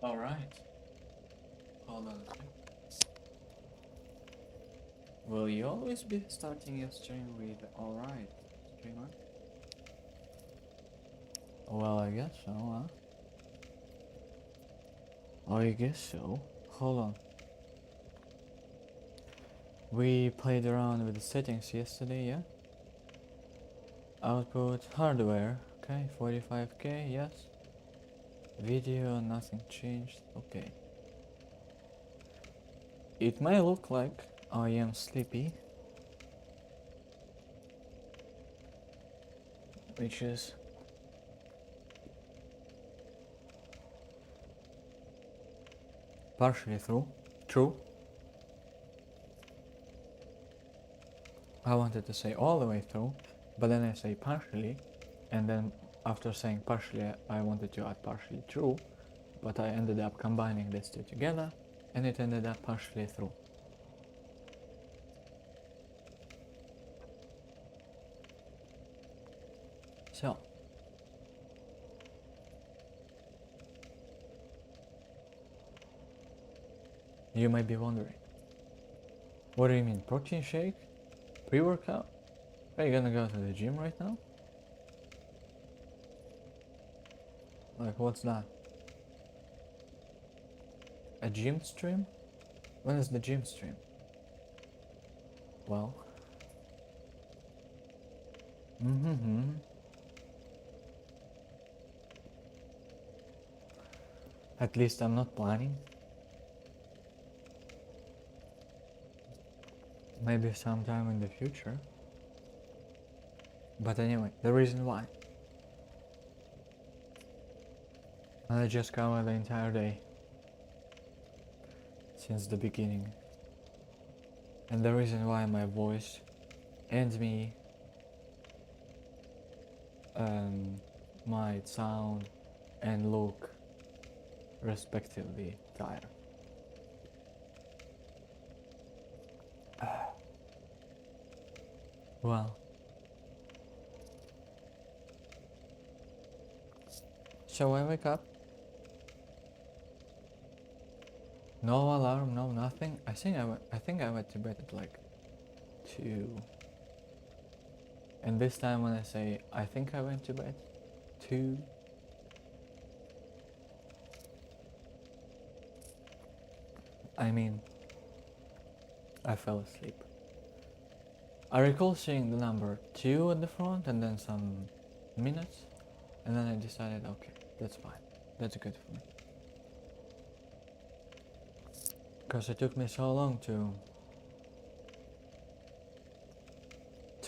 Alright. Hold on a sec. Will you always be starting your stream with alright, streamer? Well, I guess so, huh? I guess so. Hold on. We played around with the settings yesterday, yeah? Output hardware, okay, 45k, yes. Video, nothing changed, okay. It may look like I am sleepy, which is partially true. I wanted to say all the way through, but then I say partially, and then after saying partially, I wanted to add partially true, but I ended up combining these two together, and it ended up partially through. So, you might be wondering, what do you mean, protein shake? Pre-workout? Are you gonna go to the gym right now? Like, what's that? A gym stream? When is the gym stream? Well, at least I'm not planning. Maybe sometime in the future. But anyway, the reason why. I just covered the entire day. Since the beginning. And the reason why my voice and me might sound and look respectively tired. Well, so I wake up. No alarm, no nothing. I think I went to bed at like 2. And this time when I say I think I went to bed 2, I mean I fell asleep. I recall seeing the number 2 at the front and then some minutes, and then I decided, okay, that's fine. That's good for me. Because it took me so long to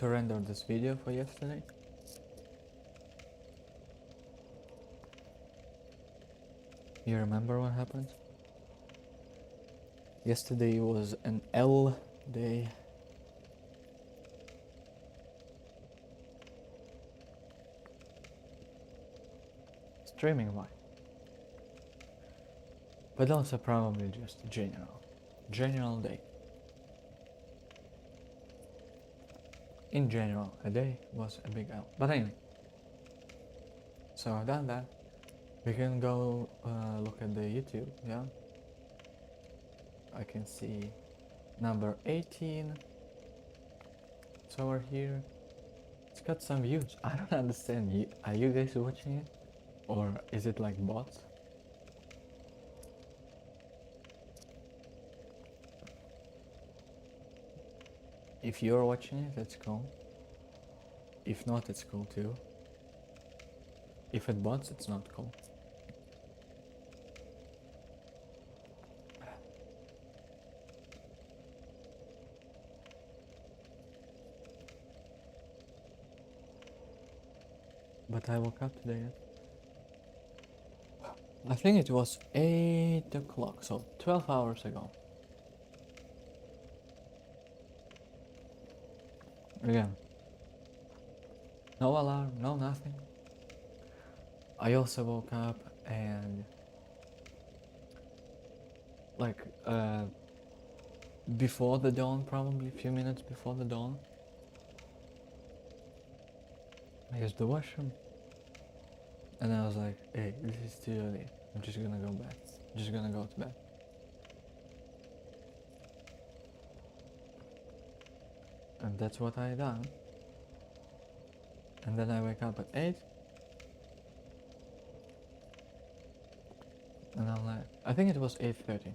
render this video for yesterday. You remember what happened? Yesterday was an L day. Streaming wise. But also probably just general day. In general, a day was a big L. But anyway, so I've done that. We can go look at the YouTube, yeah? I can see number 18. It's over here. It's got some views. I don't understand. Are you guys watching it? Or is it like bots? If you're watching it, that's cool. If not, it's cool too. If it bots, it's not cool. But I woke up today. I think it was 8 o'clock, so 12 hours ago. Again, no alarm, no nothing. I also woke up and like before the dawn, probably a few minutes before the dawn, I used the washroom and I was like, hey, this is too early, I'm just gonna go back. just gonna go to bed. And that's what I done. And then I wake up at 8. And I'm like, I think it was 8:30.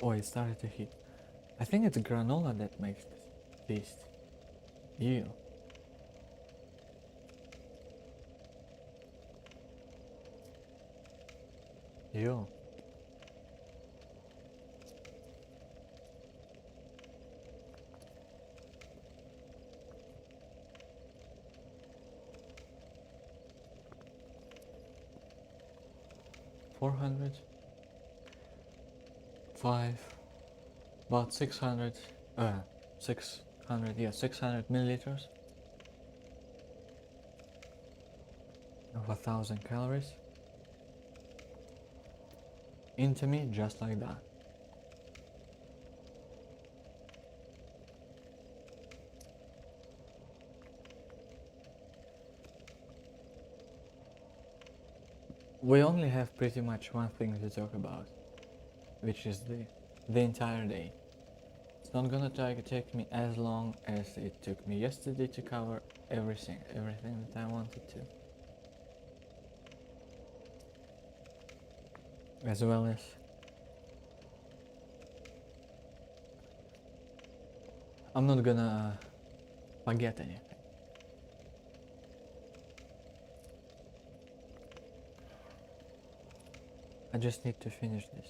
Oh, it started to heat. I think it's granola that makes this taste. Ew. Ew. $400, 5, about 600, 600, yeah, 600 milliliters of 1,000 calories into me just like that. We only have pretty much one thing to talk about, which is the entire day. It's not gonna take me as long as it took me yesterday to cover everything that I wanted to. As well as I'm not gonna forget anything. I just need to finish this.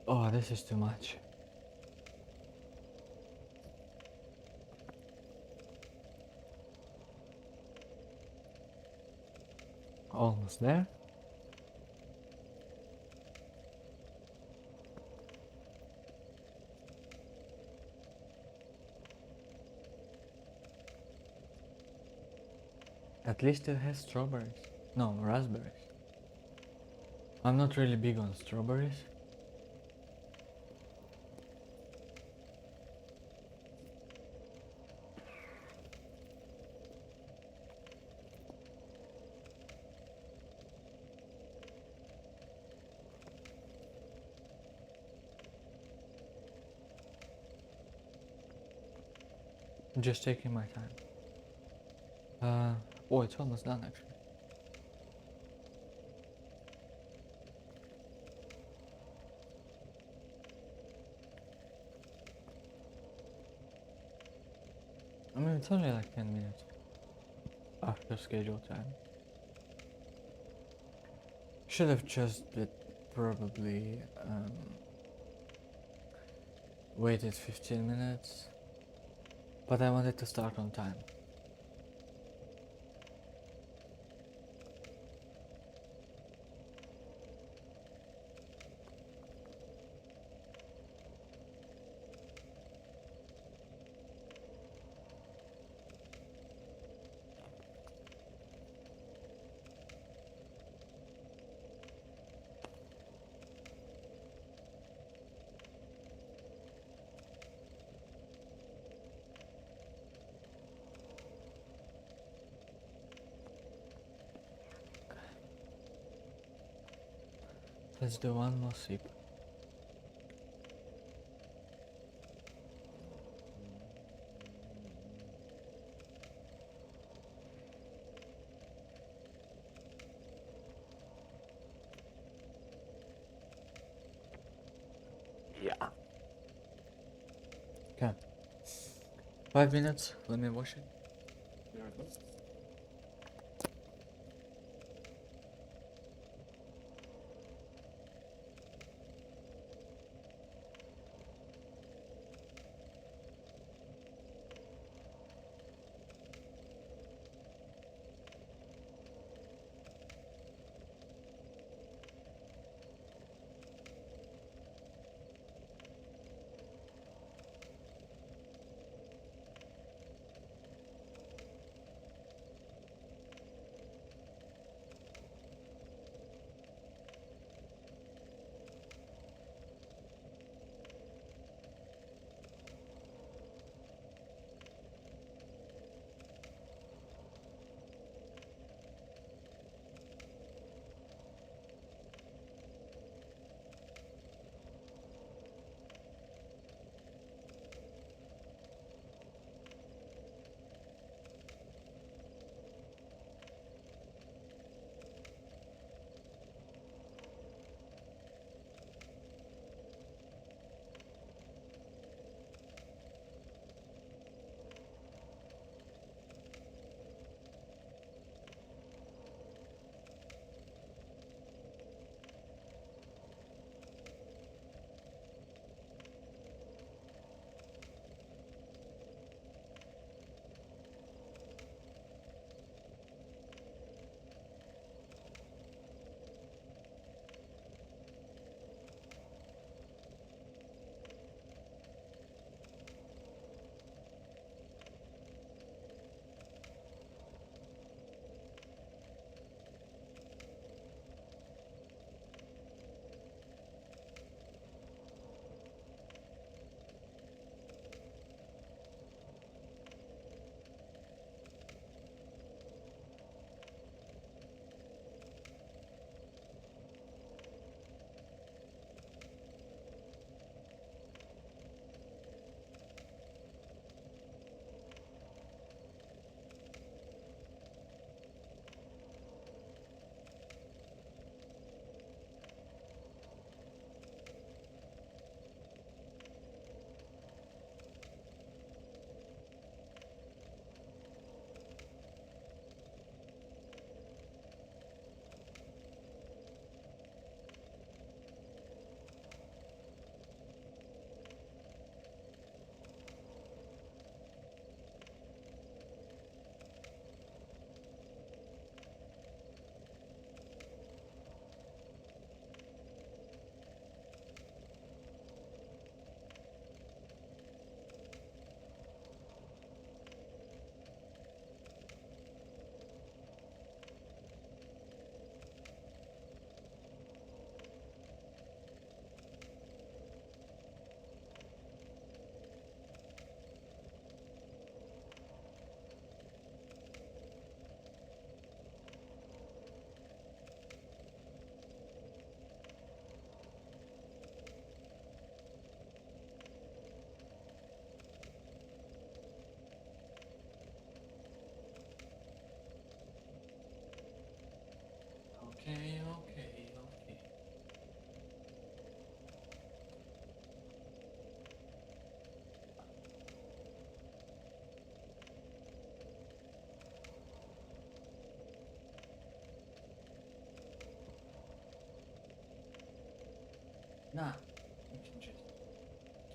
Oh, this is too much. Almost there. At least it has strawberries. No, raspberries. I'm not really big on strawberries. I'm just taking my time. Oh, it's almost done actually. I mean, it's only like 10 minutes after scheduled time. Should have just probably waited 15 minutes, but I wanted to start on time. Let's do one more sip. Yeah. Okay. 5 minutes. Let me wash it.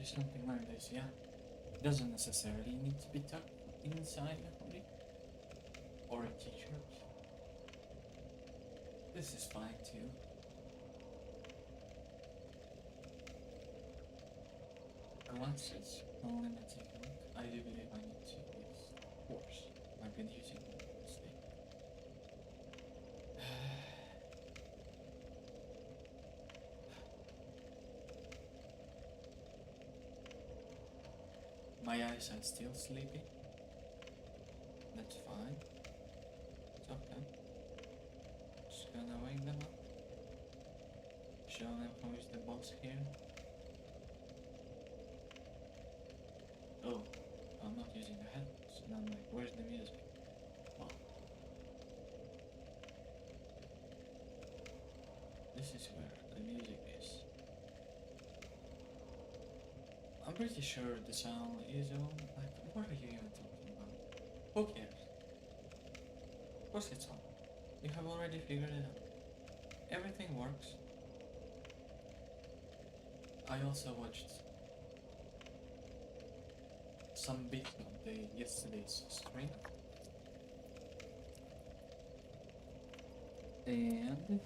do something like this, yeah. Doesn't necessarily need to be tucked inside a hoodie or a t-shirt. This is fine too. Glasses. Oh, let me take a look. I do believe I need to use force. I've been using them mostly. My eyes are still sleepy. That's fine. It's okay. Just gonna wake them up. Show them who is the boss here. Oh, I'm not using the headphones. And I'm like, where's the music? Oh. This is where the music is. I'm pretty sure the sound is on. Like, what are you even talking about? Who cares? Of course it's on. You have already figured it out. Everything works. I also watched some bit of yesterday's stream. And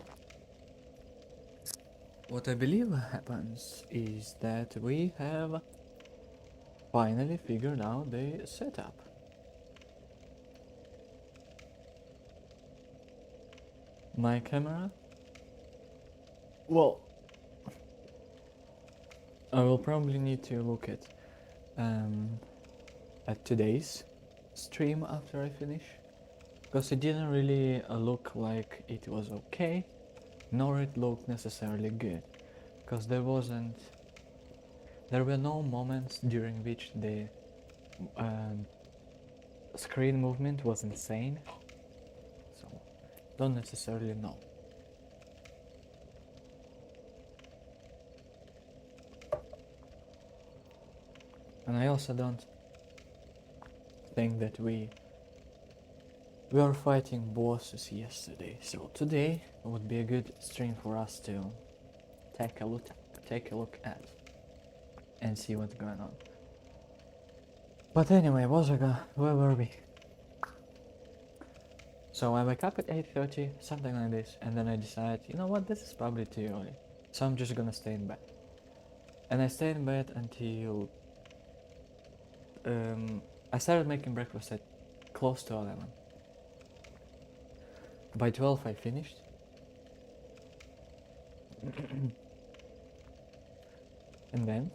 what I believe happens is that we have finally figured out the setup. My camera? Well, I will probably need to look at today's stream after I finish, because it didn't really look like it was okay, nor it looked necessarily good, because there were no moments during which the screen movement was insane, so don't necessarily know. And I also don't think that we were fighting bosses yesterday, so today would be a good stream for us to take a look at and see what's going on. But anyway, where were we? So I wake up at 8:30, something like this, and then I decide, you know what, this is probably too early, so I'm just gonna stay in bed. And I stayed in bed until I started making breakfast at close to 11. By 12 I finished. And then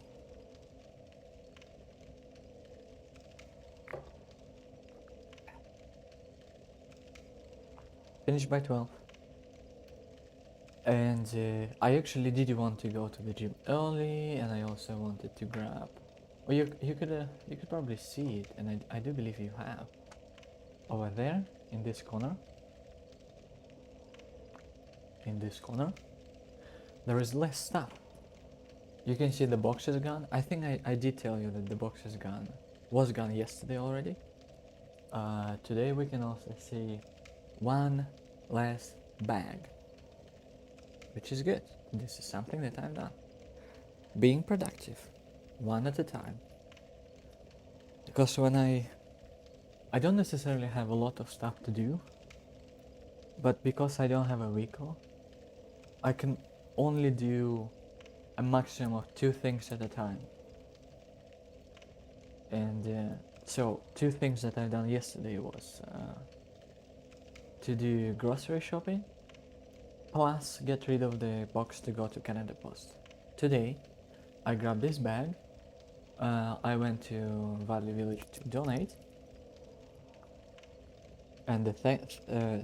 finished by 12. And I actually did want to go to the gym early, and I also wanted to grab. Well, you could probably see it, and I do believe you have. Over there, in this corner, there is less stuff. You can see the box is gone. I think I did tell you that the box was gone yesterday already. Today we can also see one less bag, which is good. This is something that I've done. Being productive, one at a time. Because when I don't necessarily have a lot of stuff to do, but because I don't have a vehicle, I can only do a maximum of 2 things at a time. And so 2 things that I've done yesterday was to do grocery shopping, plus get rid of the box to go to Canada Post. Today, I grabbed this bag, I went to Valley Village to donate, and the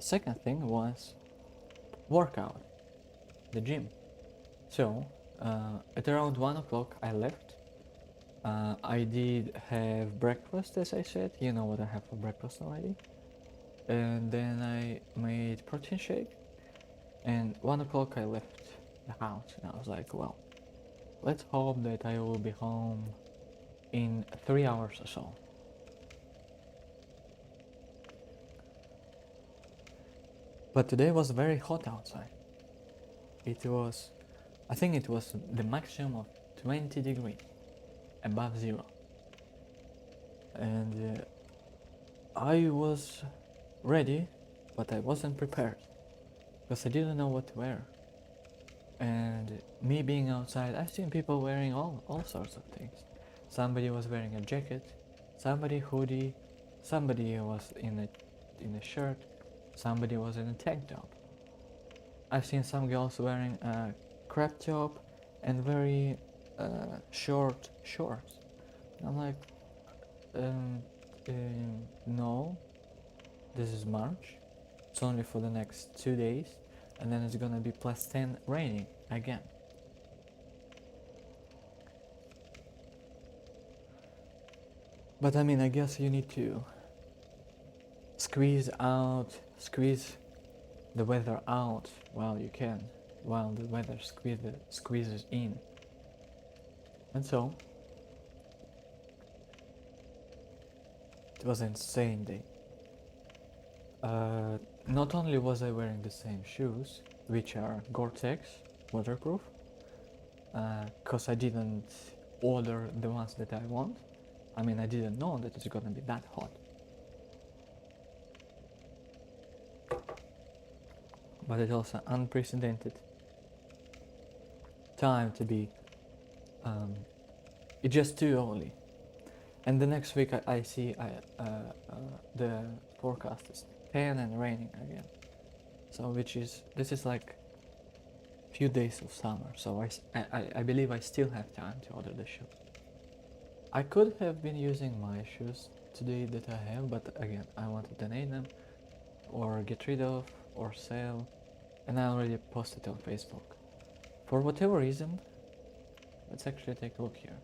second thing was workout, the gym. So, at around 1 o'clock I left. I did have breakfast, as I said. You know what I have for breakfast already. And then I made protein shake. And 1 o'clock I left the house, and I was like, well, let's hope that I will be home in 3 hours or so. But today was very hot outside. I think it was the maximum of 20 degrees. above zero. And I was ready, but I wasn't prepared because I didn't know what to wear. And me being outside, I've seen people wearing all sorts of things. Somebody was wearing a jacket, somebody hoodie, somebody was in a shirt, somebody was in a tank top. I've seen some girls wearing a crop top and very short shorts. I'm like, um, no, this is March. It's only for the next 2 days, and then it's gonna be +10 raining again. But I mean, I guess you need to squeeze the weather out while you can, while the weather squeezes in. And so, it was an insane day. Not only was I wearing the same shoes, which are Gore-Tex, waterproof, because I didn't order the ones that I want. I mean, I didn't know that it's gonna be that hot. But it's also unprecedented time to be, it's just too early. And the next week I see the forecast is 10 and raining again. So this is like few days of summer. So I believe I still have time to order the shoe. I could have been using my shoes today that I have, but again, I want to donate them or get rid of or sell, and I already posted on Facebook. For whatever reason, let's actually take a look here.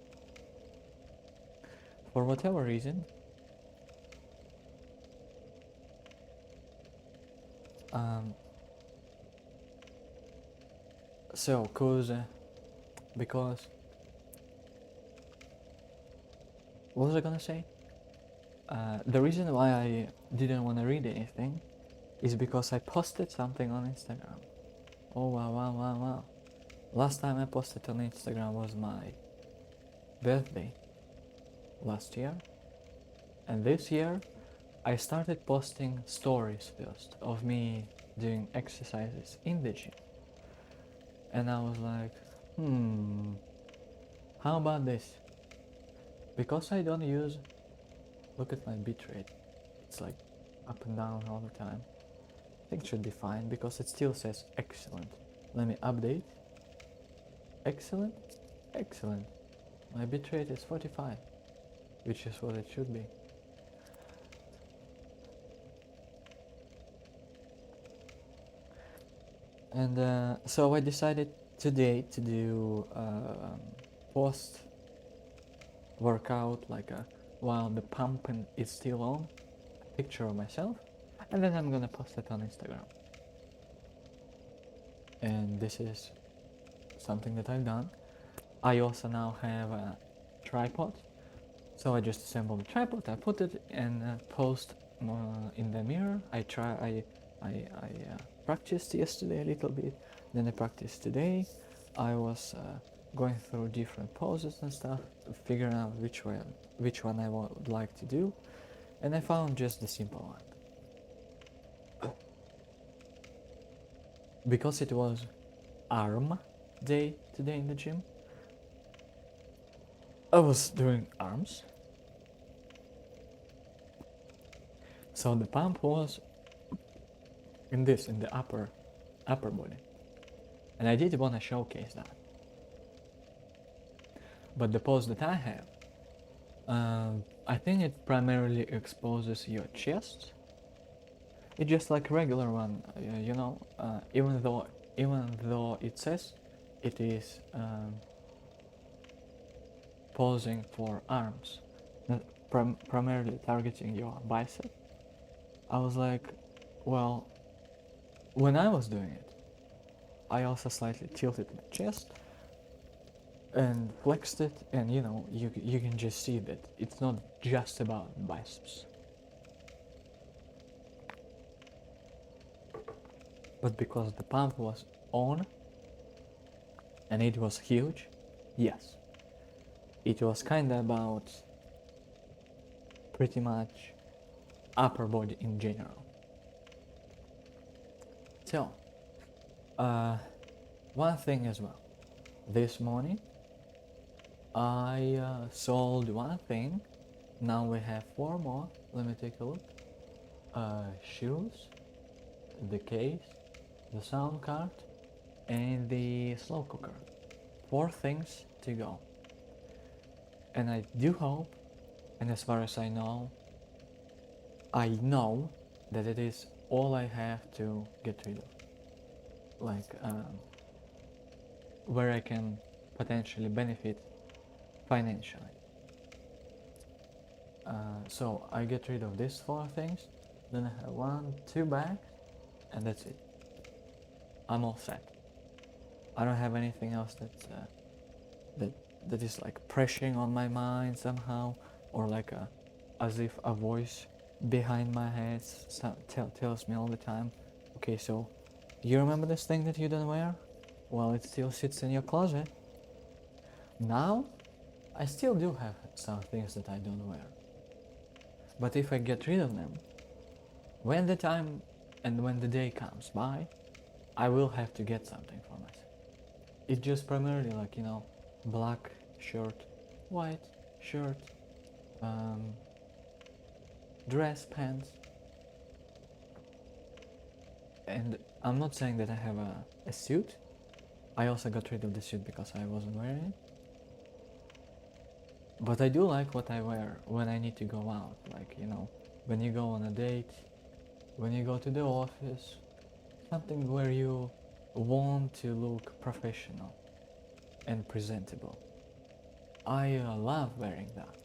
For whatever reason, because what was I gonna say? The reason why I didn't want to read anything is because I posted something on Instagram. Oh wow. Last time I posted on Instagram was my birthday last year. And this year I started posting stories first of me doing exercises in the gym. And I was like, how about this? Because I don't use, look at my bitrate, it's like up and down all the time. I think it should be fine because it still says excellent. Let me update. Excellent. My bitrate is 45, which is what it should be. And so I decided today to do post workout, like while the pumping is still on, a picture of myself, and then I'm gonna post it on Instagram. And this is something that I've done. I also now have a tripod, so I just assembled the tripod, I put it and post in the mirror. I practiced yesterday a little bit, then I practiced today. I was going through different poses and stuff, figuring out which one I would like to do, and I found just the simple one. Because it was arm day today in the gym, I was doing arms. So the pump was in the upper body. And I did want to showcase that. But the pose that I have, I think it primarily exposes your chest. It's just like a regular one, even though it says it is posing for arms, not primarily targeting your bicep. I was like, well, when I was doing it, I also slightly tilted my chest and flexed it, and you can just see that it's not just about biceps. But because the pump was on and it was huge, yes. it was kinda about pretty much upper body in general. So, one thing as well. This morning, I sold one thing. Now we have four more. Let me take a look. Shoes, the case, the sound card, and the slow cooker. Four things to go. And I do hope, and as far as I know that it is all I have to get rid of. Like, where I can potentially benefit financially. So I get rid of these four things, then I have 1, 2 bags, and that's it. I'm all set. I don't have anything else that is like pressuring on my mind somehow, or like as if a voice behind my head tells me all the time, okay, so you remember this thing that you don't wear? Well, it still sits in your closet. Now, I still do have some things that I don't wear. But if I get rid of them, when the time and when the day comes by, I will have to get something for myself. It's just primarily like, black shirt, white shirt, dress, pants. And I'm not saying that I have a suit. I also got rid of the suit because I wasn't wearing it. But I do like what I wear when I need to go out. Like, when you go on a date, when you go to the office, something where you want to look professional and presentable. I love wearing that.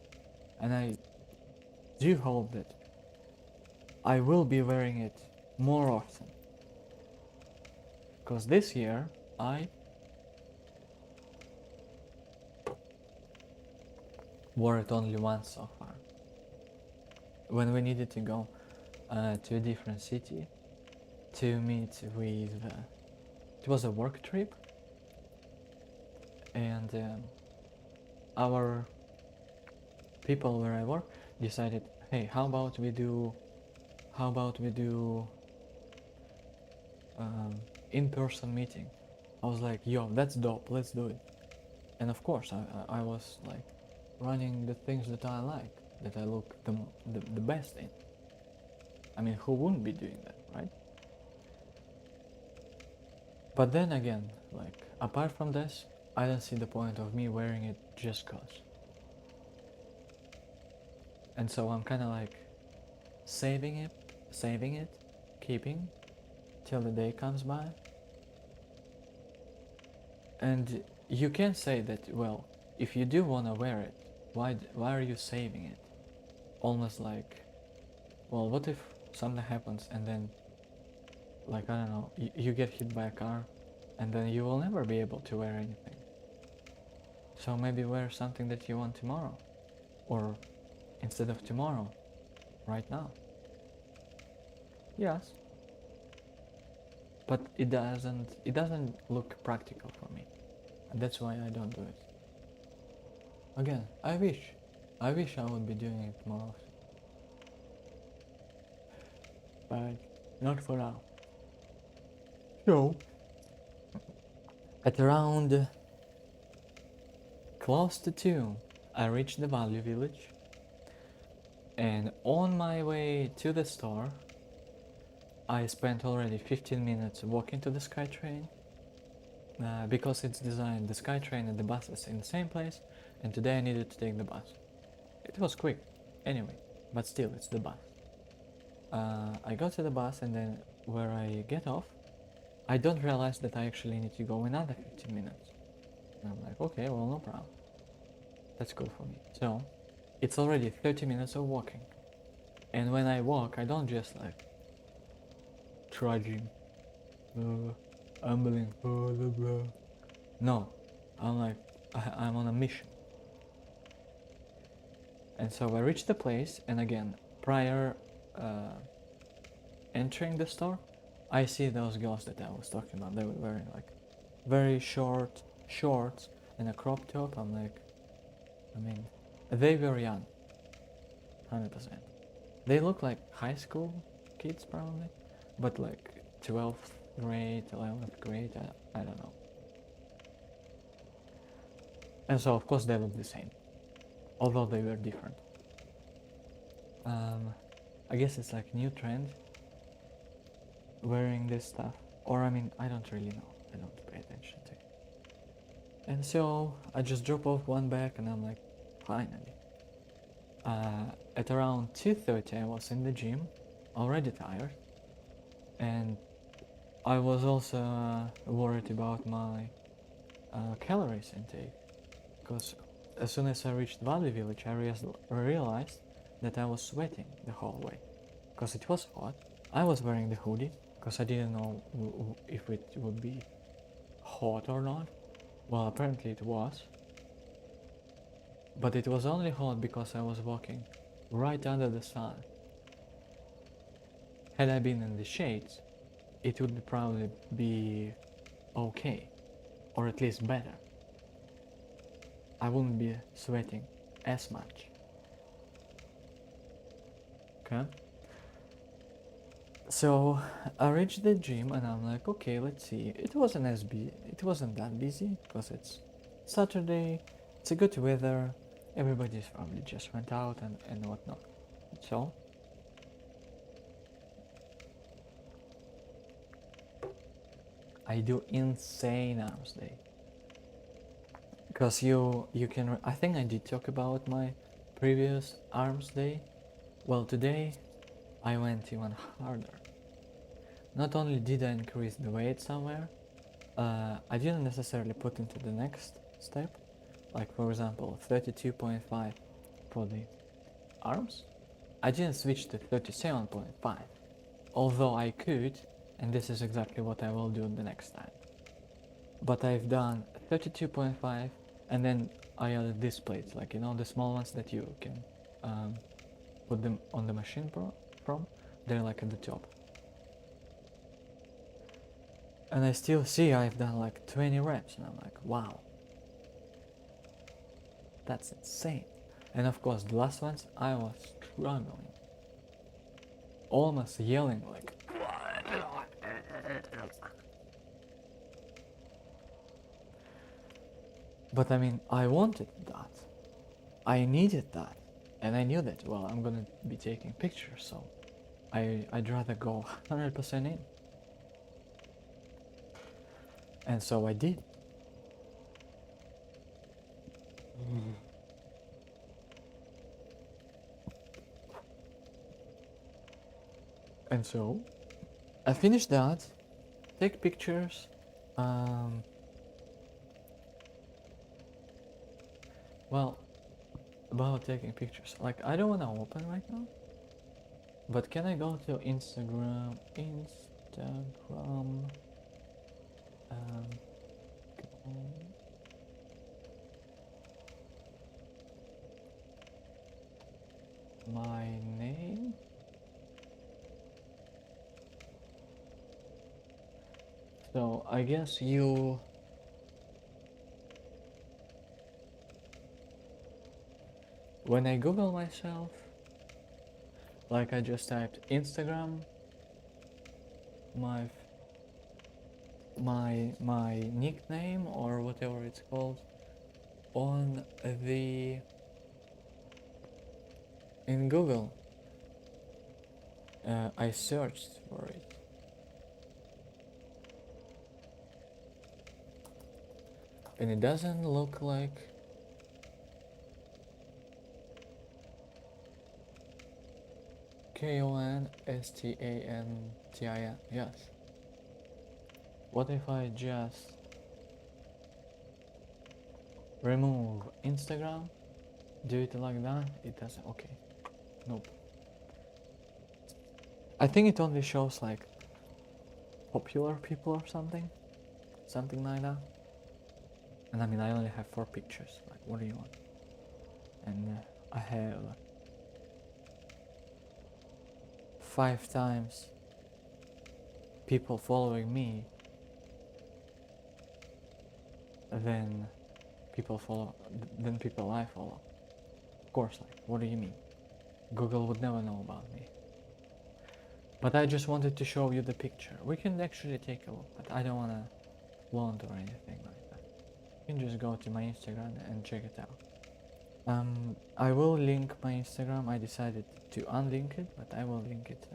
And I do hope that I will be wearing it more often. Because this year, I wore it only once so far. When we needed to go to a different city to meet with, it was a work trip, and our people where I work decided, hey, how about we do in-person meeting. I was like, yo, that's dope, let's do it. And of course I was like running the things that I like, that I look the best in. I mean, who wouldn't be doing that, right? But then again, like, apart from this, I don't see the point of me wearing it just cause. And so I'm kind of like saving it, keeping till the day comes by. And you can say that, well, if you do want to wear it, why are you saving it? Almost like, well, what if something happens and then, like, I don't know, you get hit by a car and then you will never be able to wear anything. So maybe wear something that you want tomorrow, or instead of tomorrow, right now. Yes, but it doesn't look practical for me, and that's why I don't do it. Again, I wish I would be doing it more often, but not for now. So, at around close to 2, I reached the Value Village, and on my way to the store, I spent already 15 minutes walking to the SkyTrain, because it's designed, the SkyTrain and the buses in the same place, and today I needed to take the bus. It was quick, anyway, but still, it's the bus. I got to the bus, and then where I get off, I don't realize that I actually need to go another 15 minutes. And I'm like, okay, well, no problem. That's good for me. So, it's already 30 minutes of walking. And when I walk, I don't just like trudging, ambling, blah, blah, blah. No, I'm like, I'm on a mission. And so I reached the place, and again, prior entering the store, I see those girls that I was talking about. They were wearing like very short shorts and a crop top. I'm like, I mean, they were young, 100%. They look like high school kids probably, but like 12th grade, 11th grade, I don't know. And so of course they look the same, although they were different. I guess it's like new trend wearing this stuff, or I mean, I don't really know. I don't pay attention to it. And so I just drop off one bag, and I'm like, finally. At around 2:30, I was in the gym, already tired, and I was also worried about my calories intake, because as soon as I reached Valley Village, I realized that I was sweating the whole way, because it was hot. I was wearing the hoodie, because I didn't know if it would be hot or not. Well, apparently it was. But it was only hot because I was walking right under the sun. Had I been in the shades, it would probably be okay, or at least better. I wouldn't be sweating as much. Okay? So I reached the gym and I'm like, okay, let's see. It wasn't that busy because it's Saturday, it's a good weather, everybody's probably just went out and whatnot. So I do insane arms day. Because you can, I think I did talk about my previous arms day. Well, today I went even harder. Not only did I increase the weight somewhere, I didn't necessarily put into the next step, like for example 32.5 for the arms. I didn't switch to 37.5, although I could, and this is exactly what I will do the next time. But I've done 32.5, and then I added these plates, like, you know, the small ones that you can put them on the machine from, they're like at the top. And I still see I've done like 20 reps, and I'm like, wow, that's insane. And of course, the last ones, I was struggling, almost yelling like, but I mean, I wanted that, I needed that, and I knew that, well, I'm gonna be taking pictures, so I'd rather go 100% in. And so I did. And so I finished that, take pictures. Well, about taking pictures, like I don't want to open right now, but can I go to Instagram? Um, my name. So I guess you. When I Google myself, like I just typed Instagram, my nickname or whatever it's called, on the in Google. I searched for it. And it doesn't look like KONSTANTIN. Yes. What if I just remove Instagram? Do it like that? It doesn't. Okay. Nope. I think it only shows like popular people or something. Something like that. And I mean, I only have 4 pictures. Like, what do you want? And I have 5 times people following me than people follow than people I follow. Of course, like, what do you mean? Google would never know about me. But I just wanted to show you the picture. We can actually take a look, but I don't want to flaunt or anything like that. You can just go to my Instagram and check it out. I will link my Instagram. I decided to unlink it, but I will link it.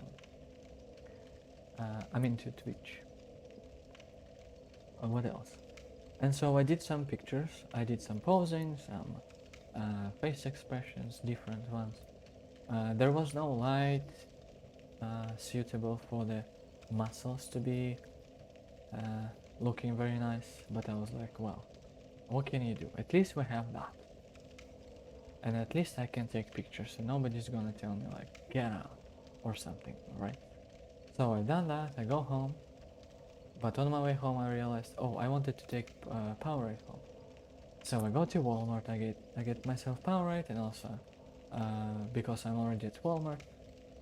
I'm into Twitch. What else? And so I did some pictures. I did some posing, some face expressions, different ones. There was no light suitable for the muscles to be looking very nice, but I was like, well, what can you do? At least we have that. And at least I can take pictures and nobody's gonna tell me like, get out or something, right? So I done that, I go home, but on my way home I realized, oh, I wanted to take Powerade home. So I go to Walmart, I get myself Powerade, and also because I'm already at Walmart,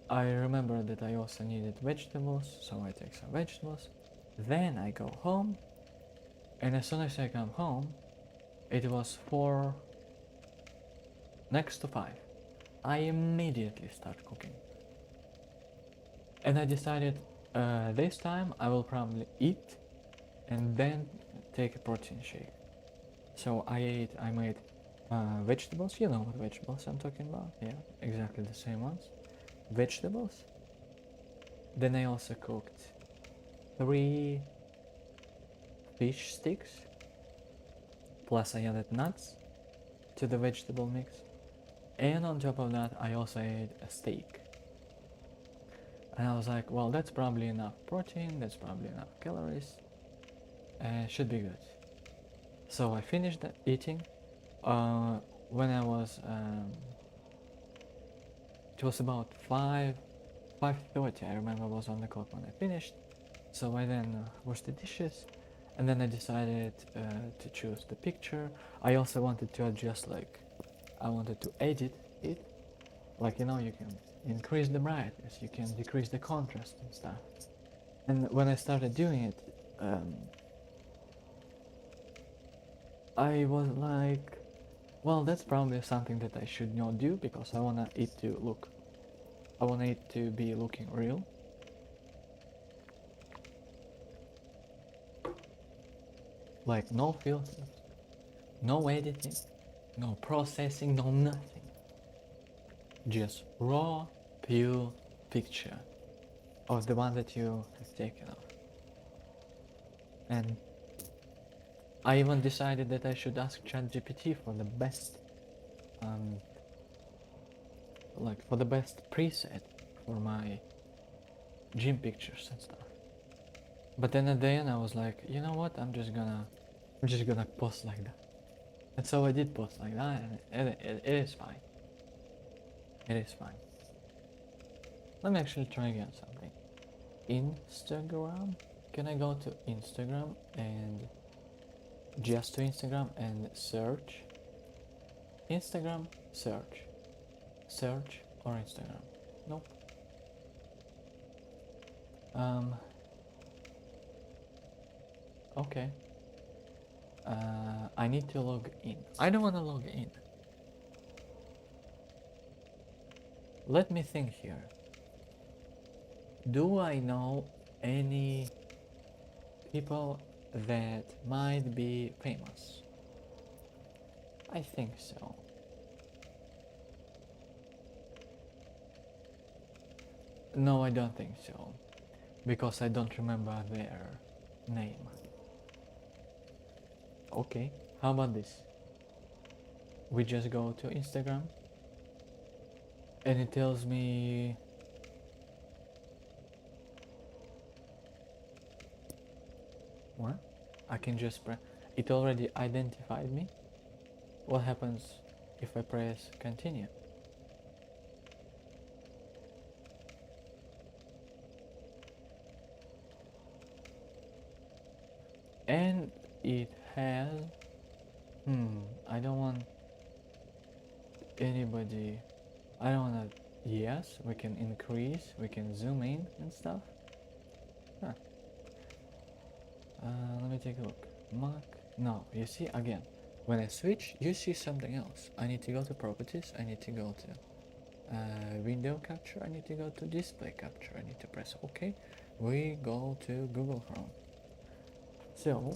I remember that I also needed vegetables, so I take some vegetables. Then I go home, and as soon as I come home, it was 4 next to 5. I immediately start cooking. And I decided this time I will probably eat and then take a protein shake. So I made vegetables, you know what vegetables I'm talking about, yeah, exactly the same ones. Vegetables. Then I also cooked 3 fish sticks, plus I added nuts to the vegetable mix. And on top of that, I also ate a steak. And I was like, well, that's probably enough protein, that's probably enough calories, should be good. So I finished eating. When I was, it was about 5:30, I remember was on the clock when I finished. So I then washed the dishes, and then I decided to choose the picture. I also wanted to adjust, like, I wanted to edit it. Like, you know, you can increase the brightness, you can decrease the contrast and stuff. And when I started doing it, I was like, well, that's probably something that I should not do because I want it to be looking real. Like, no filters, no editing, no processing, no nothing. Just raw, pure picture of the one that you have taken of. And I even decided that I should ask ChatGPT for the best, for the best preset for my gym pictures and stuff. But then at the end I was like, you know what, I'm just gonna post like that. And so I did post like that, and it is fine. It is fine. Let me actually try again something. Instagram? Can I go to Instagram and just to Instagram and search? Instagram, search or Instagram? Nope. Okay. I need to log in. I don't want to log in. Let me think here. Do I know any people that might be famous? I think so. No, I don't think so, because I don't remember their name. Okay, how about this? We just go to Instagram and it tells me what? I can just press. It already identified me. What happens if I press continue? And it has, I don't want anybody, I don't want to, yes, we can increase, we can zoom in and stuff. Let me take a look. Mark, no, you see, again, When I switch, you see something else. I need to go to properties, I need to go to window capture, I need to go to display capture, I need to press OK. We go to Google Chrome. So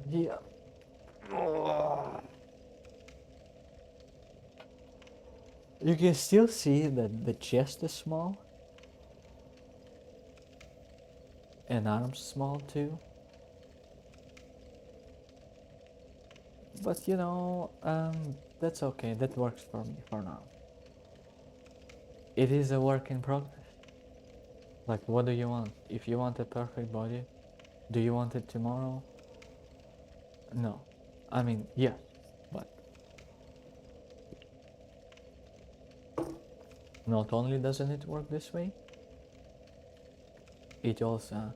yeah. You can still see that the chest is small and arms small too. But you know, that's okay. That works for me for now. It is a work in progress. Like, what do you want? If you want a perfect body, do you want it tomorrow? No. I mean, yes, but not only doesn't it work this way, it also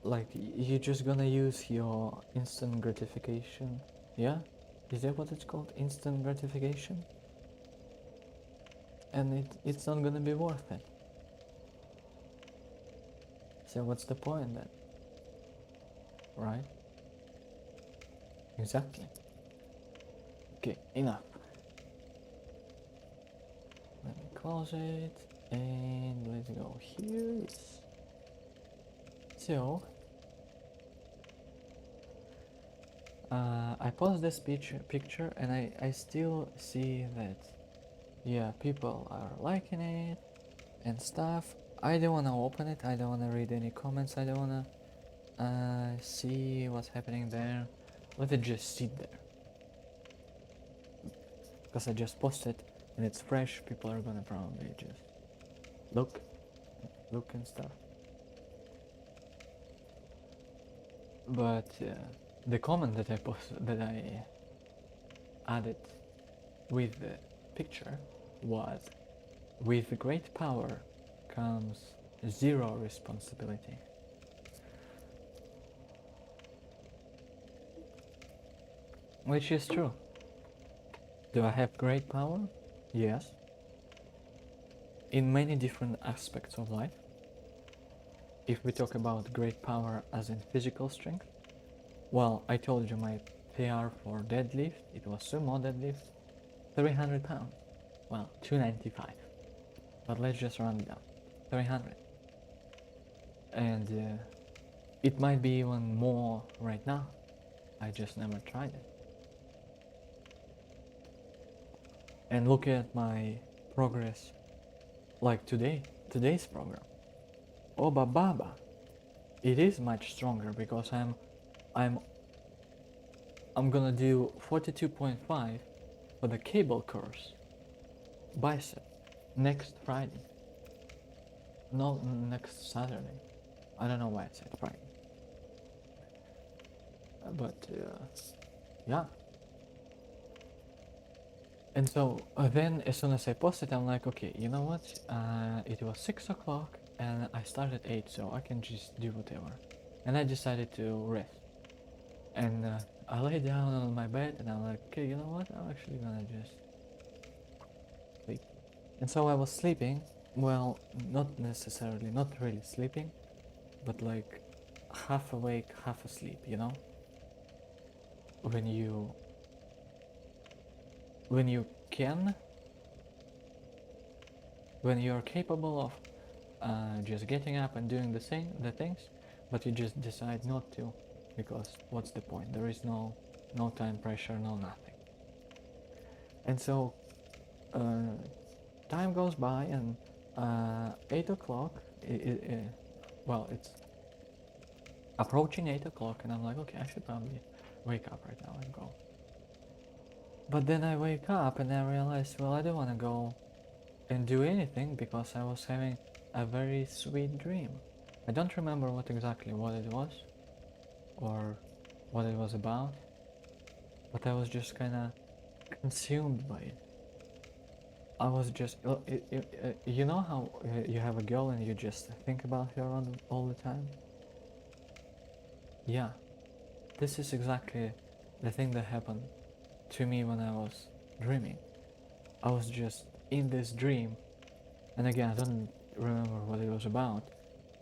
like you're just gonna use your instant gratification. Yeah? Is that what it's called? Instant gratification? And it's not gonna be worth it. So what's the point then? Right? Exactly. Okay, enough. Let me close it and let's go here. So I post this picture and I still see that yeah, people are liking it and stuff. I don't want to open it, I don't want to read any comments, I don't want to see what's happening there. Let it just sit there. Because I just posted and it's fresh, people are gonna probably just look and stuff. But the comment that I posted, that I added with the picture was, with great power comes zero responsibility. Which is true. Do I have great power? Yes. In many different aspects of life. If we talk about great power as in physical strength, well, I told you my PR for deadlift, it was sumo deadlift, 300 pounds. Well, 295. But let's just round it down. 300. And it might be even more right now. I just never tried it. And look at my progress, like today's program. Oba Baba. It is much stronger because I'm gonna do 42.5 for the cable course bicep next Friday. No, next Saturday. I don't know why I said Friday. But yeah. And so then as soon as I posted, I'm like, okay, you know what? It was 6 o'clock and I started 8, so I can just do whatever. And I decided to rest. And I lay down on my bed and I'm like, okay, you know what? I'm actually gonna just sleep. And so I was sleeping. Well, not necessarily, not really sleeping, but like half awake, half asleep, you know? When you can, when you're capable of just getting up and doing the things, but you just decide not to, because what's the point? There is no time pressure, no nothing. And so time goes by and 8 o'clock, well, it's approaching 8 o'clock and I'm like, okay, I should probably wake up right now and go. But then I wake up and I realize, well, I don't want to go and do anything because I was having a very sweet dream. I don't remember what it was or what it was about, but I was just kind of consumed by it. I was just, you know how you have a girl and you just think about her all the time? Yeah, this is exactly the thing that happened to me when I was dreaming. I was just in this dream, and again, I don't remember what it was about,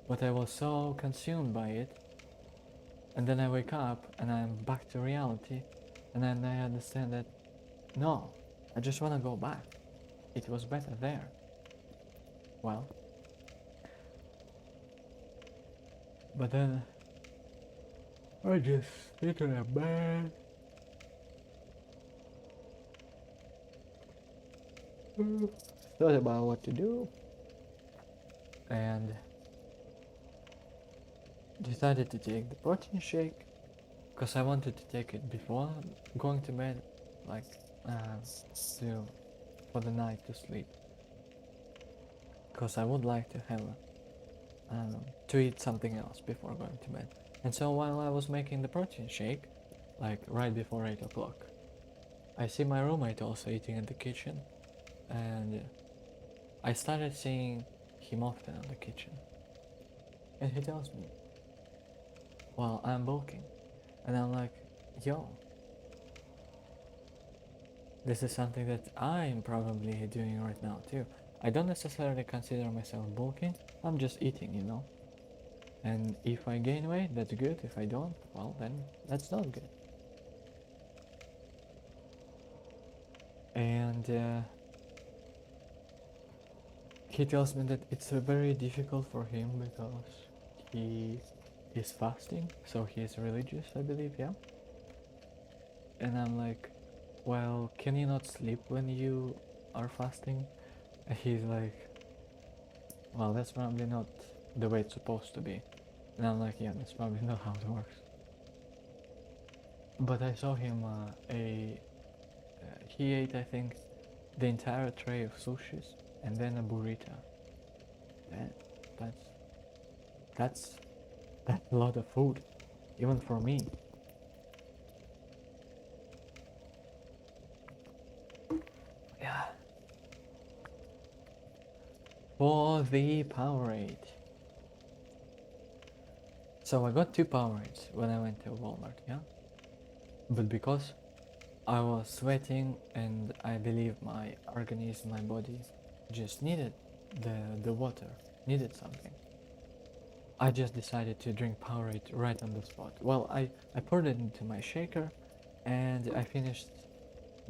but I was so consumed by it, and then I wake up and I'm back to reality, and then I understand that no, I just want to go back. It was better there. Well, but then I just sit in a bed. Thought about what to do and decided to take the protein shake because I wanted to take it before going to bed, like to for the night to sleep. Because I would like to have to eat something else before going to bed. And so while I was making the protein shake, like right before 8 o'clock, I see my roommate also eating in the kitchen, and I started seeing him often in the kitchen. And he tells me, well, I'm bulking. And I'm like, yo, this is something that I'm probably doing right now too. I don't necessarily consider myself bulking, I'm just eating, you know. And if I gain weight, that's good. If I don't, well, then that's not good. And he tells me that it's very difficult for him because he is fasting, so he is religious, I believe, yeah. And I'm like, well, can you not sleep when you are fasting? And he's like, well, that's probably not the way it's supposed to be. And I'm like, yeah, that's probably not how it works. But I saw him he ate, I think, the entire tray of sushis and then a burrito. That, that's that's a lot of food, even for me. Yeah. For the Powerade. So I got two Powerades when I went to Walmart, yeah? But because I was sweating and I believe my organism, my body just needed the water, needed something. I just decided to drink Powerade right on the spot. Well, I poured it into my shaker and I finished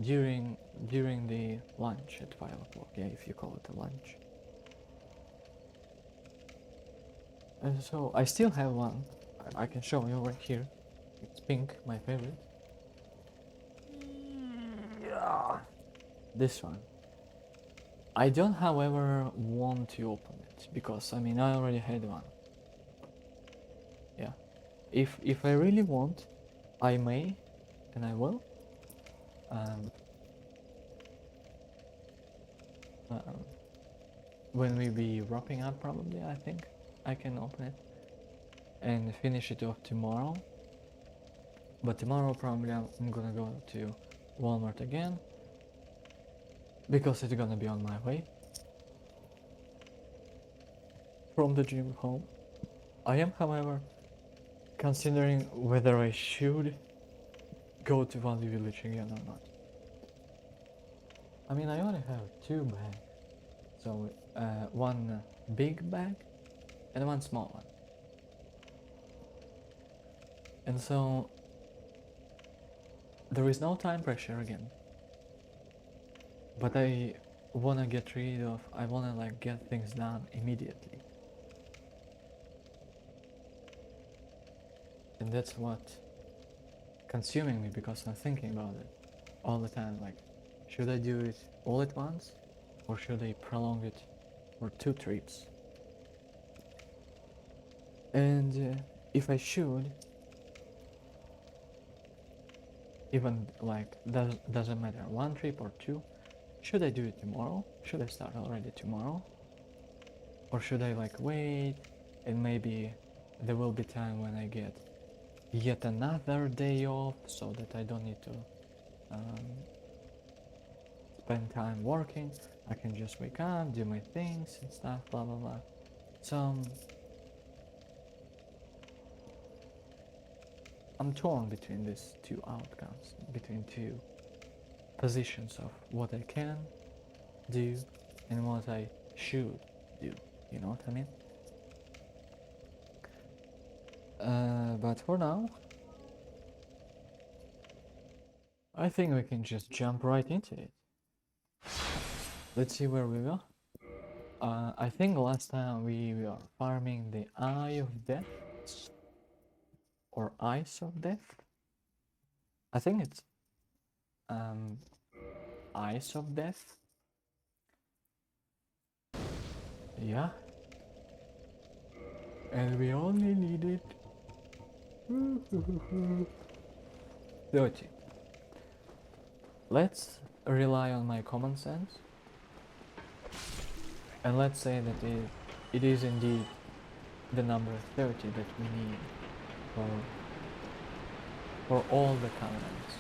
during the lunch at 5 o'clock, yeah, if you call it a lunch. And so I still have one. I can show you right here. It's pink, my favorite. Yeah. This one. I don't, however, want to open it because I mean I already had one. Yeah. If I really want, I may, and I will. Um, um, when we be wrapping up, probably I think I can open it and finish it off tomorrow. But tomorrow probably I'm gonna go to Walmart again because it's gonna be on my way from the gym home. I am, however, considering whether I should go to Valley Village again or not. I mean, I only have two bags, so one big bag and one small one. And so there is no time pressure again. But I wanna get rid of, I wanna like get things done immediately. And that's what consuming me because I'm thinking about it all the time. Like, should I do it all at once or should I prolong it for 2 trips? And if I should, even like doesn't matter, 1 trip or 2, should I do it tomorrow? Should I start already tomorrow? Or should I like wait and maybe there will be time when I get yet another day off so that I don't need to spend time working. I can just wake up, do my things and stuff, blah blah blah. So I'm torn between these two outcomes, between two positions of what I can do and what I should do. You know what I mean? But for now, I think we can just jump right into it. Let's see where we go. I think last time we were farming the Eye of Death, or Eyes of Death. I think it's Eyes of Death. Yeah. And we only needed 30. Let's rely on my common sense. And let's say that it is indeed the number 30 that we need for all the covenants.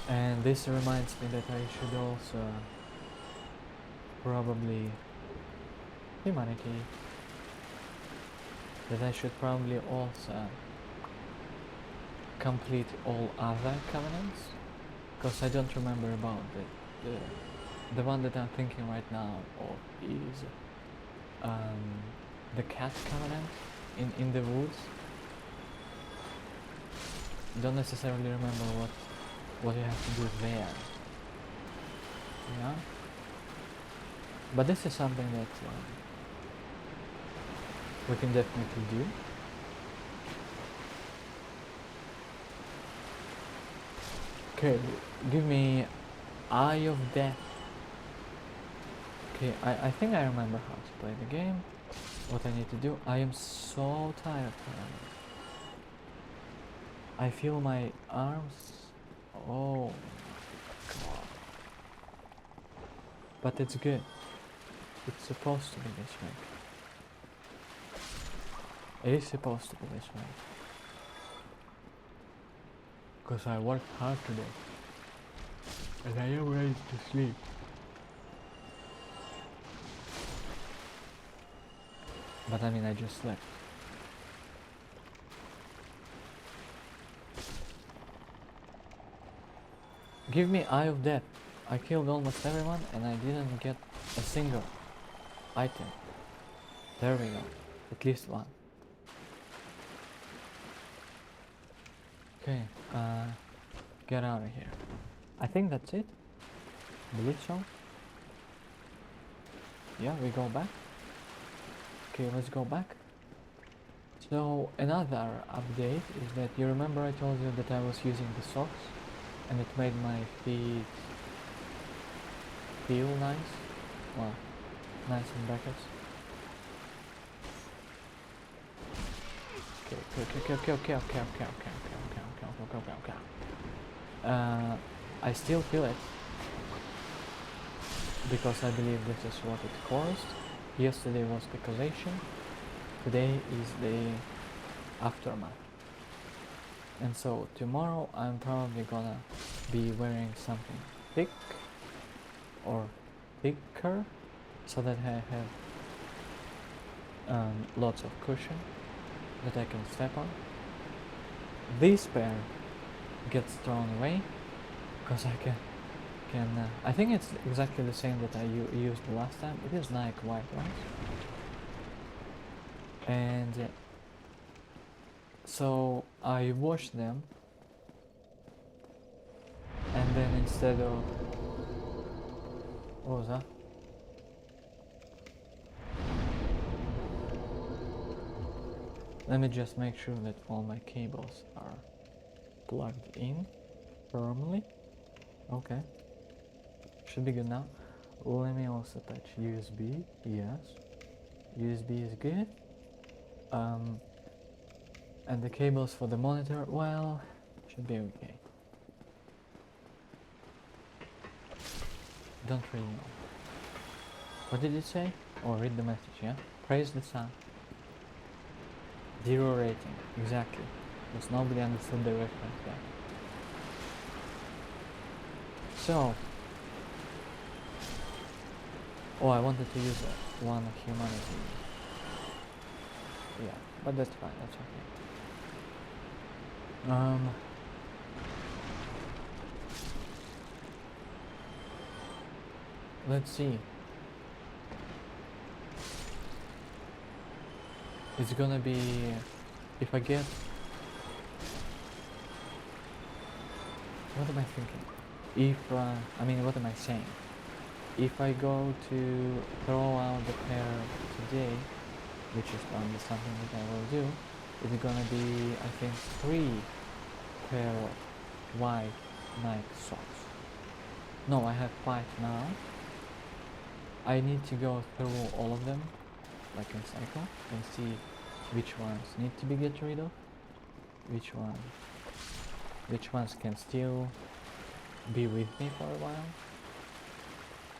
And this reminds me that I should also probably humanity, that I should probably also complete all other covenants, because I don't remember about the one that I'm thinking right now of is the cat covenant in the woods. Don't necessarily remember what you have to do there. Yeah, but this is something that we can definitely do. Okay, give me Eye of Death. Okay, I think I remember how to play the game. What I need to do. I am so tired. I feel my arms. Oh god. But it's good. It's supposed to be this way. It is supposed to be this way. Because I worked hard today. And I am ready to sleep. But I mean, I just slept. Give me Eye of Death. I killed almost everyone and I didn't get a single item. There we go. At least one. Okay, get out of here. I think that's it. Believe so. Yeah, we go back. Okay, let's go back. So another update is that you remember I told you that I was using the socks and it made my feet feel nice. Well, nice in brackets. I still feel it because I believe this is what it caused. Yesterday was the causation, today is the aftermath. And so tomorrow I'm probably gonna be wearing something thick or thicker so that I have lots of cushion that I can step on. This pair gets thrown away because I can I think it's exactly the same that I used the last time. It is Nike white ones, and so I washed them, and then instead of what was that? Let me just make sure that all my cables are plugged in firmly. Okay, should be good now. Let me also touch USB. Yes, USB is good. And the cables for the monitor, well, should be okay. Don't really know. What did it say? Oh, read the message, yeah? Praise the sun. 0 rating, exactly. Because nobody understood the reference there. So, oh, I wanted to use one humanity. Yeah, but that's fine, that's okay. Let's see. It's gonna be if I get. What am I thinking? If I mean, what am I saying? If I go to throw out the pair today, which is probably something that I will do, it's gonna be I think 3 pair of white Nike socks. No, I have 5 now. I need to go through all of them, like in cycle, and see which ones need to be get rid of, which ones can still be with me for a while.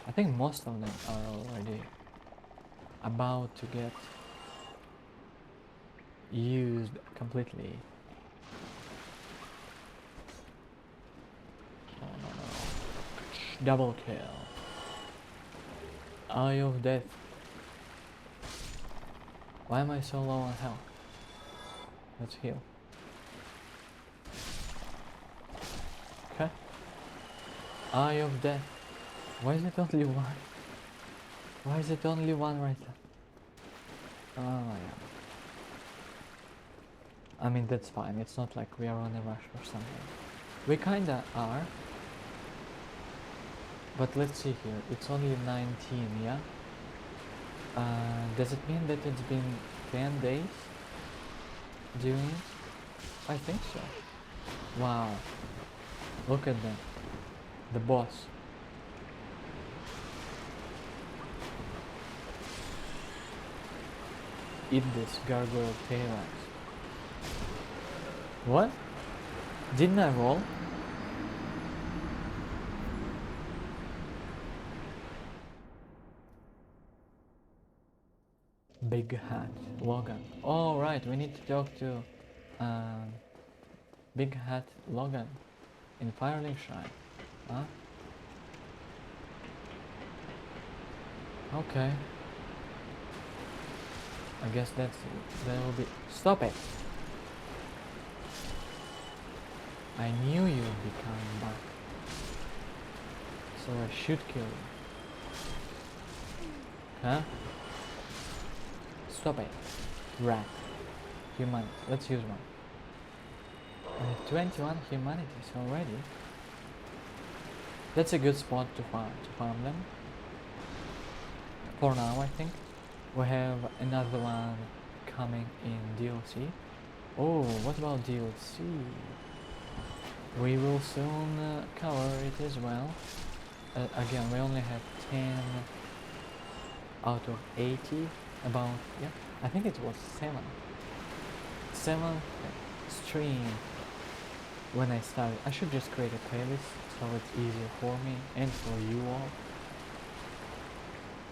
I think most of them are already about to get used completely. Oh no. Double kill. Eye of Death. Why am I so low on health? Let's heal. Okay. Eye of Death. Why is it only one? Why is it only one right there? Oh yeah. I mean, that's fine. It's not like we are on a rush or something. We kinda are. But let's see here. It's only 19, yeah? Does it mean that it's been 10 days doing it? I think so. Wow. Look at that. The boss. Eat this gargoyle tail axe. What? Didn't I roll? Big Hat Logan. Oh right, we need to talk to Big Hat Logan in Firelink Shrine. Huh? Okay. I guess that will be. Stop it! I knew you would be coming back, so I should kill you. Huh? Stop it. Rat. Humanity. Let's use one. I have 21 humanities already. That's a good spot to farm them. For now, I think. We have another one coming in DLC. Oh, what about DLC? We will soon cover it as well. Again, we only have 10 out of 80. About, yeah, I think it was 7 stream when I started. I should just create a playlist so it's easier for me and for you all.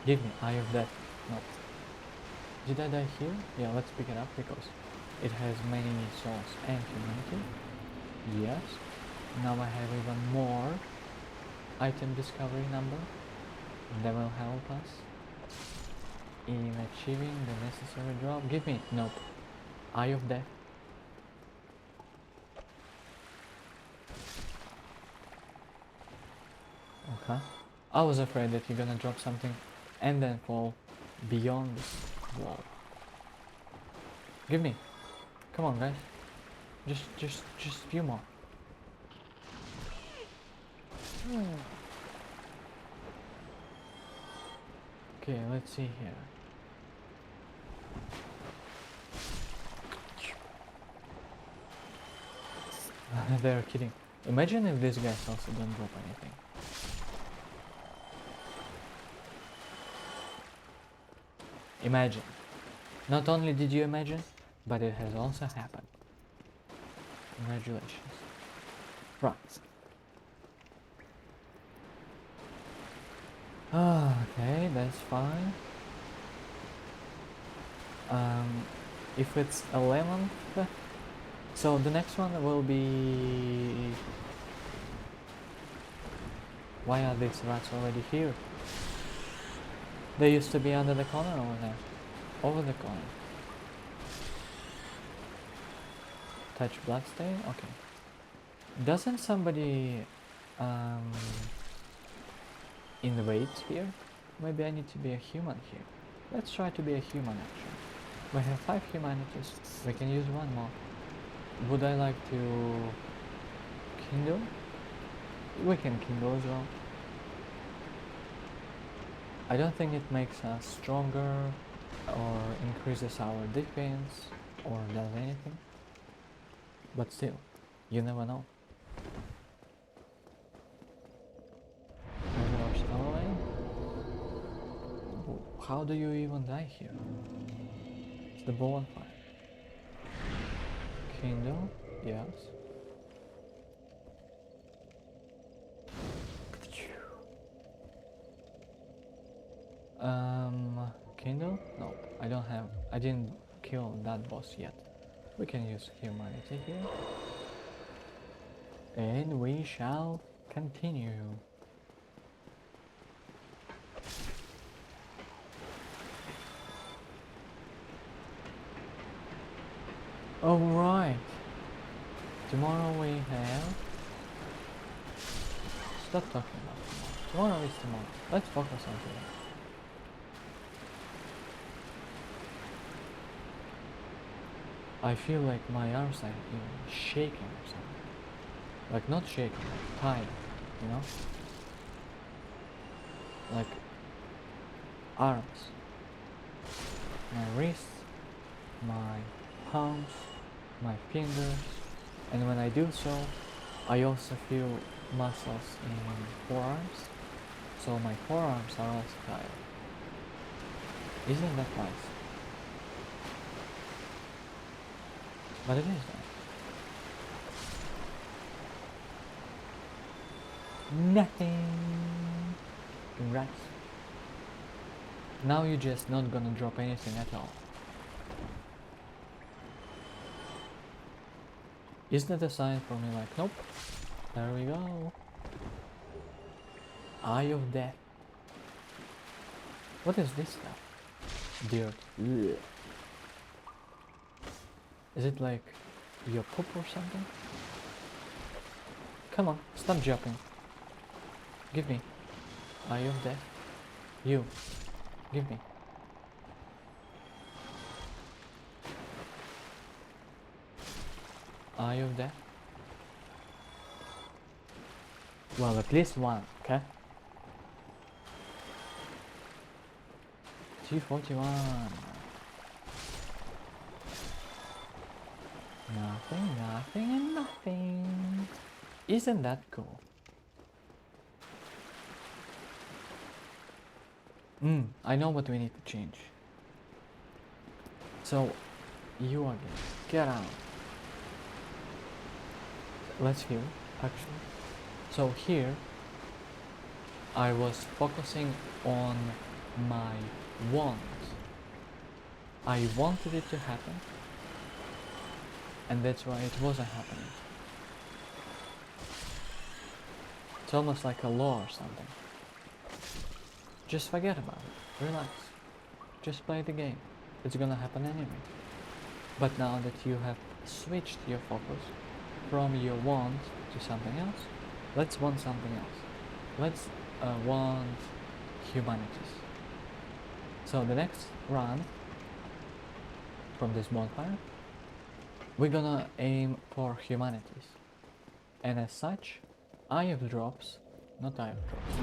Give me Eye of Death. No. Did I die here? Yeah, let's pick it up because it has many souls and humanity. Yes. Now I have even more item discovery number. That will help us in achieving the necessary drop. Give me. Nope. Eye of Death. Okay. I was afraid that you're gonna drop something and then fall beyond this wall. Give me. Come on, guys. Just few more. Okay, let's see here. They're kidding. Imagine if these guys also don't drop anything. Imagine. Not only did you imagine, but it has also happened. Congratulations. Right. Okay, that's fine. If it's 11th, so the next one will be... Why are these rats already here? They used to be under the corner over there. Over the corner. Touch bloodstain? Okay. Doesn't somebody invade here? Maybe I need to be a human here. Let's try to be a human actually. We have 5 humanities. We can use one more. Would I like to kindle? We can kindle as well. I don't think it makes us stronger or increases our defense or does anything. But still, you never know. Reverse Alley. How do you even die here? It's the bonfire. Kindle, yes. Kindle? Nope, I didn't kill that boss yet. We can use humanity here. And we shall continue. Alright. Tomorrow we have... Stop talking about tomorrow. Tomorrow is tomorrow. Let's focus on today. I feel like my arms are even shaking or something. Like not shaking, like tired, you know? Like arms, my wrists, my palms, my fingers, and when I do so, I also feel muscles in forearms, so my forearms are also tired. Isn't that nice? But it is nice. Nothing. Congrats. Now you're just not gonna drop anything at all. Isn't it a sign for me like, nope, there we go. Eye of Death. What is this stuff? Dirt. Ugh. Is it like your poop or something? Come on, stop jumping. Give me. Eye of Death. You. Give me. Eye of Death. Well, at least one, okay? T41. Nothing, nothing, and nothing. Isn't that cool? I know what we need to change. So, you again. Get out. Let's heal, actually. So here, I was focusing on my wand. I wanted it to happen, and that's why it wasn't happening. It's almost like a law or something. Just forget about it. Relax. Just play the game. It's gonna happen anyway. But now that you have switched your focus from your want to something else, let's want something else. Let's want humanities. So the next run from this bonfire, we're gonna aim for humanities. And as such, Eye of Drops, not Eye of Drops,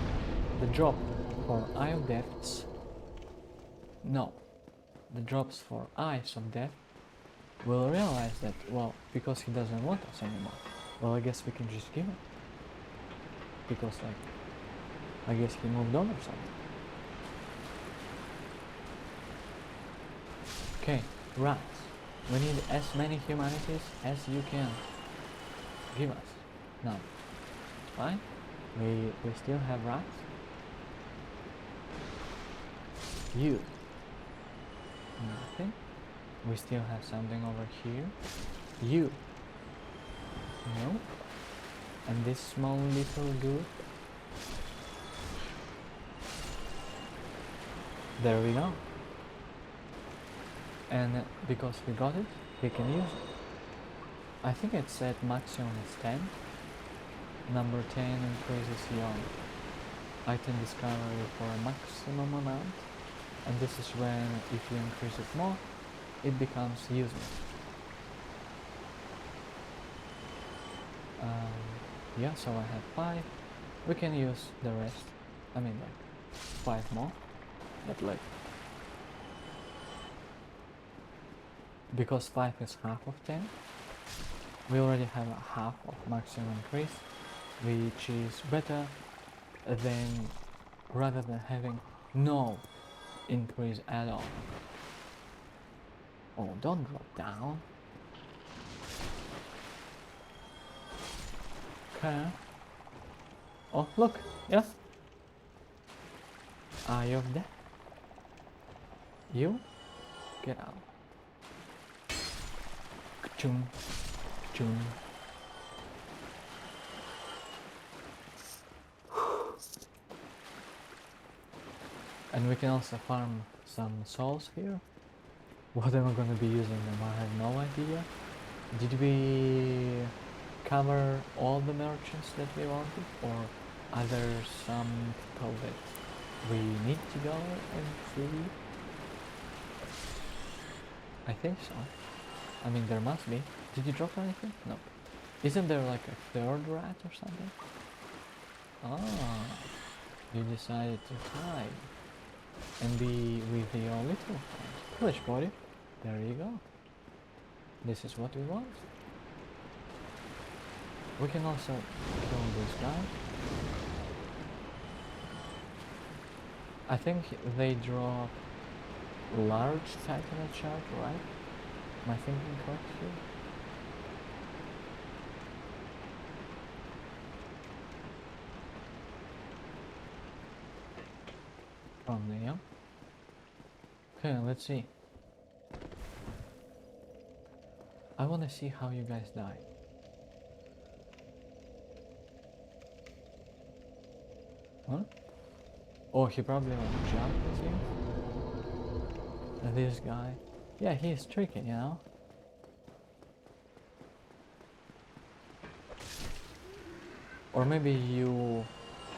the drop for Eye of Deaths, no, the drops for Eyes of Death will realize that, well, because he doesn't want us anymore, well, I guess we can just give it. Because, like, I guess he moved on or something. Okay, rats. We need as many humanities as you can give us. None. Fine. We still have rats. You. Nothing. We still have something over here. You. Nope. And this small little dude. There we go. And because we got it, we can use it. I think it said maximum is 10. Number 10 increases your item discovery for a maximum amount. And this is when, if you increase it more, it becomes useless. Yeah, so I have 5. We can use the rest. I mean, like 5 more, but like because 5 is half of 10, we already have a half of maximum increase, which is better than rather than having no increase at all. Oh, don't drop down. Okay. Oh, look, yeah. Eye of death. You get out. Ka-chung, ka-chung. And we can also farm some souls here. What am I gonna be using them? I have no idea. Did we cover all the merchants that we wanted, or are there some people that we need to go and see? I think so. I mean, there must be. Did you drop anything? Nope. Isn't there like a third rat or something? Ah, you decided to hide and be with your little friends. Foolish body. There you go. This is what we want. We can also kill this guy. I think they drop large titanite shard, right? Am I thinking correct here? From there. Okay, let's see. I want to see how you guys die. Huh? Oh, he probably like jumped with you. This guy. Yeah, he's tricky, you know? Or maybe you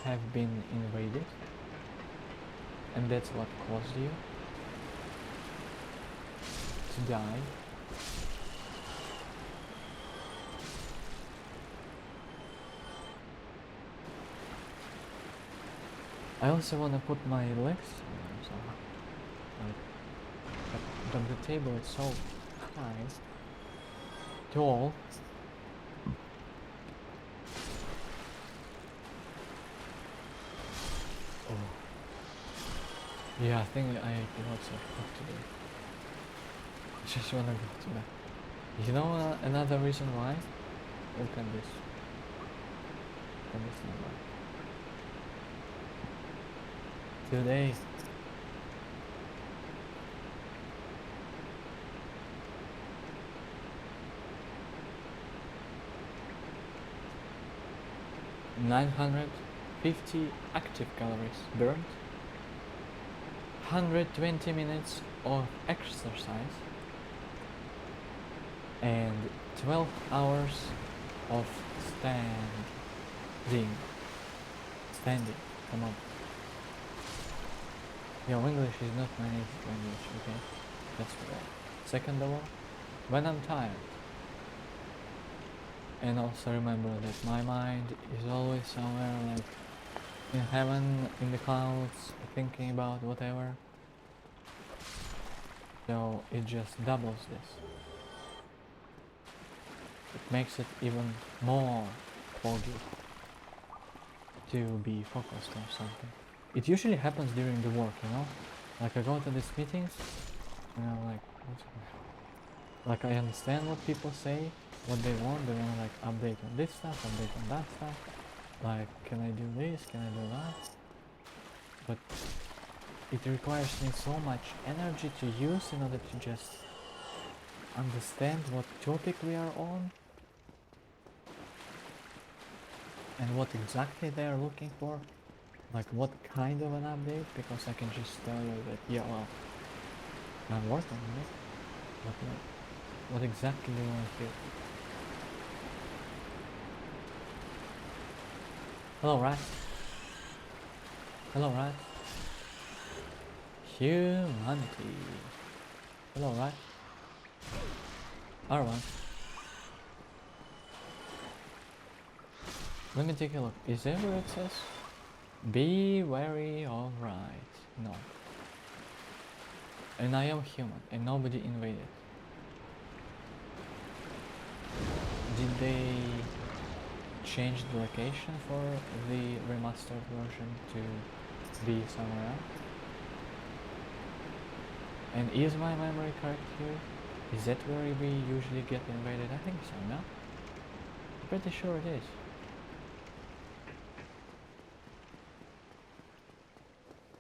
have been invaded and that's what caused you to die. I also want to put my legs somehow. But the table is so high, tall. Oh. Yeah, I think I ate lots of food today. I just wanna go to bed. You know another reason why? Look at this. Look at this number. Today. $950 active calories burned, 120 minutes of exercise, and 12 hours of standing. Come on. Yo, English is not my native language, okay? That's right. Second of all, when I'm tired. And also remember that my mind is always somewhere like in heaven, in the clouds, thinking about whatever. So it just doubles this. It makes it even more foggy to be focused on something. It usually happens during the work, you know? Like I go to these meetings and I'm like, what's going on? Like I understand what people say, what they want like update on this stuff, update on that stuff. Like, can I do this, can I do that? But it requires me so much energy to use in order to just understand what topic we are on and what exactly they are looking for. Like what kind of an update, because I can just tell you that, yeah, well, I'm working on it, but like, what exactly do you want to hear? Hello, rat. Hello, rat. Humanity. Hello, rat. Alright. Let me take a look. Is that what it says? Be wary, alright. No. And I am human, and nobody invaded. Did they change the location for the remastered version to be somewhere else? And is my memory correct here? Is that where we usually get invaded? I think so, no? I'm pretty sure it is.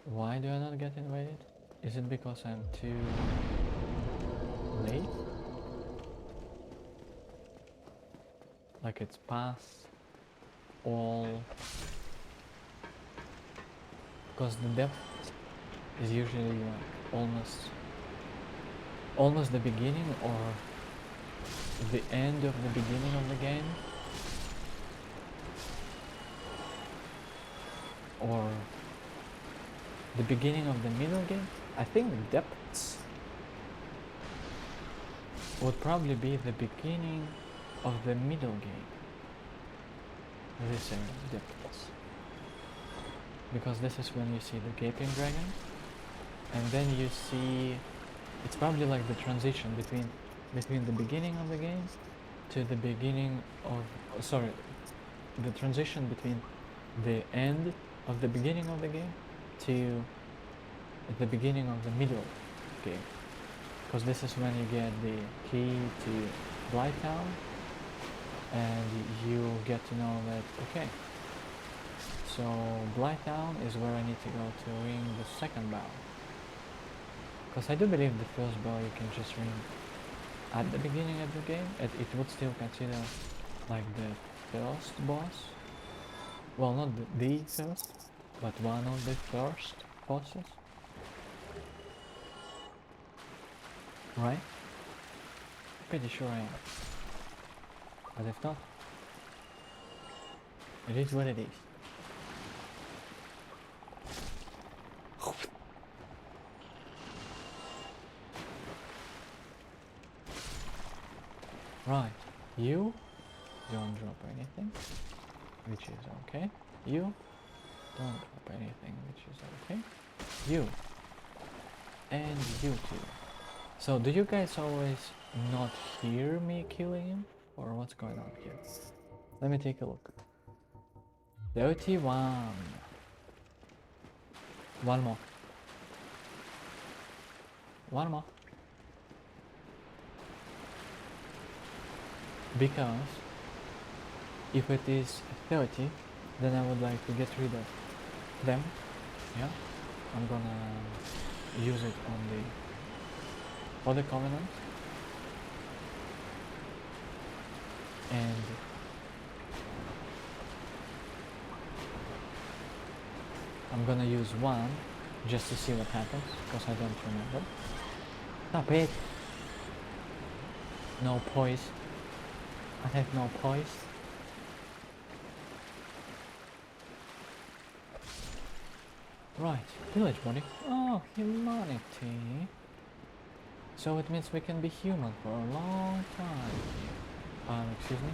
Why do I not get invaded? Is it because I'm too late? Like it's past all... Because the depth is usually like almost the beginning or the end of the beginning of the game, or the beginning of the middle game. I think the depths would probably be the beginning of the middle game. This area, depths. Because this is when you see the gaping dragon, and then you see it's probably like the transition between the beginning of the game to the beginning of the transition between the end of the beginning of the game to the beginning of the middle game, because this is when you get the key to Blighttown, and you get to know that okay, so Blighttown is where I need to go to ring the second bell. Because I do believe the first bell you can just ring at the beginning of the game. It would still consider like the first boss. Well, not the first, but one of the first bosses. Right? Pretty sure I am. But if not, it is what it is. Right, you don't drop anything, which is okay. You don't drop anything, which is okay. You and you too. So do you guys always not hear me killing him, or what's going on here? Let me take a look. 31. One more. One more. Because if it is 30, then I would like to get rid of them. Yeah, I'm gonna use it on the other covenant, and I'm gonna use one just to see what happens, because I don't remember. Stop it! No poise. I have no poise. Right, village body. Oh, humanity. So it means we can be human for a long time. Excuse me?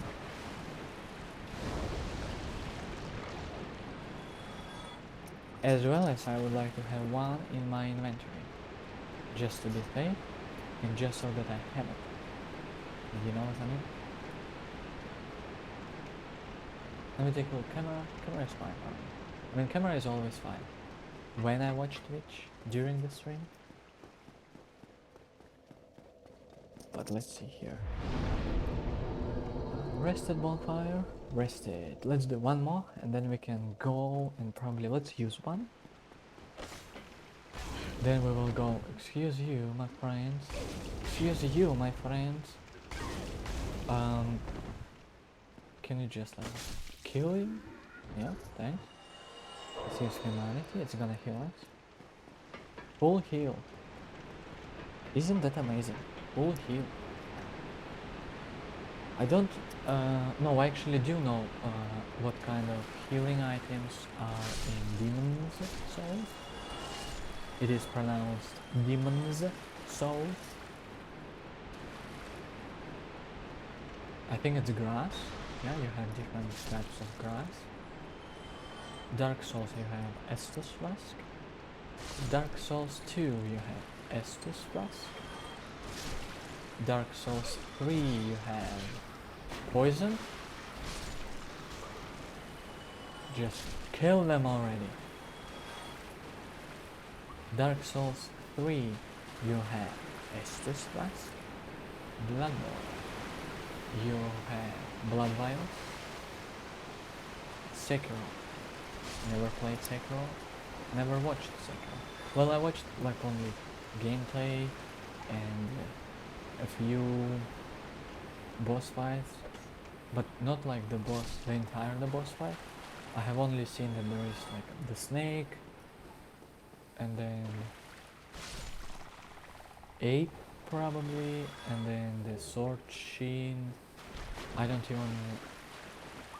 As well as I would like to have one in my inventory. Just to be safe, and just so that I have it. You know what I mean? Let me take a look. Camera is fine. I mean, camera is always fine. When I watch Twitch, during the stream. But let's see here. Rested bonfire. Rested. Let's do one more, and then we can go and probably let's use one. Then we will go. Excuse you, my friends. Excuse you, my friends. Can you just like kill him? Yeah, thanks. Let's use humanity, it's gonna heal us. Full heal. Isn't that amazing? Full heal. I don't no, I actually do know what kind of healing items are in Demon's Souls. It is pronounced Demon's Souls. I think it's grass. Yeah, you have different types of grass. Dark Souls you have Estus Flask. Dark Souls 2 you have Estus Flask. Dark Souls 3 you have Poison. Just kill them already. Dark Souls 3 you have Estus Flask. Bloodborne you have Blood Vials. Sekiro. Never played Sekiro. Never watched Sekiro. Well, I watched like only gameplay and a few boss fights, but not like the entire boss fight. I have only seen that there is like the snake, and then ape probably, and then the sword sheen. I don't even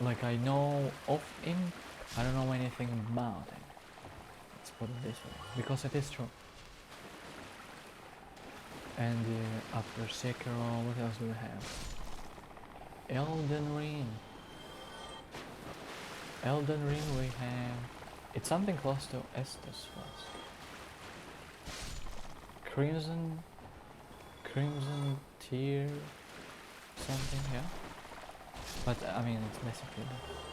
like I know of him. I don't know anything about it. Let's put it this way, because it is true. And after Sekiro, what else do we have? Elden Ring. Elden Ring we have... It's something close to Estus Flask. Crimson Tear something, yeah? But I mean, it's basically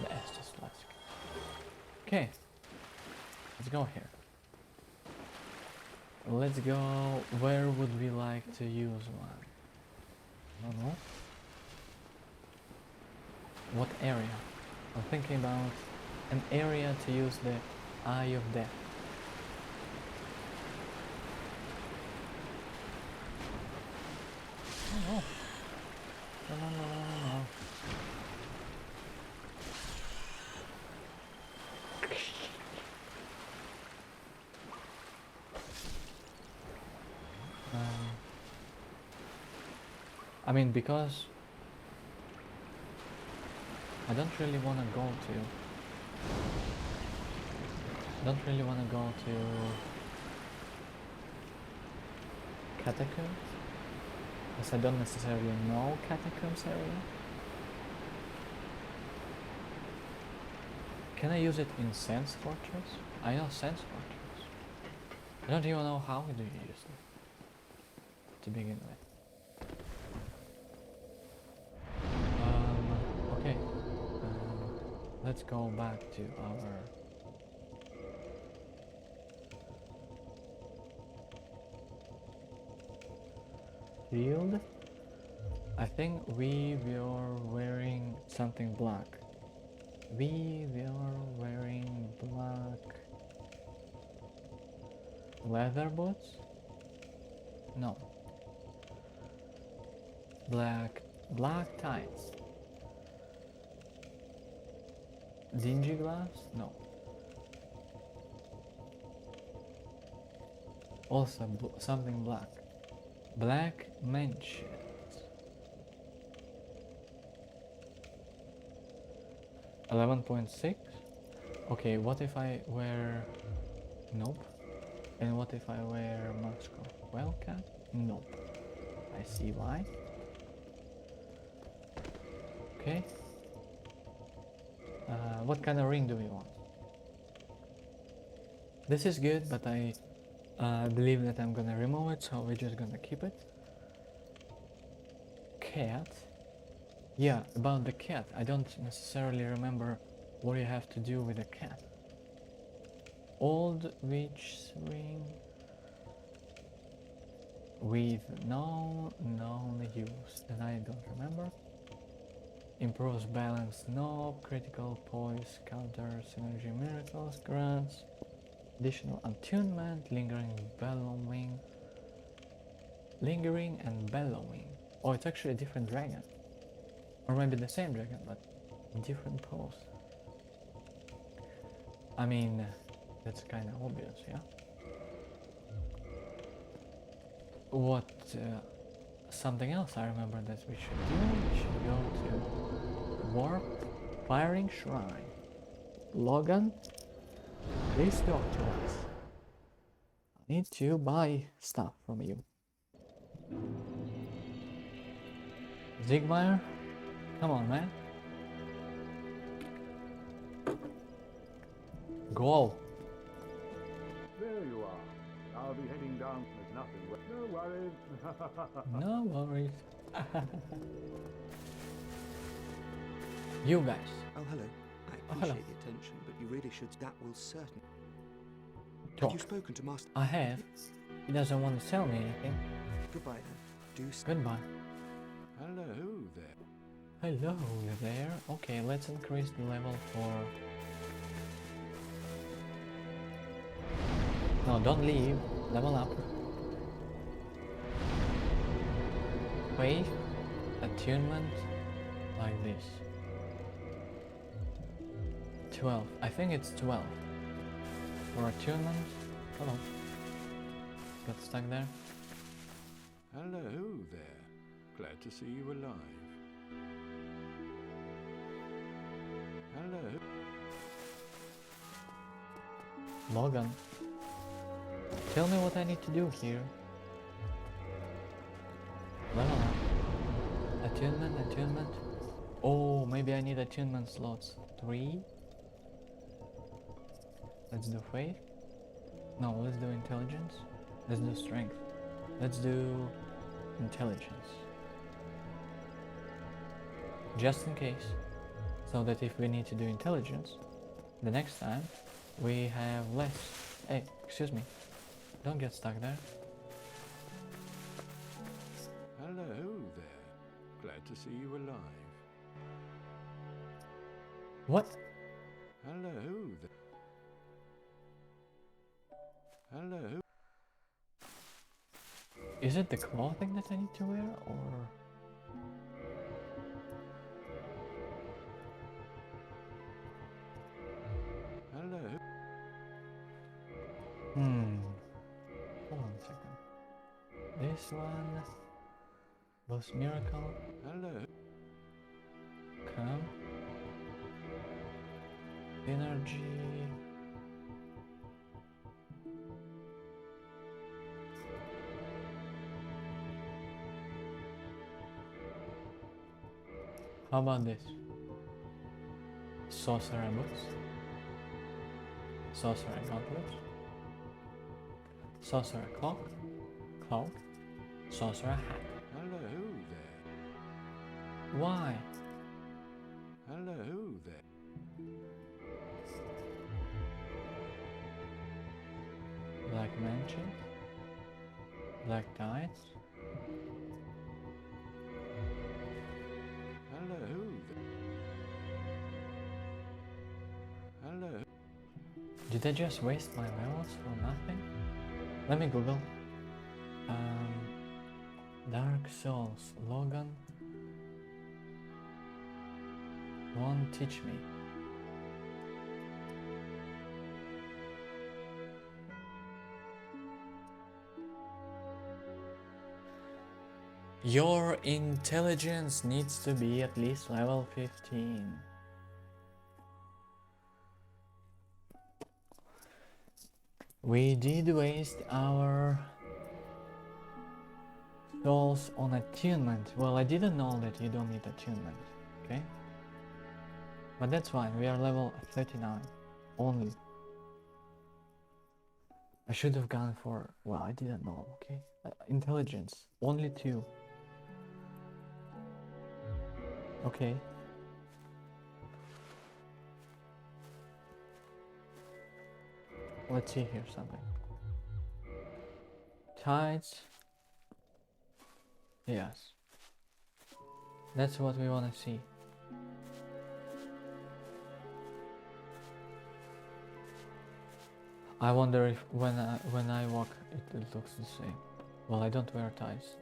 the Estus Flask. Okay, let's go here. Let's go, where would we like to use one? I don't know. What area? I'm thinking about an area to use the Eye of Death. Oh no. No. I mean, because I don't really want to go to Catacombs, because I don't necessarily know Catacombs area. Can I use it in Sense Fortress? I know Sense Fortress. I don't even know how do you use it to begin with. Okay. Let's go back to our field. I think we were wearing something black. We were wearing black leather boots? No. Black tights. Dingy gloves? No. Also something black. Black mentions. $11.6. Okay, what if I wear... Nope. And what if I wear Moscow? Wildcat? Nope. I see why. Okay. What kind of ring do we want? This is good, but I believe that I'm gonna remove it, so we're just gonna keep it. Cat. Yeah, about the cat. I don't necessarily remember what you have to do with a cat. Old witch ring with no known use, and I don't remember. Improves balance, no critical poise, counters synergy miracles, grants additional attunement, lingering and bellowing. Oh, it's actually a different dragon, or maybe the same dragon but different pose. I mean, that's kind of obvious, yeah? What something else I remember that we should do? We should go to Warp Firing Shrine. Logan, please talk to us. I need to buy stuff from you. Zigmire, Come on, man. Go. There you are. I'll be heading down. There's nothing. No worries. No worries. You guys. Oh, hello. I Oh, hello. appreciate the attention, but you really should. That will certainly. Have Talk. you spoken to Master? I have. He doesn't want to tell me anything. Goodbye then. Goodbye. Hello there. Hello there. Okay, let's increase the level for... No, don't leave. Level up. Wave. Attunement. Like this. 12. I think it's 12. For attunement. Hello. Got stuck there. Hello there. Glad to see you alive. Hello. Logan. Tell me what I need to do here. Level up. Attunement. Oh, maybe I need attunement slots. 3. Let's do faith. No, let's do intelligence. Let's do strength. Let's do intelligence. Just in case. So that if we need to do intelligence, the next time we have less. Hey, excuse me. Don't get stuck there. Hello there. Glad to see you alive. What? Hello there. Hello. Is it the clothing that I need to wear or? Hello. Hold on a second. This one. Boss Miracle. Hello. Come. Energy. How about this? Sorcerer boots. Sorcerer gauntlets. Sorcerer cloak. Sorcerer hat. Hello there. Why? Hello there. Black mansion. Black tights. Hello there. Hello. Did I just waste my levels for nothing? Let me Google. Dark Souls. Logan won't teach me. Your intelligence needs to be at least level 15. We did waste our souls on attunement. Well, I didn't know that you don't need attunement, okay? But that's fine, we are level 39 only. I should have gone for, well, I didn't know, okay? Intelligence, only 2. Okay. Let's see here something. Tides. Yes. That's what we want to see. I wonder if when I walk it looks the same. Well, I don't wear ties.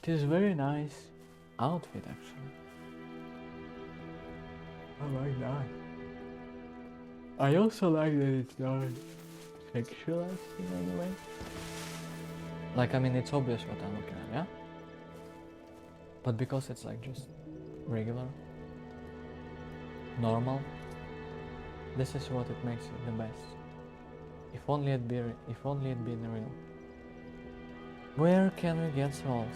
It is a very nice outfit actually. I like that. I also like that it's not sexualized in any way. Like, I mean, it's obvious what I'm looking at, yeah? But because it's like just regular, normal, this is what it makes it the best. If only it'd been real. Where can we get souls?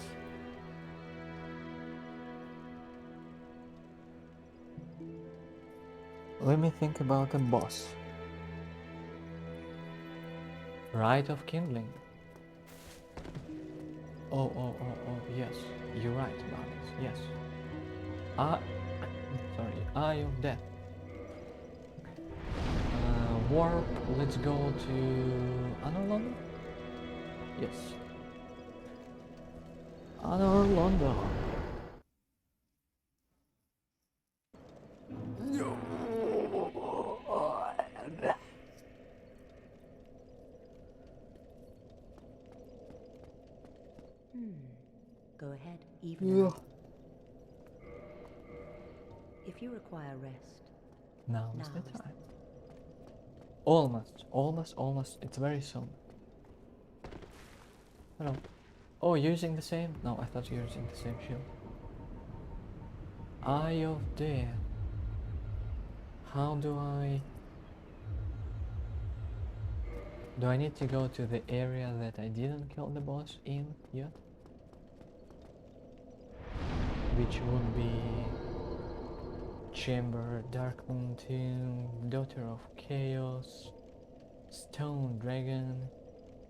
Let me think about a boss. Rite of Kindling. Oh, yes. You're right about this, yes. Eye of Death. Warp, let's go to Anor Londo? Yes. Anor Londo. Go ahead, even now. If you require rest, Now is now the is the time. Almost. It's very soon. Hello. Oh, you're using the same? No, I thought you were using the same shield. Eye of Death. How do I... Do I need to go to the area that I didn't kill the boss in yet? Which would be... Chamber, Dark Moon Tomb, Daughter of Chaos, Stone Dragon.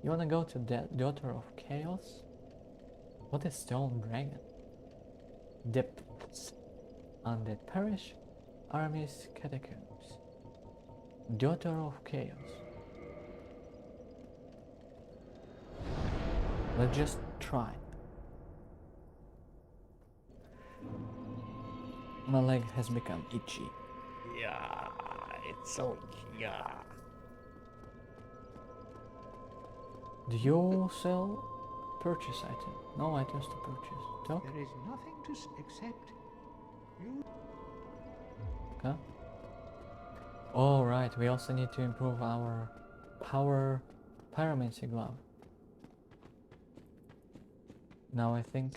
You wanna go to that Daughter of Chaos? What is Stone Dragon? Depths, Undead Parish, Armies Catacombs, Daughter of Chaos. Let's just try. My leg has become itchy. Yeah, it's so itchy. Yeah. Do you sell purchase item? No items to purchase. Talk? There is nothing to except you. Okay. All right. We also need to improve our power pyromancy glove. Now I think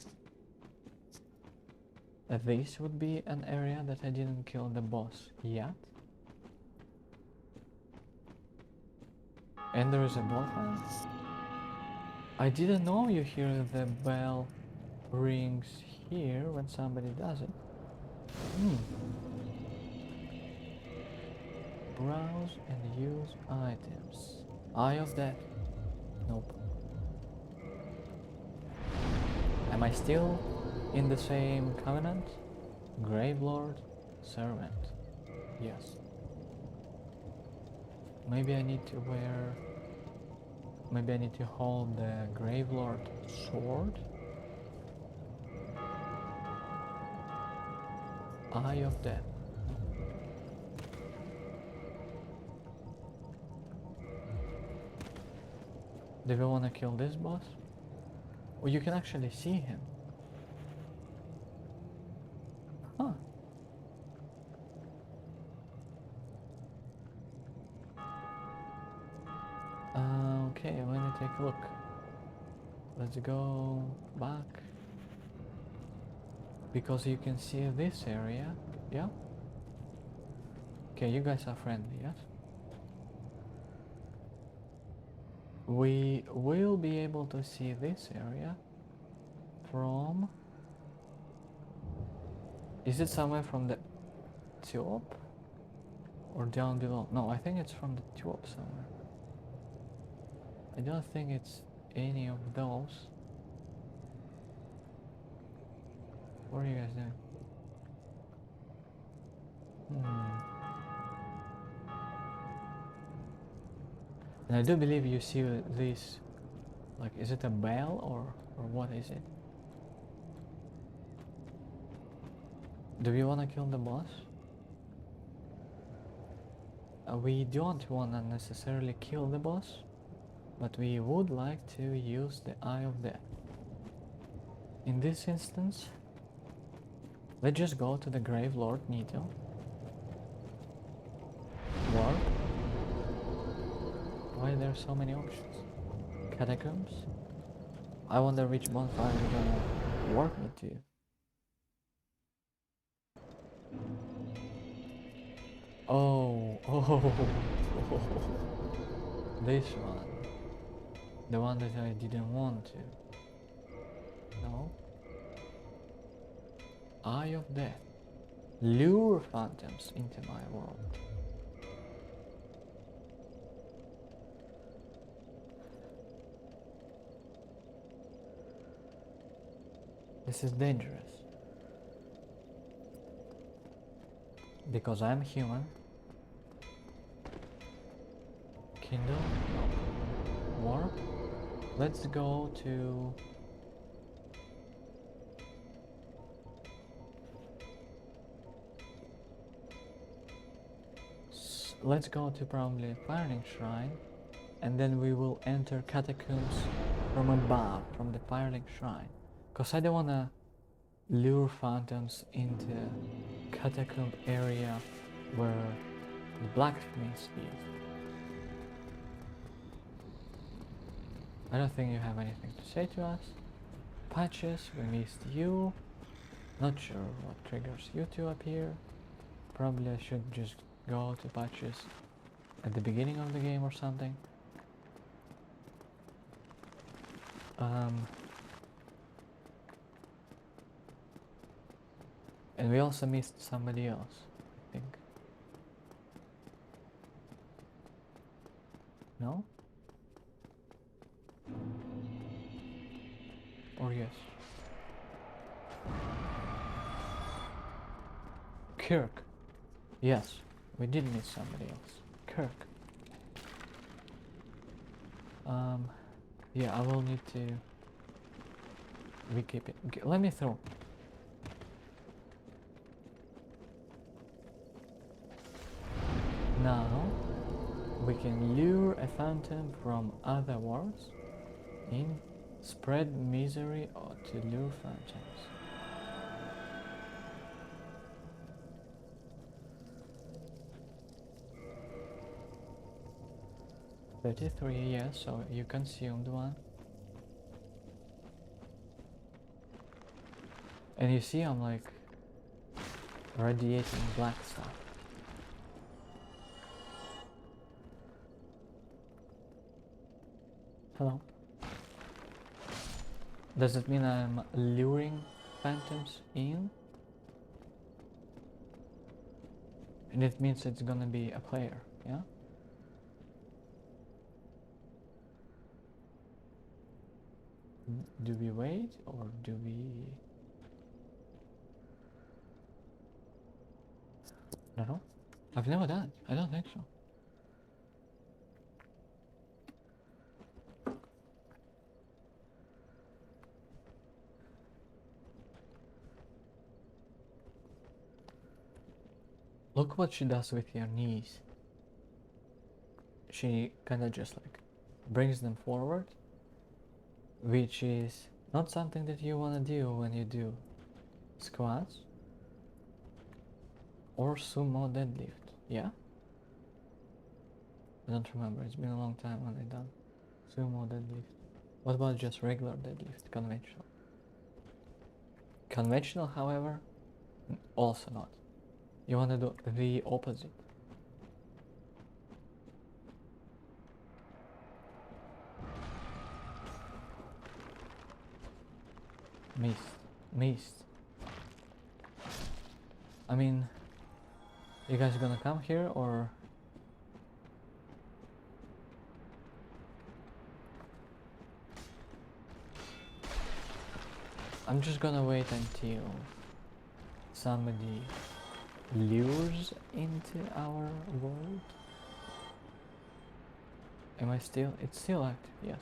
this would be an area that I didn't kill the boss yet. And there is a bloodline. I didn't know you hear the bell rings here when somebody does it. Browse and use items. Eye of Death. Nope. Am I still in the same covenant? Gravelord, servant. Yes. Maybe I need to wear... Maybe I need to hold the Gravelord sword? Eye of Death. Do we want to kill this boss? Oh, you can actually see him. Huh. Okay, let me take a look. Let's go back. Because you can see this area, yeah? Okay, you guys are friendly, yes? We will be able to see this area from... Is it somewhere from the top? Or down below? No, I think it's from the top somewhere. I don't think it's any of those. What are you guys doing? And I do believe you see this, like, is it a bell or what is it? Do we want to kill the boss? We don't want to necessarily kill the boss, but we would like to use the Eye of Death. In this instance, let's just go to the Gravelord Needle. Warp. Why are there so many options? Catacombs? I wonder which bonfire you're gonna warp me to. Oh, this one. The one that I didn't want to. Eye of Death. Lure phantoms into my world. This is dangerous. Because I'm human. Kindle. Warp. Let's go to... Let's go to probably Firelink Shrine, and then we will enter catacombs from above, from the Firelink Shrine. Cause I don't wanna lure phantoms into catacomb area where the blacksmith is. I don't think you have anything to say to us. Patches, we missed you. Not sure what triggers you to appear. Probably I should just go to Patches at the beginning of the game or something. And we also missed somebody else, I think. No? Or yes? Kirk. Yes, we did miss somebody else. Kirk. Yeah, I will need to keep it. Let me throw. Now we can lure a phantom from other worlds in spread misery or to lure phantoms. $33, yes, so you consumed one. And you see I'm like radiating black stuff. Hello. Does it mean I'm luring phantoms in? And it means it's gonna be a player, yeah? Do we wait or do we... I don't know. I've never done it. I don't think so. Look what she does with your knees. She kinda just like brings them forward, which is not something that you wanna do when you do squats or sumo deadlift, yeah? I don't remember, it's been a long time when I done sumo deadlift. What about just regular deadlift, conventional? Conventional, however, also not. You want to do the opposite. Missed. I mean, you guys gonna come here or? I'm just gonna wait until somebody lures into our world. Am I still? It's still active, yes.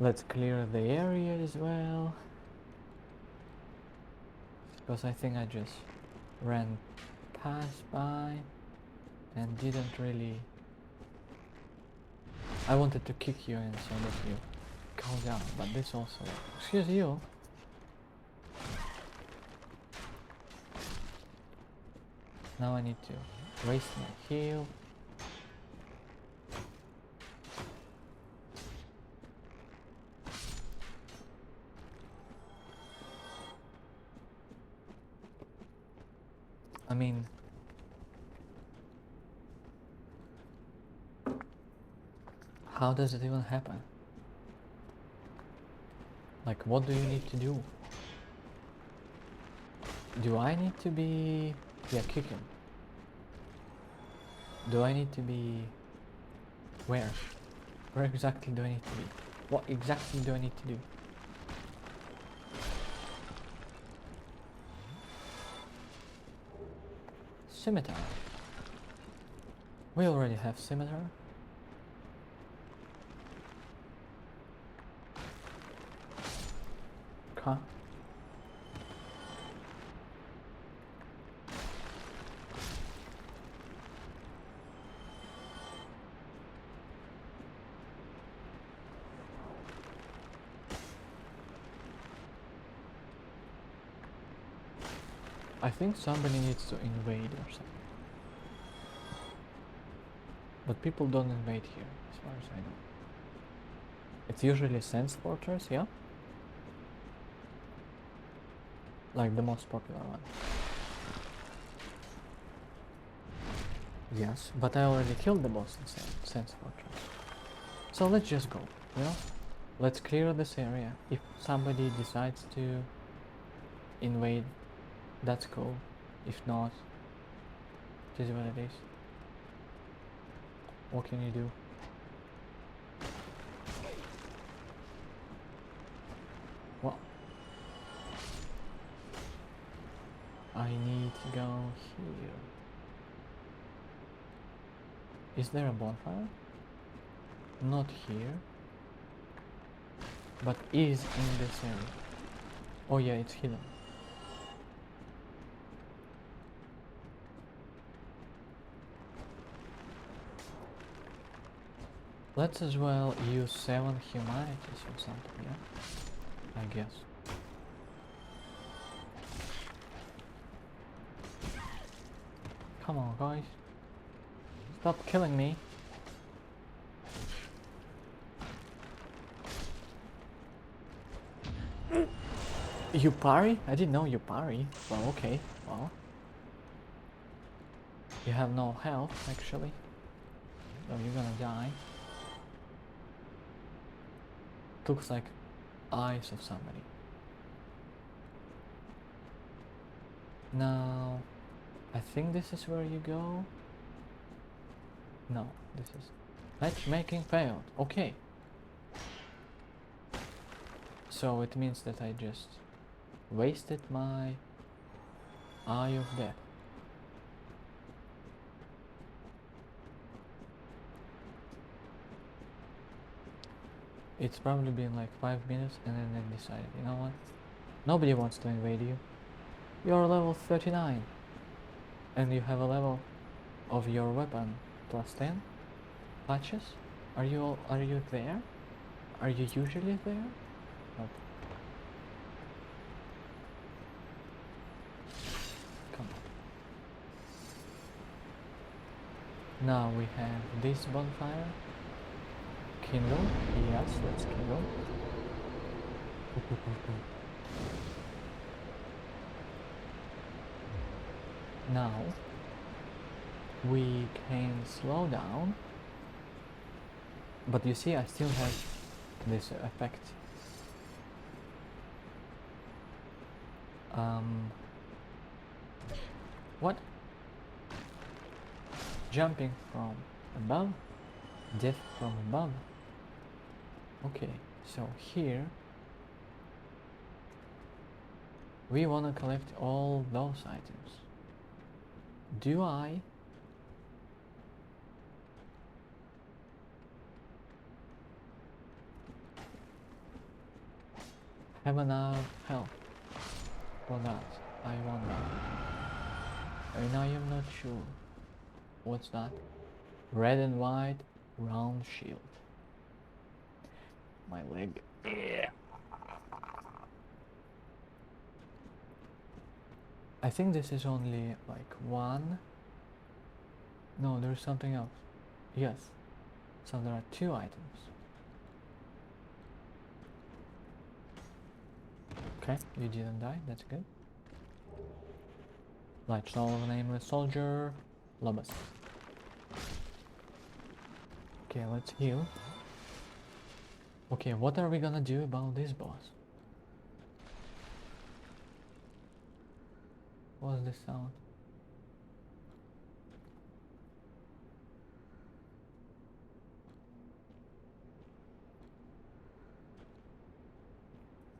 Let's clear the area as well. Because I think I just ran past by and didn't really... I wanted to kick you in so that you calm down, but this also... Excuse you. Now I need to waste my heal. I mean, how does it even happen? Like, what do you need to do? Do I need to be... Yeah, kick him. Do I need to be... Where? Where exactly do I need to be? What exactly do I need to do? Scimitar. We already have scimitar. Okay. I think somebody needs to invade or something. But people don't invade here, as far as I know. It's usually Sense Fortress, yeah? Like the most popular one. Yes, but I already killed the boss in Sense Fortress. So let's just go, you know? Let's clear this area. If somebody decides to invade, that's cool. If not, it is what it is. What can you do? What? I need to go here. Is there a bonfire? Not here. But is in this area. Oh yeah, it's hidden. Let's as well use 7 humanities or something, yeah? I guess. Come on, guys. Stop killing me. You parry? I didn't know you parry. Well, okay. Well. You have no health, actually. So you're gonna die. Looks like eyes of somebody. Now, I think this is where you go. No, this is... Matchmaking failed. Okay. So it means that I just wasted my Eye of Death. It's probably been like 5 minutes and then I decided, you know what? Nobody wants to invade you. You're level 39. And you have a level of your weapon plus 10 patches. Are you there? Are you usually there? Nope. Come on. Now we have this bonfire. Kindle? Yes, let's kindle. Now we can slow down, but you see I still have this effect. What? Jumping from above? Death from above? Okay, so here we want to collect all those items. Do I have enough health for that? I wonder. And I am not sure. What's that? Red and white round shield. My leg. Yeah. I think this is only like one. No, there's something else. Yes. So there are 2 items. Okay, you didn't die, that's good. Light soul of a nameless soldier. Lobus. Okay, let's heal. Okay, what are we gonna do about this boss? What's this sound?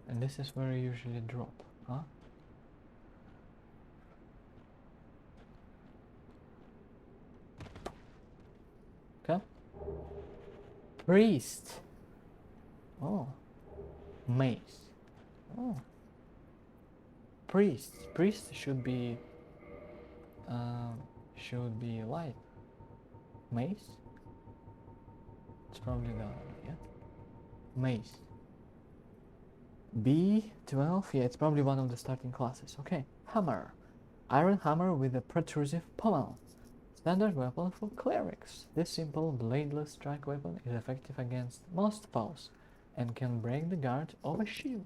And this is where you usually drop, huh? Okay. Priest. Oh. Mace. Oh. Priest. Priest should be light. Mace? It's probably the other, yeah. Mace. B12, yeah, it's probably one of the starting classes. Okay. Hammer. Iron hammer with a protrusive pommel. Standard weapon for clerics. This simple bladeless strike weapon is effective against most foes and can break the guard of a shield.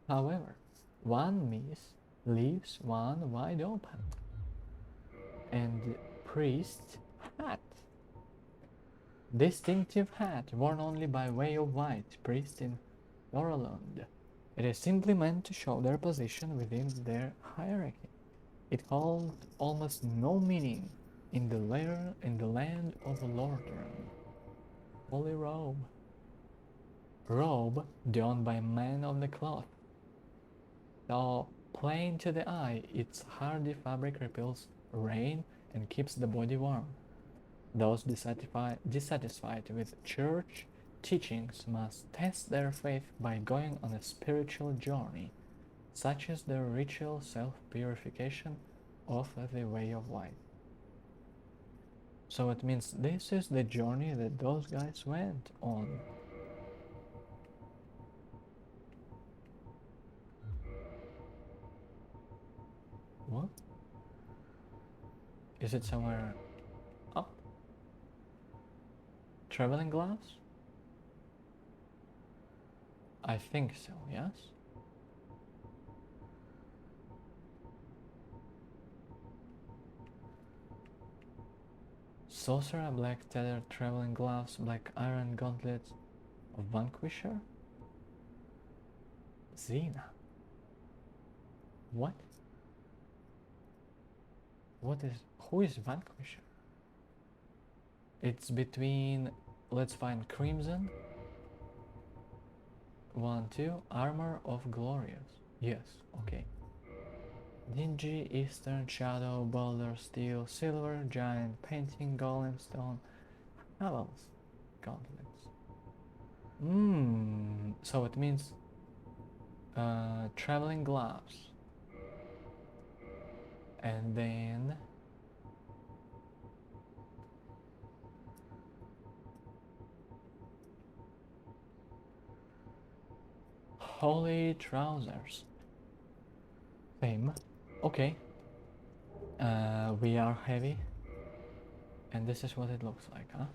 However, one miss leaves one wide open. And priest hat. Distinctive hat worn only by way of white priest in Thorolund. It is simply meant to show their position within their hierarchy. It holds almost no meaning in the land of Lordaeron. Holy robe. Robe donned by men of the cloth. Though plain to the eye, its hardy fabric repels rain and keeps the body warm. Those dissatisfied with church teachings must test their faith by going on a spiritual journey, such as the ritual self-purification of the Way of White. So it means this is the journey that those guys went on. What? Is it somewhere up? Traveling gloves? I think so, yes? Sorcerer, black tether, traveling gloves, black iron gauntlets of Vanquisher? Xena. What? Who is Vanquisher? It's between, let's find Crimson. 1, 2, Armor of Glorious. Yes, okay. Dingy, Eastern, Shadow, Boulder, Steel, Silver, Giant, Painting, Golem, Stone, Havels, Gauntlets. So it means traveling gloves. And then holy trousers. Same. Okay. We are heavy. And this is what it looks like, huh?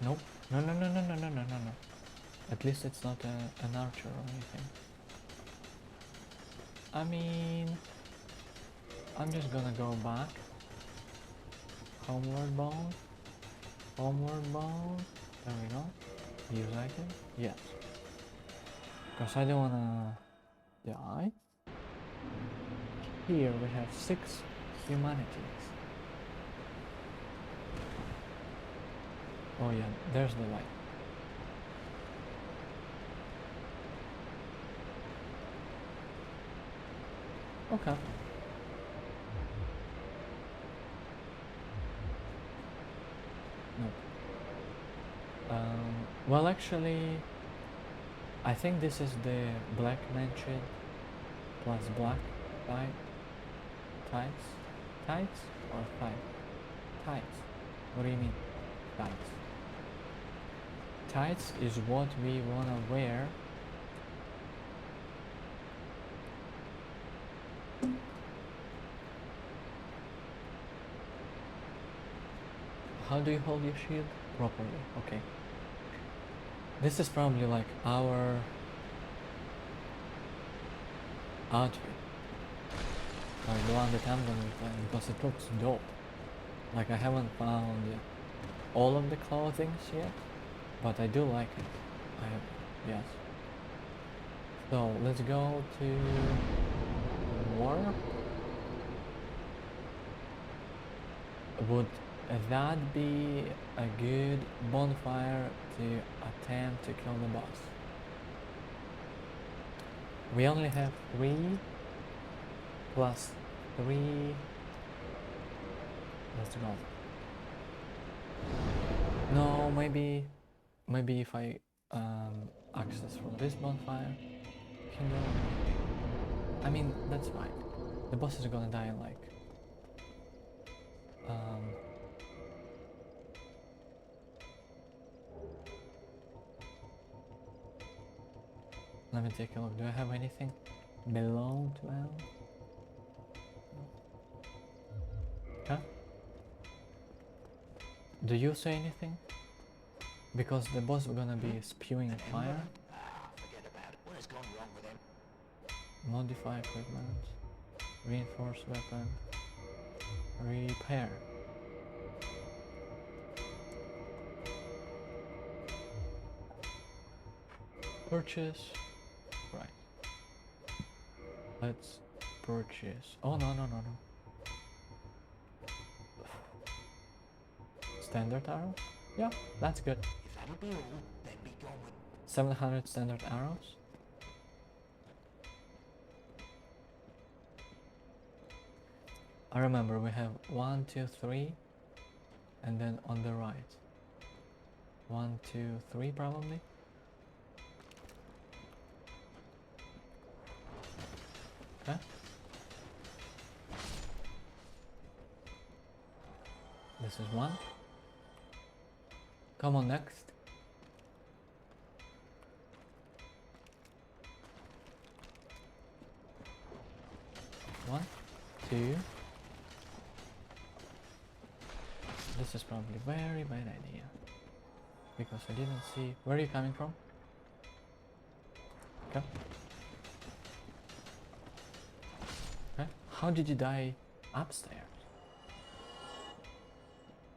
Nope. No. At least it's not an archer or anything. I mean, I'm just gonna go back. Homeward bound. Homeward bound. There we go. Use item. Yes. Because I don't wanna die. Here we have 6 humanities. Oh yeah, there's the light. Okay. No. Well, actually, I think this is the black mansion plus black tights or tights. What do you mean, tights? Tights is what we wanna wear. How do you hold your shield? Properly, okay. This is probably like our outfit. Like the one that I'm gonna be playing, because it looks dope. Like I haven't found all of the clothings yet, but I do like it. Yes. So let's go to warp. Would that be a good bonfire to attempt to kill the boss? We only have 3 plus 3. Let's go. No, maybe if I access from this bonfire, I can go. I mean, that's fine. The boss is gonna die in like let me take a look. Do I have anything below 12? Huh? Do you say anything? Because the boss is gonna be spewing fire. Forget about it. What has gone wrong with him? Modify equipment. Reinforce weapon. Repair. Purchase. Right. Let's purchase. Oh no. Standard arrows? Yeah, that's good. If that'll be all, then be gone with 700 standard arrows. I remember we have 1, 2, 3, and then on the right. 1, 2, 3 probably. Okay. This is 1. Come on, next. One, 2. This is probably very bad idea. Because I didn't see... Where are you coming from? Okay. Okay. How did you die upstairs?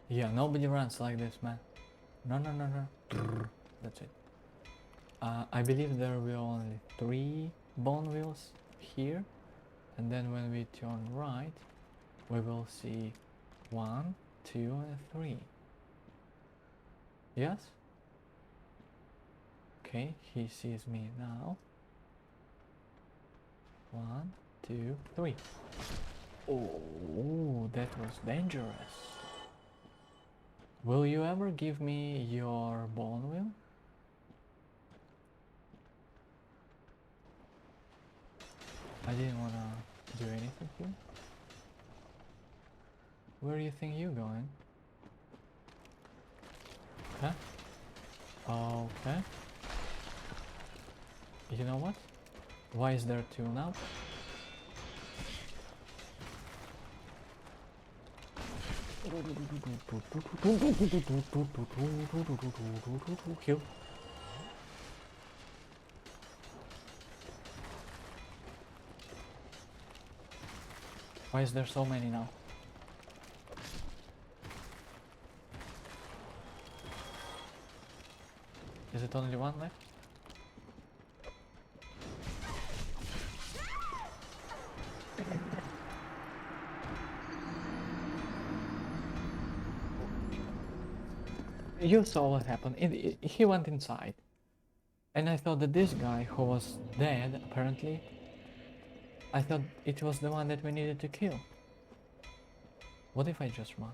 Yeah, nobody runs like this, man. No. That's it. I believe there will be only 3 bone wheels here. And then when we turn right, we will see 1, 2, and 3. Yes? Okay, he sees me now. 1, 2, 3. Oh, that was dangerous. Will you ever give me your bone wheel? I didn't wanna do anything here. Where do you think you're going? Okay. Okay. You know what? Why is there 2 now? Kill. Why is there so many now? Is it only 1 left? You saw what happened. He went inside. And I thought that this guy who was dead, apparently, I thought it was the one that we needed to kill. What if I just run?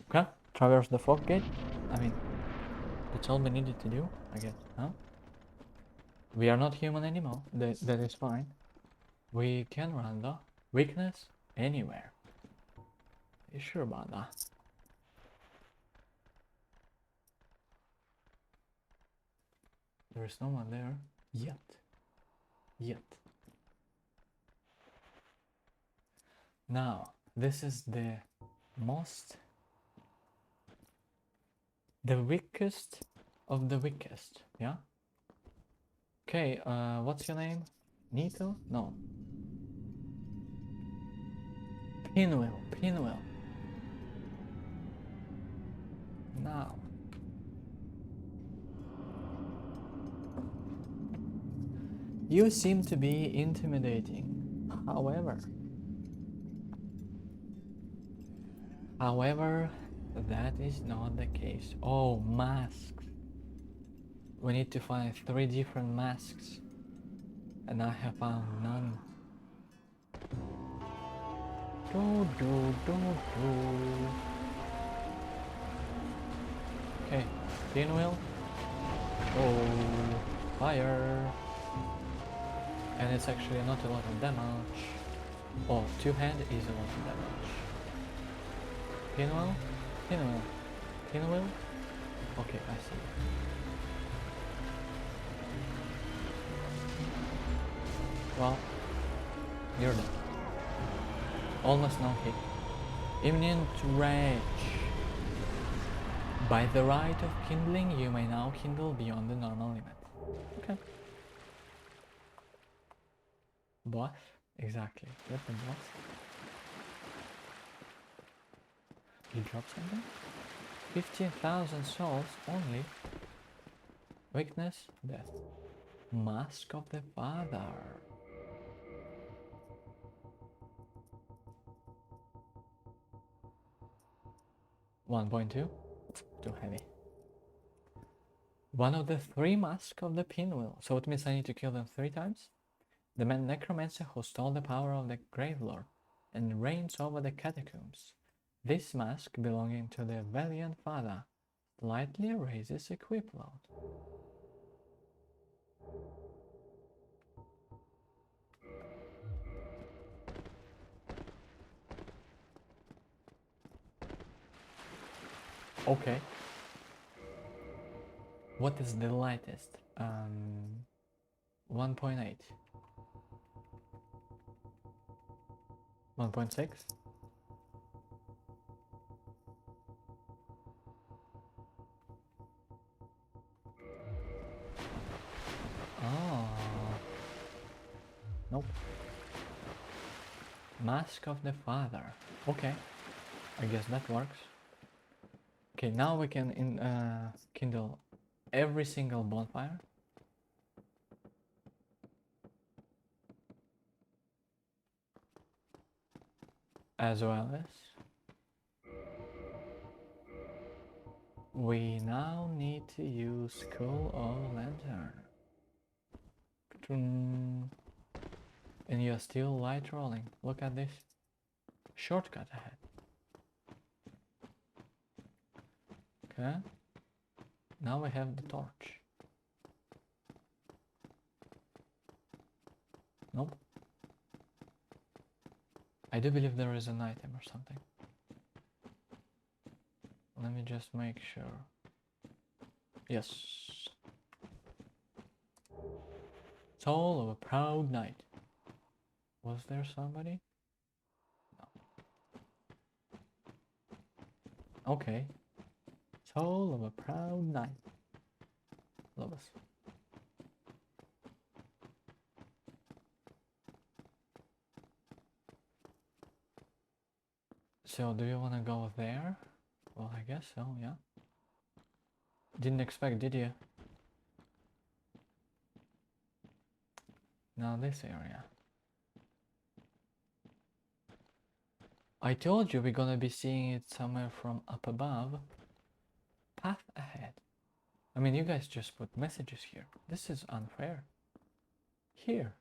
Okay, traverse the fog gate. I mean, that's all we needed to do, I guess, huh? We are not human anymore, that is fine. We can run though. Weakness? Anywhere. You sure about that? There is no one there. Yet. Now, this is the most The weakest of the weakest, yeah? Okay, what's your name? Nito? No. Pinwheel, Pinwheel. Now. You seem to be intimidating. However, that is not the case. Oh, masks. We need to find 3 different masks. And I have found none. Okay, Pinwheel. Oh, fire. And it's actually not a lot of damage. Oh, 2-hand is a lot of damage. Pinwheel? Pinwheel? Pinwheel? Okay, I see. Well, you're dead. Almost no hit. Imminent rage. By the right of kindling, you may now kindle beyond the normal limit. Okay. Boss? Exactly. That's the boss. You drop something? 15,000 souls only. Weakness, death. Mask of the Father. $1.2. Too heavy. One of the 3 masks of the Pinwheel. So it means I need to kill them 3 times? The man necromancer who stole the power of the Gravelord and reigns over the catacombs. This mask, belonging to the Valiant Father, slightly raises equip load. Okay. What is the lightest? 1.8. 1.6? Oh. Nope. Mask of the Father. Okay. I guess that works. Okay, now we can kindle every single bonfire. As well as we now need to use Skull or Lantern. And you're still light rolling. Look at this. Shortcut ahead. Okay. Now we have the torch. Nope. I do believe there is an item or something. Let me just make sure. Yes. Soul of a proud knight. Was there somebody? No. Okay. Soul of a proud knight. Love us. So do you want to go there? Well, I guess so, yeah. Didn't expect, did you? Now this area. I told you we're gonna be seeing it somewhere from up above. Path ahead. I mean, you guys just put messages here. This is unfair. Here.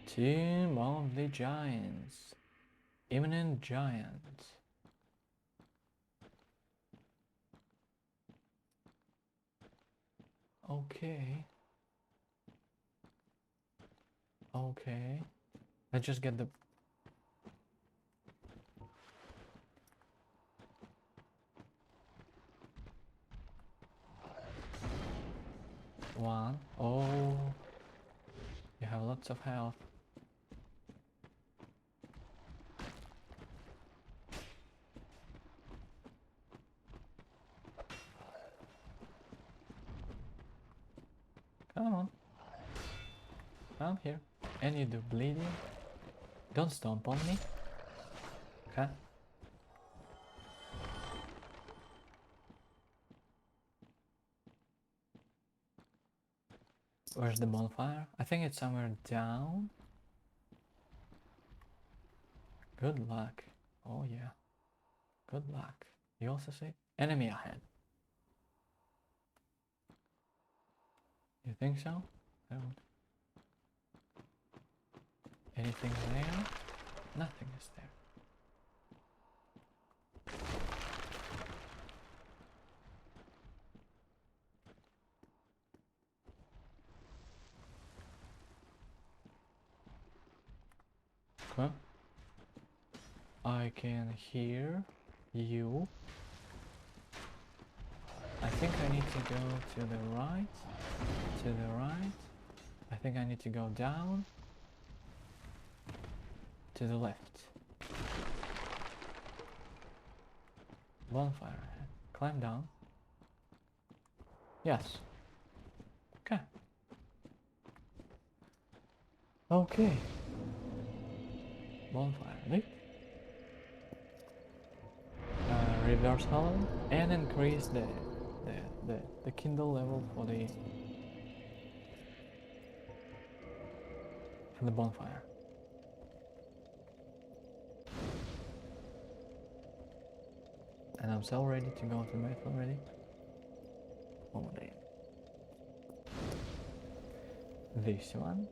Tomb of the Giants. Imminent Giants. Okay. Okay. Let's just get the... One. Oh. You have lots of health. here. And you do bleeding. Don't stomp on me. Okay. Where's the bonfire? I think it's somewhere down. Good luck. Oh yeah. Good luck. You also see enemy ahead. You think so? I don't. Anything there? Nothing is there. Okay. I can hear you. I think I need to go to the right. To the right. I think I need to go down. To the left. Bonfire ahead. Climb down. Yes. Okay. Okay. Bonfire lit. Reverse hollow and increase the kindle level for the bonfire. And I'm so ready to go to bed already. Oh damn. This one.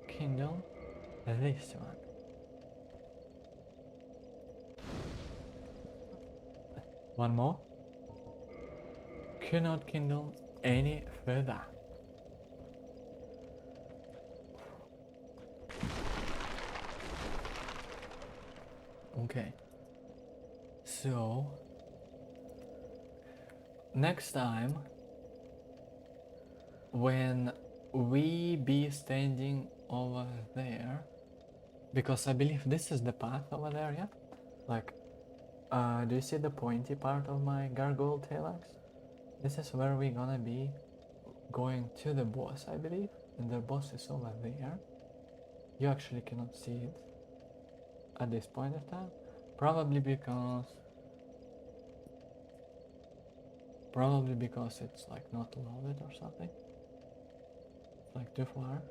Kindle. This one. One more. Cannot kindle any further. Okay. So next time when we be standing over there, because I believe this is the path over there, yeah? Like, do you see the pointy part of my gargoyle tail axe? This is where we're gonna be going to the boss, I believe. And the boss is over there. You actually cannot see it at this point of time. Probably because it's like not loaded or something. It's like too far.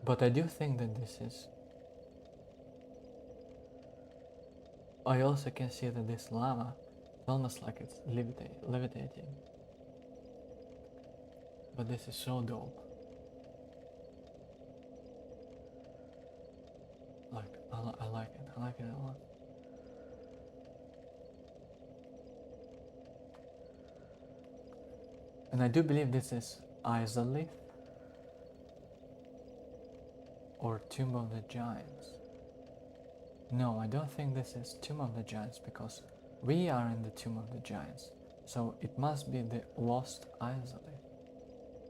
But I do think that this is... I also can see that this lava is almost like it's levitating. But this is so dope. Like, I like it. I like it a lot. And I do believe this is Izalith or Tomb of the Giants. No, I don't think this is Tomb of the Giants because we are in the Tomb of the Giants. So it must be the Lost Izalith.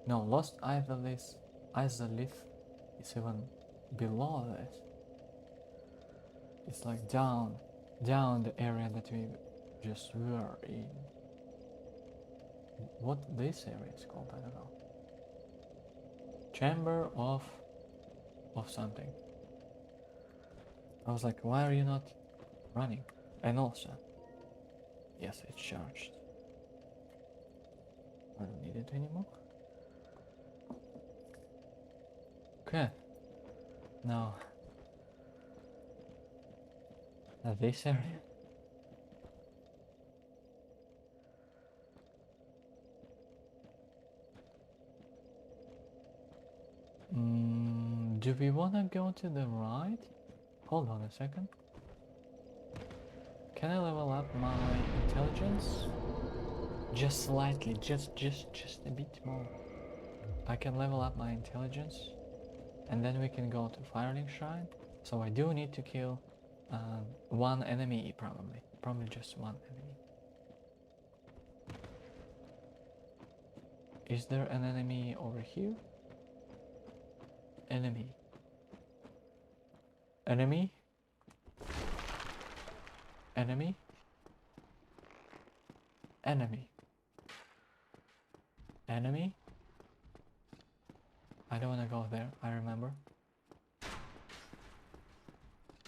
No, Lost Izalith is even below this. It's like down the area that we just were in. What this area is called, I don't know. Chamber of something. I was like, why are you not running? And also, yes, it's charged. I don't need it anymore. Okay. Now, this area. Do we want to go to the right? Hold on a second. Can I level up my intelligence? Just slightly, just a bit more. I can level up my intelligence and then we can go to Firelink Shrine. So I do need to kill one enemy probably just one enemy. Is there an enemy over here? Enemy. Enemy? Enemy? Enemy. Enemy? I don't wanna go there, I remember.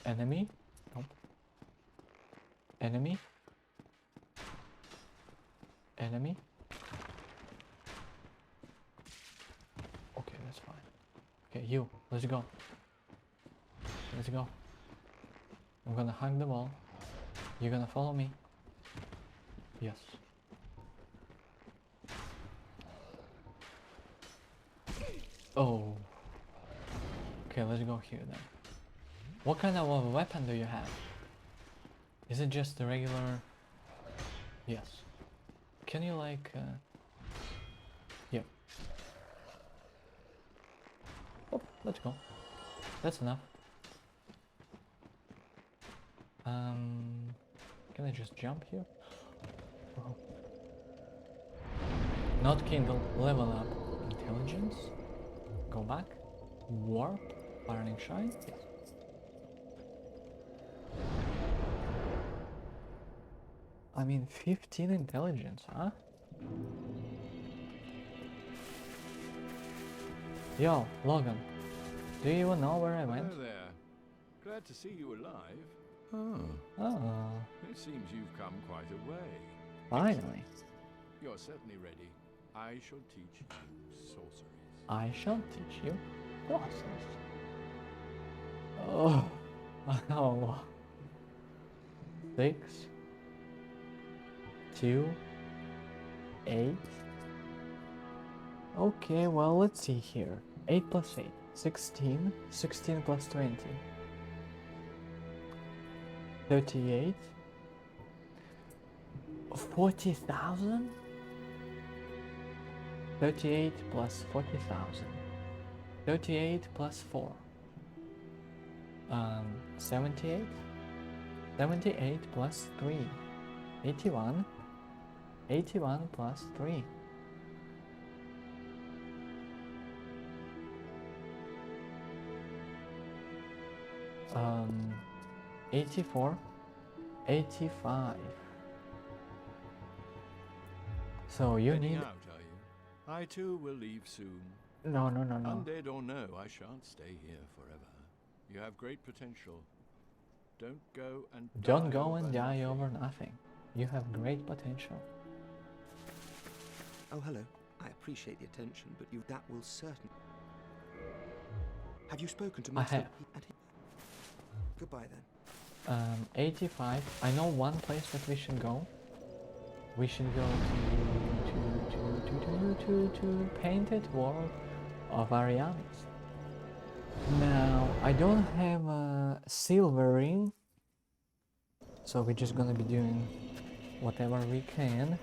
Enemy? Nope. Enemy? Enemy? Okay, that's fine. Okay, you, let's go. Let's go. I'm gonna hug the wall. You're gonna follow me. Yes. Oh. Okay, let's go here then. What kind of a weapon do you have? Is it just the regular? Yes. Can you like? Yeah. Oh, let's go. That's enough. Can I just jump here? Oh. Not Kindle. Level up. Intelligence. Go back. Warp. Burning Shine. Yes. I mean, 15 intelligence, huh? Yo, Logan. Do you even know where I went? Hello there. Glad to see you alive. Oh, Oh, it seems you've come quite a way. finally. You're certainly ready. I shall teach you sorceries. I shall teach you process. Oh, oh. 6, 2, 8. Okay, well, let's see here. 8 plus 8, 16. 16 plus 20. 38. 40,000? 38 plus 40,000. 38 plus 4. 78. 78 plus 3. 81. 81 plus 3. 84. 85. So you Heading need... out, are you? I too will leave soon. No. Undead or no, I shan't stay here forever. You have great potential. Don't go and Don't die go over and die nothing. over nothing. You have great potential. Oh, hello. I appreciate the attention, but that will certainly... Have you spoken to I Master have. At him? Goodbye then. 85. I know one place that we should go. We should go to Painted World of Arianis. Now, I don't have a silver ring, so we're just gonna be doing whatever we can.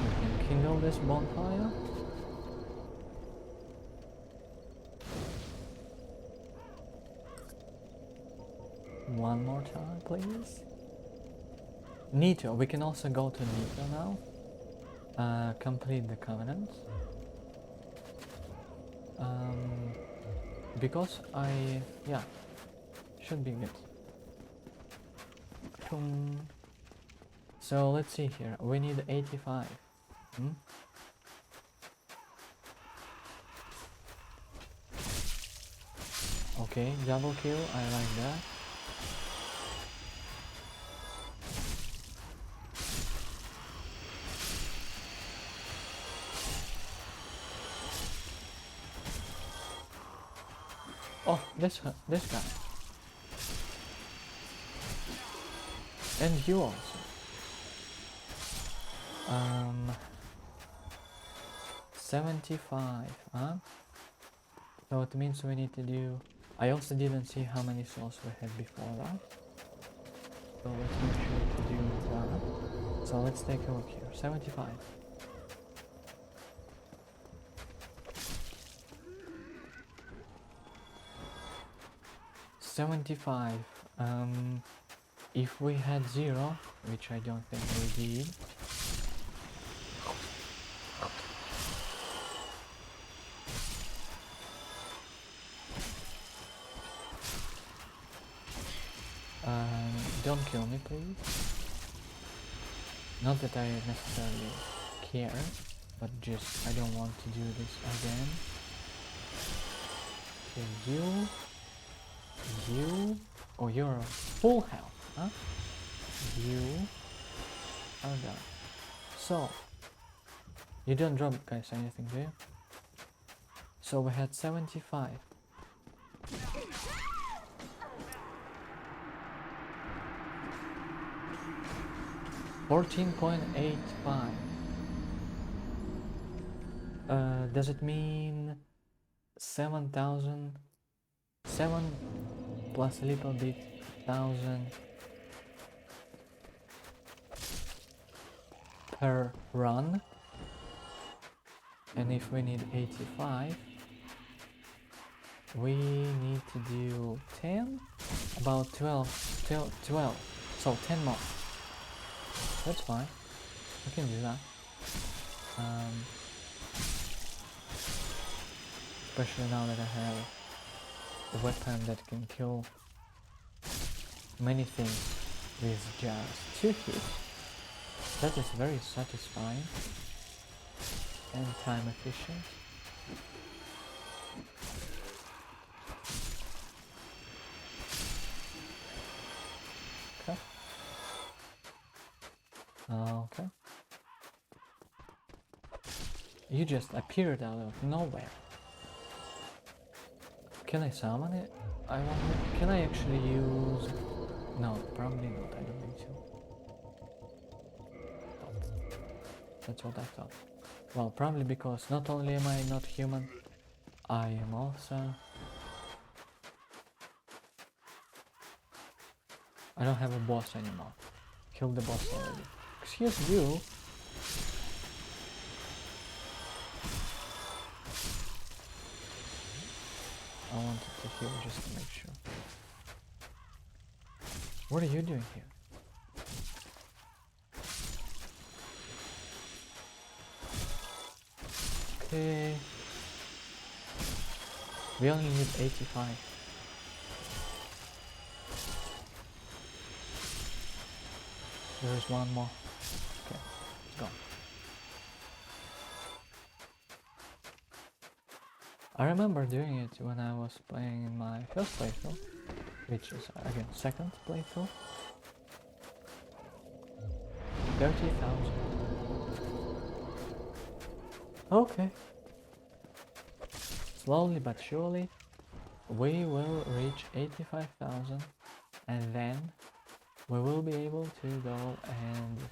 We can kindle this bonfire. One more time, please. Nito, we can also go to Nito now. Complete the covenant. Because yeah, should be good. So let's see here. We need 85. Okay, double kill. I like that. Oh, this guy. And you also. 75, huh? So it means we need to do... I also didn't see how many souls we had before that. So let's make sure to do that. So let's take a look here. 75. If we had 0, which I don't think we did, don't kill me, please. Not that I necessarily care. but just I don't want to do this again. Okay, you, oh, you're full health, huh? You are done. So, you don't drop, guys, anything, do you? So we had 75. $14.85. Does it mean 7,000? 7 plus a little bit thousand per run? And if we need 85, we need to do 10, about 12, so 10 more. That's fine, we can do that. Especially now that I have a weapon that can kill many things with just 2 hits. That is very satisfying and time efficient. Okay. Okay. You just appeared out of nowhere. Can I summon it? I wonder. Can I actually use... No, probably not. I don't think so. That's what I thought. Well, probably because not only am I not human, I am also... I don't have a boss anymore. Killed the boss already. Excuse you. I wanted to heal just to make sure. What are you doing here? Okay. We only need 85. There is one more. Okay, it's gone. I remember doing it when I was playing in my first playthrough, which is again second playthrough. 30,000. Okay. Slowly but surely, we will reach 85,000, and then we will be able to go and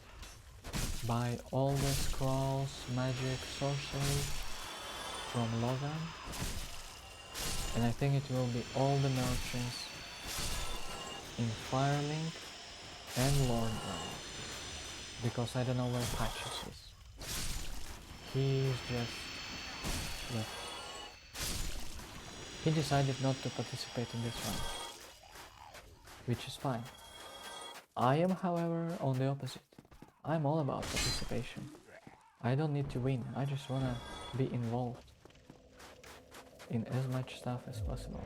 buy all the scrolls, magic, sorcery from Logan, and I think it will be all the merchants in Firelink and Lordran, because I don't know where Patches is. He's just left. He decided not to participate in this one, which is fine. I am, however, on the opposite. I'm all about participation. I don't need to win, I just wanna be involved in as much stuff as possible.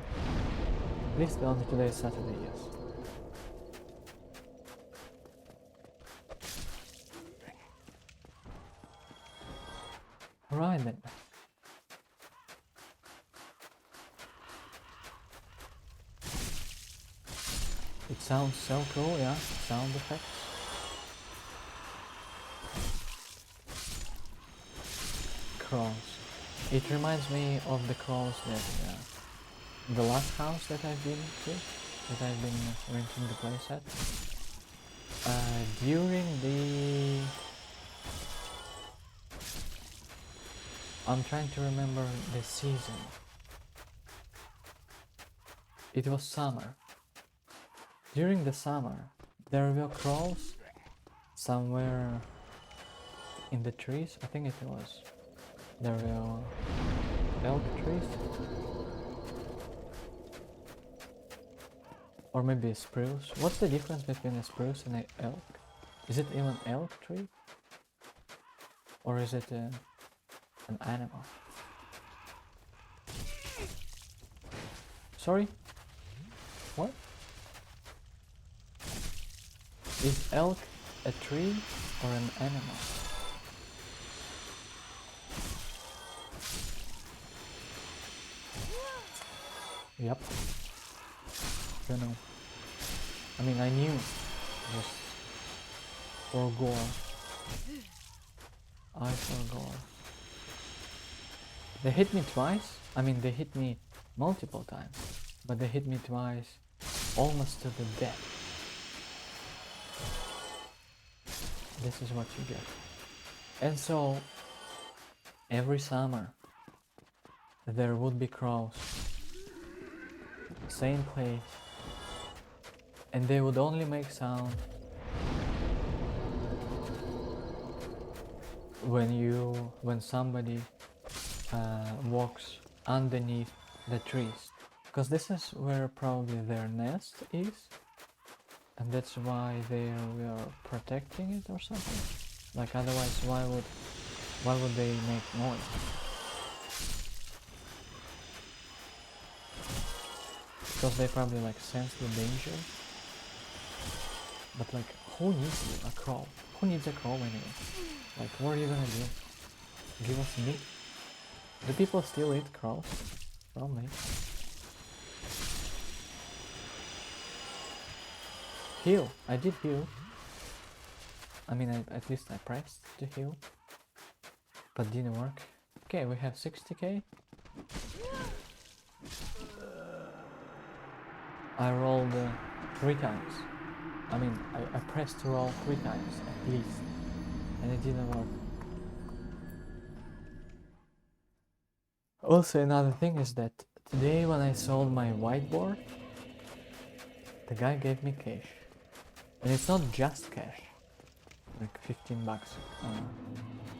At least on today's Saturday, yes. Right then. It sounds so cool, yeah? Sound effects. Crawls. It reminds me of the crawls that the last house that I've been to, that I've been renting the place at. During the... I'm trying to remember the season. It was summer. During the summer, there were crawls somewhere in the trees. I think it was. There were elk trees. Or maybe a spruce. What's the difference between a spruce and an elk? Is it even elk tree? Or is it an animal? Sorry? What? Is elk a tree or an animal? Yep. You know. I mean, I knew just for gore. I for gore. They hit me twice. I mean, they hit me multiple times, but they hit me twice, almost to the death. This is what you get. And so, every summer, there would be crows. Same place. And they would only make sound when somebody walks underneath the trees. Because this is where probably their nest is. And that's why they were protecting it or something. Like otherwise why would they make noise? Because they probably like sense the danger. But like who needs a crow? Who needs a crow anyway? Like what are you gonna do? Give us meat? Do people still eat crows? Probably. Heal. I did heal. I mean, at least I pressed to heal. But didn't work. Okay, we have 60k. I rolled 3 times. I mean, I pressed to roll 3 times at least. And it didn't work. Also, another thing is that today when I sold my whiteboard, the guy gave me cash. And it's not just cash. Like 15 bucks,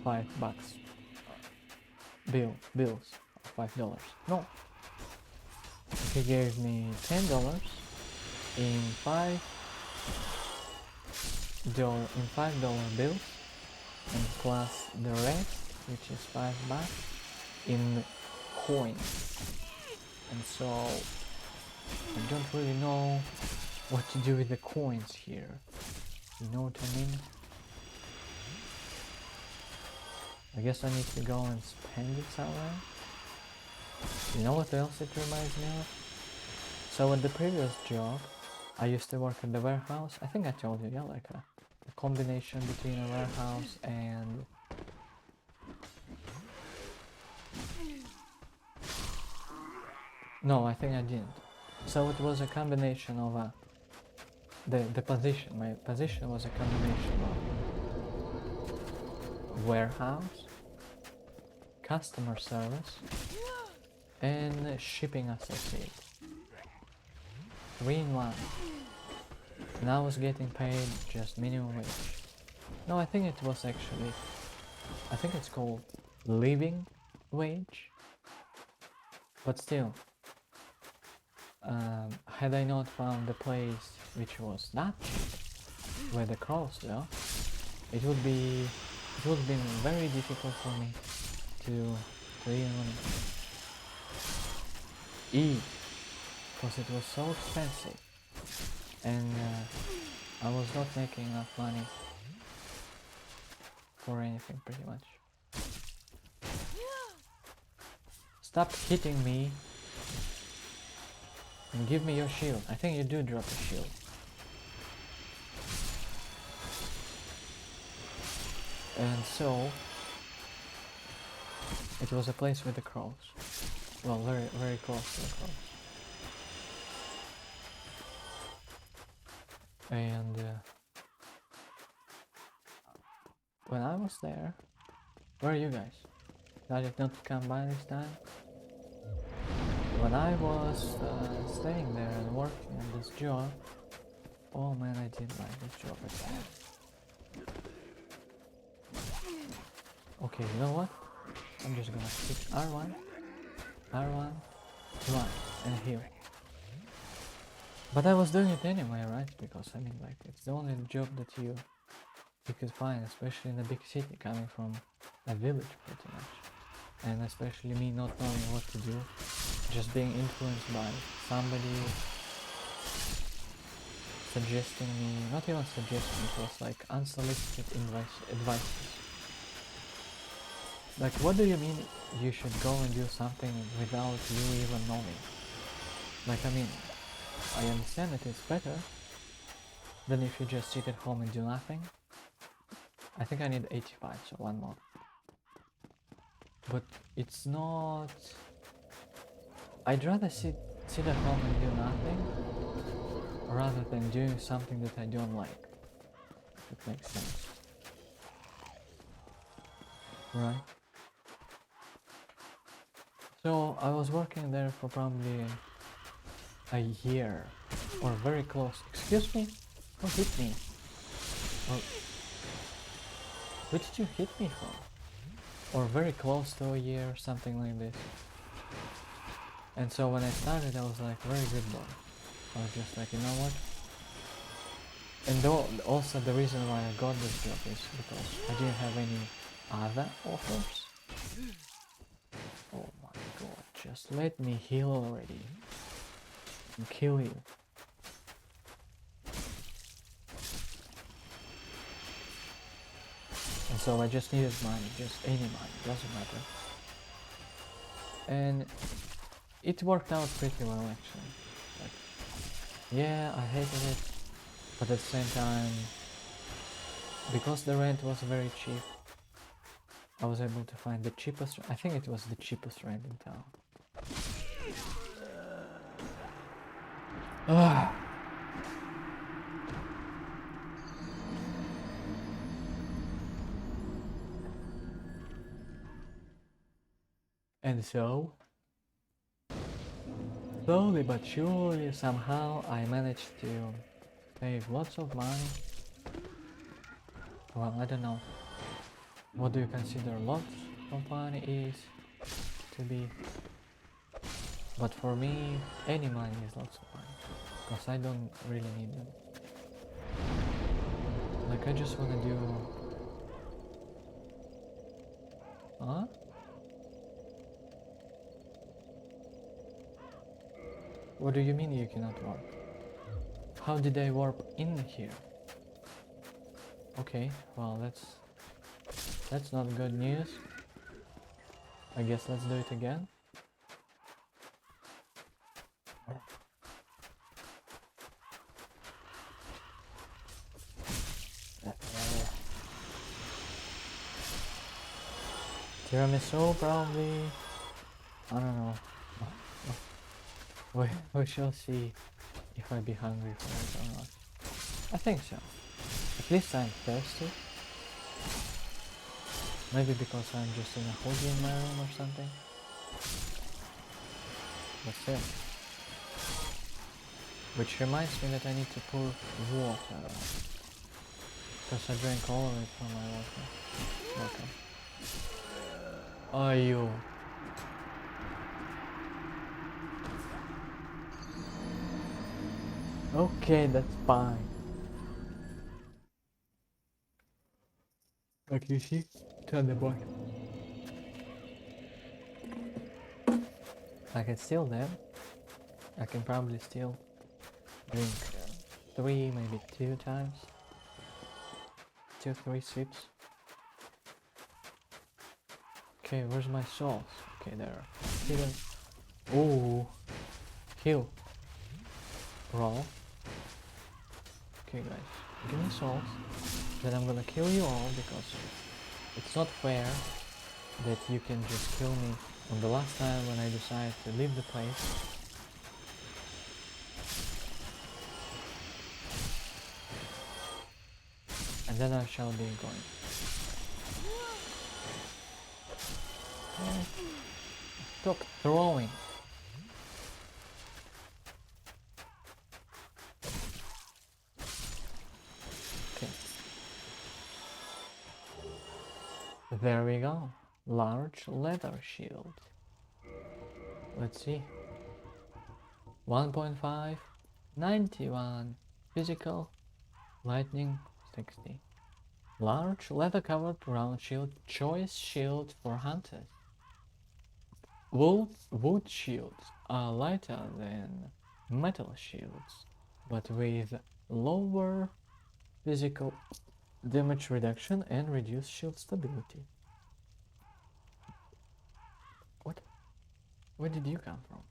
5 bucks. Bills, $5. No. He gave me $10 in $5 bills, and plus the rest, which is 5 bucks, in coins. And so I don't really know what to do with the coins here. You know what I mean? I guess I need to go and spend it somewhere. You know what else it reminds me of? So at the previous job, I used to work at the warehouse. I think I told you, yeah, like a combination between a warehouse and... No, I think I didn't. So it was a combination of the position. My position was a combination of warehouse, customer service, and shipping associate. 3 in 1. And I was getting paid just minimum wage. No, I think it was actually, I think it's called living wage. But still, had I not found the place which was not cheap, where the crows were, it would have been very difficult for me to even eat, because it was so expensive, and I was not making enough money for anything pretty much. Stop hitting me and give me your shield. I think you do drop a shield. And so it was a place with the crows. Well, very, very close to the crows. And when I was there, where are you guys? Did it not come by this time? When I was staying there and working on this job, oh man, I didn't like this job at all. Okay, you know what? I'm just gonna stick R1, R1, 1, and heal. But I was doing it anyway, right? Because I mean, like, it's the only job that you could find, especially in a big city, coming from a village pretty much. And especially me not knowing what to do, just being influenced by somebody suggesting me, not even suggesting, it was like unsolicited advice. Like, what do you mean you should go and do something without you even knowing? Like, I mean, I understand it is better than if you just sit at home and do nothing. I think I need 85, so one more. But it's not... I'd rather sit at home and do nothing rather than doing something that I don't like. If it makes sense. Right? So I was working there for probably a year or very close. Excuse me? Who hit me? Or where did you hit me from? Or very close to a year, something like this. And so when I started, I was like, very good boy. I was just like, you know what? And also the reason why I got this job is because I didn't have any other offers. Oh my god, just let me heal already. And kill you. And so I just needed money, just any money, doesn't matter. And it worked out pretty well actually. Like, yeah, I hated it, but at the same time, because the rent was very cheap, I was able to find the cheapest, I think it was the cheapest rent in town. And so, slowly but surely, somehow I managed to save lots of money. Well, I don't know. What do you consider lots of money is to be? But for me, any money is lots of money. Because I don't really need them. Like, I just wanna do... Huh? What do you mean you cannot warp? How did I warp in here? Okay, well that's not good news. I guess let's do it again. Tiramisu probably. I don't know. We shall see if I be hungry for it or not. I think so. At least I'm thirsty. Maybe because I'm just in a hoodie in my room or something. But still. Which reminds me that I need to pour water. Because I drank all of it from my water. Are you? Okay, that's fine. Like you see, turn the boy. I can still them. I can probably still drink 3, maybe 2 times. 2, 3 sips. Okay, where's my sauce? Okay, there. Hidden. Ooh. Kill. Raw. Okay, guys. Give me sauce. Then I'm gonna kill you all because it's not fair that you can just kill me on the last time when I decide to leave the place. And then I shall be going. Stop throwing. Okay. There we go. Large leather shield. Let's see. 1.5, 91, physical, lightning, 60. Large leather covered round shield, choice shield for hunters. Wood shields are lighter than metal shields, but with lower physical damage reduction and reduced shield stability. What? Where did you come from?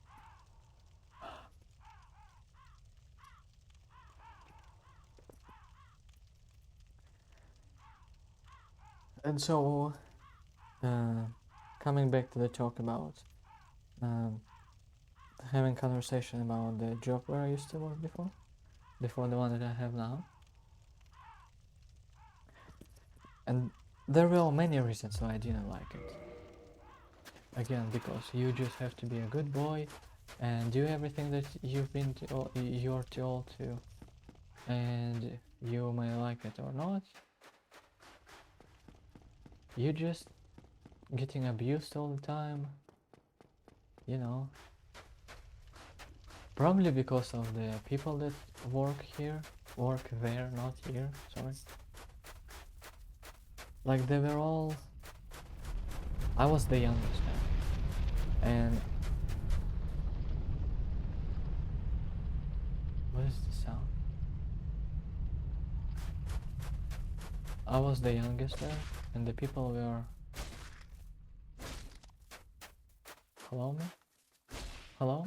And so, coming back to the talk about um, having conversation about the job where I used to work before the one that I have now. And there were many reasons why I didn't like it. Again, because you just have to be a good boy and do everything that you're told to, and you may like it or not. You're just getting abused all the time, you know. Probably because of the people that work there, not here, sorry. Like they were all, I was the youngest there, and what is the sound? I was the youngest there, and the people were, hello me? Hello?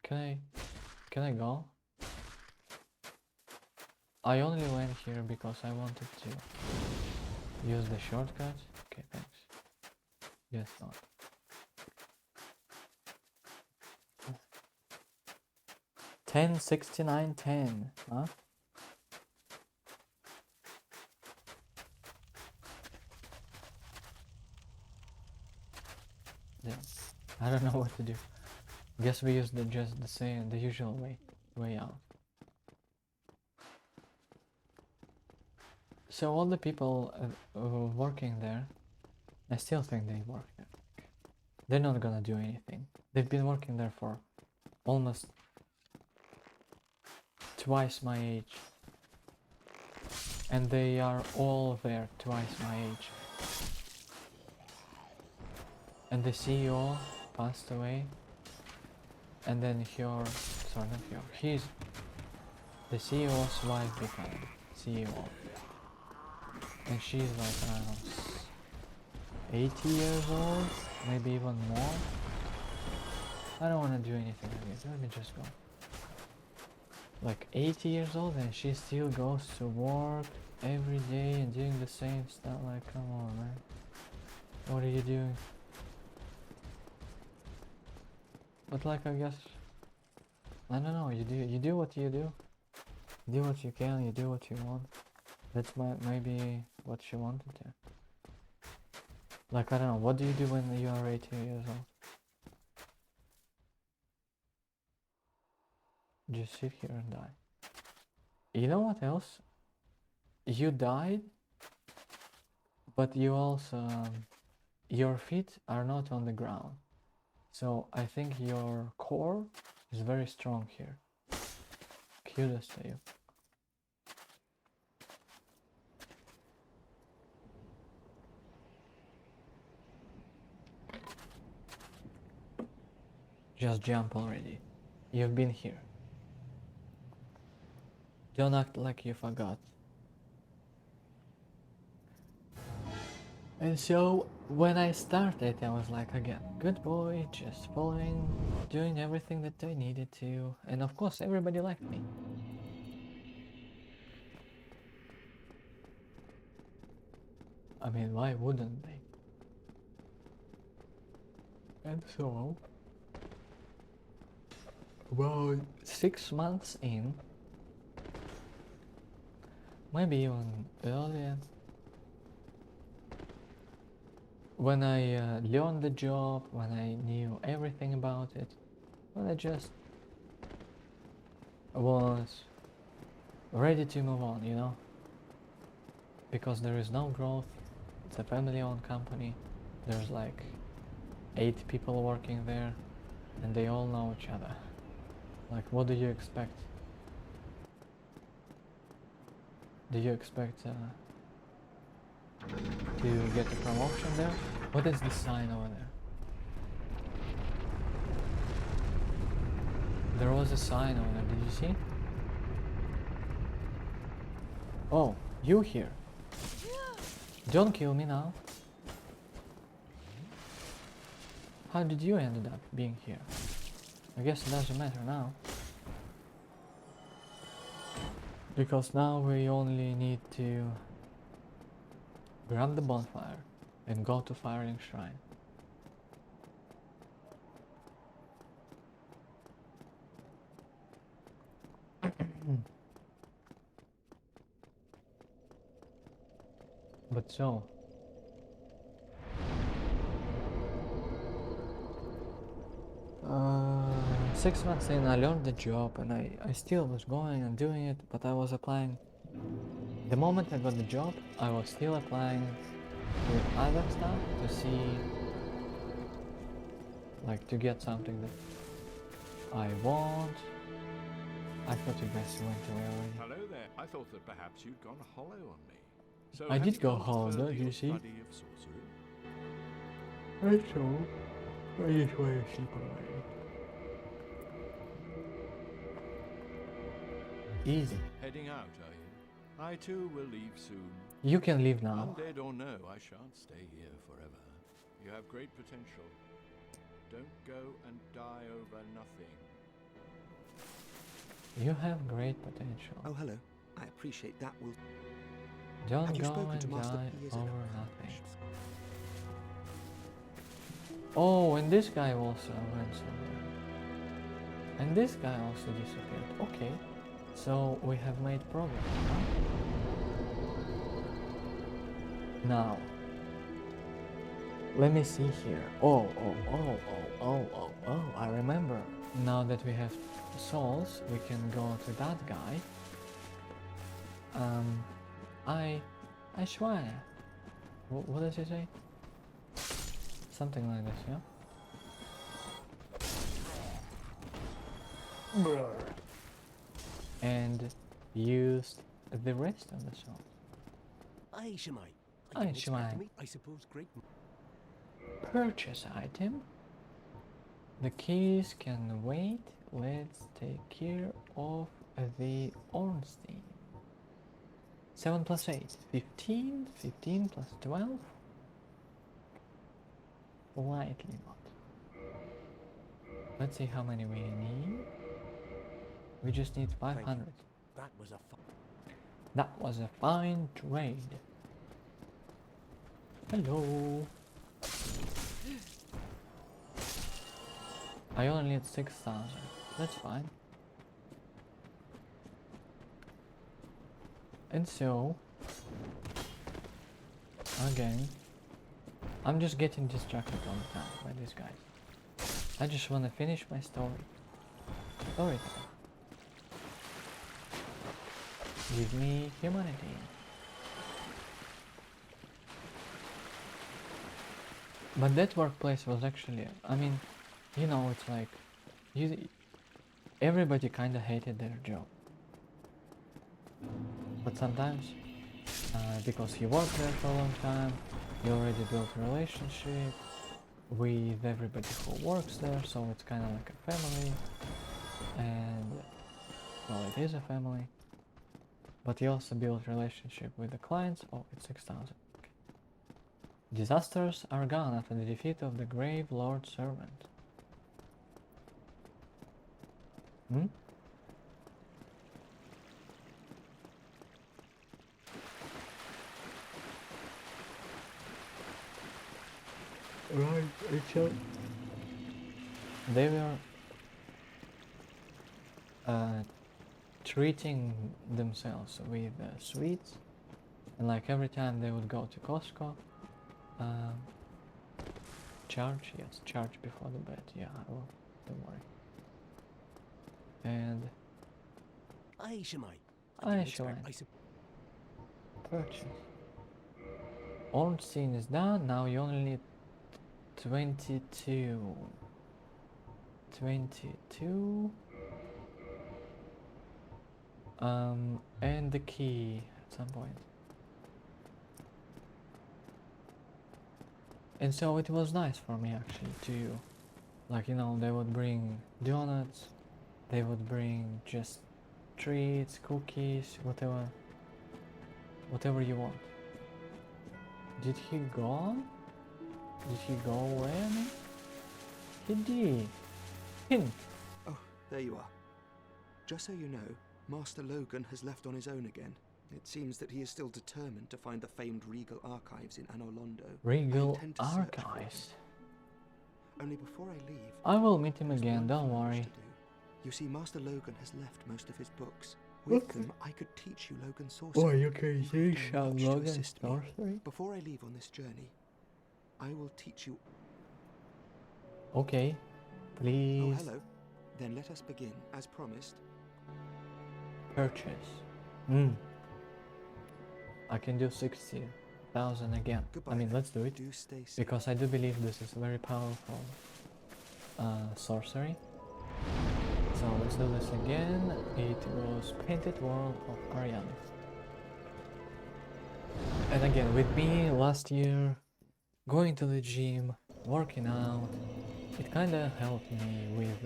Can I go? I only went here because I wanted to use the shortcut. Okay, thanks. Guess not. $10.69.10, huh? Yeah, I don't know what to do. Guess we use just the usual way out. So all the people working there, I still think they work there. They're not gonna do anything. They've been working there for almost twice my age, and they are all there twice my age. And the CEO passed away, and then the CEO's wife became CEO, and she's like, I don't know, 80 years old, maybe even more. I don't want to do anything like this. Let me just go. Like 80 years old, and she still goes to work every day and doing the same stuff. Like, come on, man. What are you doing? But like, I guess, I don't know. You do what you do. You do what you can. You do what you want. That's maybe what she wanted to. Like, I don't know. What do you do when you are 80 years old? Just sit here and die. You know what else? You died, but you also, your feet are not on the ground. So I think your core is very strong here. Kudos to you. Just jump already. You've been here. Don't act like you forgot. And so when I started, I was like, again, good boy, just following, doing everything that I needed to. And of course, everybody liked me. I mean, why wouldn't they? And so, about 6 months in, maybe even earlier, when I learned the job, when I knew everything about it, when I just was ready to move on, you know? Because there is no growth, it's a family-owned company, there's like 8 people working there, and they all know each other. Like, what do you expect? Do you expect to get a promotion there? What is the sign over there? There was a sign over there, did you see? Oh, you here. Don't kill me now. How did you end up being here? I guess it doesn't matter now. Because now we only need to grab the bonfire, and go to Firelink Shrine. But so, 6 months in, I learned the job, and I still was going and doing it, but I was applying. The moment I got the job, I was still applying with other stuff to see, like, to get something that I want. I thought you guys went away already. Hello there. I thought that perhaps you'd gone hollow on me. So I have did you go gone hollow, further don't you your see? study of sorcery? I saw. I just want to sleep already. Easy. Heading out, are you? I too will leave soon. You can leave now. Undead or no, I shan't stay here forever. You have great potential. Don't go and die over nothing. You have great potential. Oh, hello. I appreciate that will... Don't Have you go spoken and to Master die P? Is over it? nothing. Oh, and this guy also went somewhere. And this guy also disappeared. Okay. So we have made progress, huh? Now, let me see here. Oh, I remember. Now that we have souls, we can go to that guy. I swear. What does he say? Something like this, yeah? And used the rest of the souls. Aye, Shemai. Aye, Shemai. I suppose great... Purchase item. The keys can wait. Let's take care of the Ornstein. 7 plus 8. 15. 15 plus 12. Slightly not. Let's see how many we need. We just need 500. That was a That was a fine trade. Hello. I only need 6,000. That's fine. And so, again, I'm just getting distracted all the time by these guys. I just want to finish my story. Story time. Give me humanity. But that workplace was actually, I mean, you know, it's like, everybody kind of hated their job. But sometimes, because you work there for a long time, you already built a relationship with everybody who works there, so it's kind of like a family. And, well, it is a family. But you also build relationship with the clients. Oh, it's 6,000. Okay. Disasters are gone after the defeat of the Grave Lord Servant. Hmm? Right, Richard. They were treating themselves with sweets, and like every time they would go to Costco, charge before the bed. Yeah, I will. Don't worry. And Aye, Shemai. Aye, Shemai. Purchase. Ornstein is done. Now you only need 22. 22. And the key at some point. And so it was nice for me actually to, like, you know, they would bring donuts, they would bring just treats, cookies, whatever you want. Did he go? Did he go away? I mean? He did. Hint. Oh, there you are. Just so you know, Master Logan has left on his own again. It seems that he is still determined to find the famed Regal archives in Anor Londo. I Regal intend to search for Archives. him. Only before I leave, I will meet him there's again, one don't thing I wish worry. to do. You see, Master Logan has left most of his books. With them, I could teach you Logan sorcery. Oh, you can You have teach done much to Logan assist me. sorcery? Before I leave on this journey, I will teach you. Okay, Oh, please hello. Then let us begin, as promised. purchase. I can do 60,000 again. Goodbye. I mean, then. let's do it. Do stay safe. Because I do believe this is very powerful sorcery. So let's do this again. It was Painted World of Ariane. And again, with me last year, going to the gym, working out, it kinda helped me with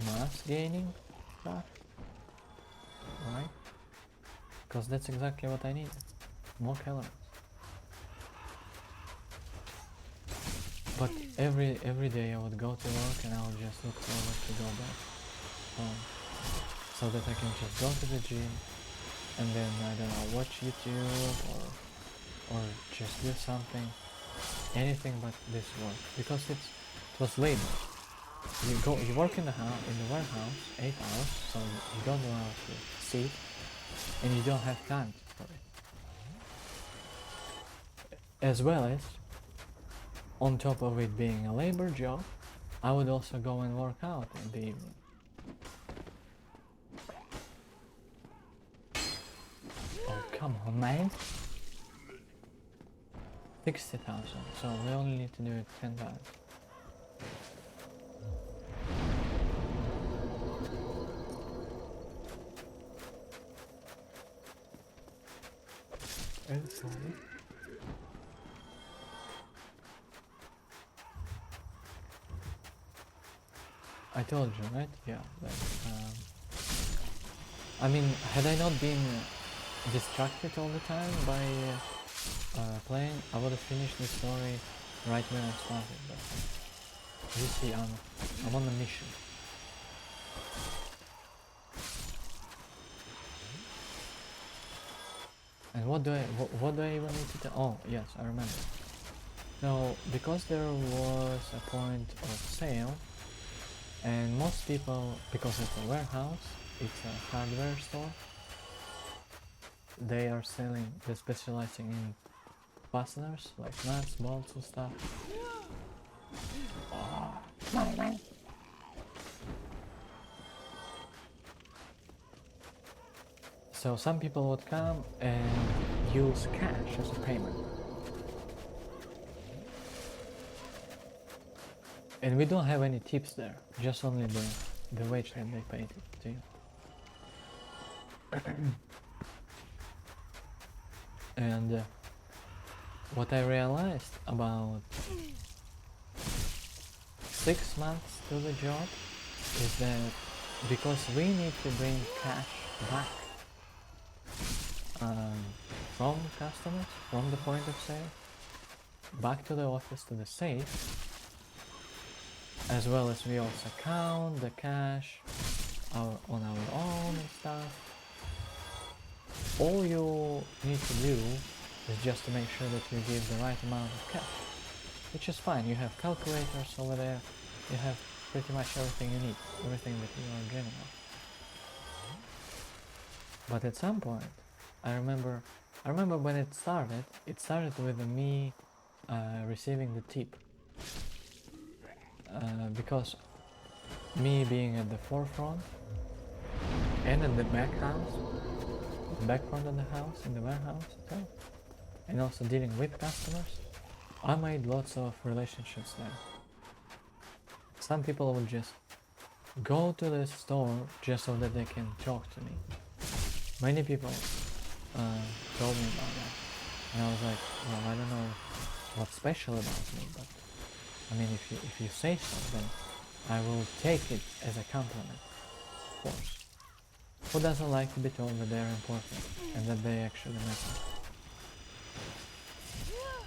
mass gaining stuff, right? Because that's exactly what I need. More calories. But every day I would go to work and I would just look forward to go back home, so that I can just go to the gym and then I don't know, watch YouTube or just do something, anything but this work, because it was labor. You work in the warehouse 8 hours, so you don't know how to sit and you don't have time for it. As well as, on top of it being a labor job, I would also go and work out in the evening. Oh, come on, man. 60,000, so we only need to do it 10 times. Sorry. I told you, right? Yeah. That, I mean, had I not been distracted all the time by playing, I would have finished the story right when I started. But you see, I'm on a mission. And what do I even need to tell? Oh, yes, I remember. So, because there was a point of sale, and most people, because it's a warehouse, it's a hardware store, they're specializing in fasteners, like nuts, bolts and stuff. Oh, so some people would come and use cash as a payment. And we don't have any tips there, just only the wage that they paid to you. And what I realized about 6 months to the job is that because we need to bring cash back from customers, from the point of sale, back to the office, to the safe, as well as we also count the cash on our own and stuff. All you need to do is just to make sure that you give the right amount of cash, which is fine. You have calculators over there, you have pretty much everything you need, everything that you are dreaming of. But at some point, I remember when it started with me receiving the tip. Because me being at the forefront and in the back front of the house, in the warehouse itself, and also dealing with customers, I made lots of relationships there. Some people would just go to the store just so that they can talk to me. Many people told me about that, and I was like, well, I don't know what's special about me, but I mean, if you say so, then I will take it as a compliment, of course. Who doesn't like to be told that they're important and that they actually matter?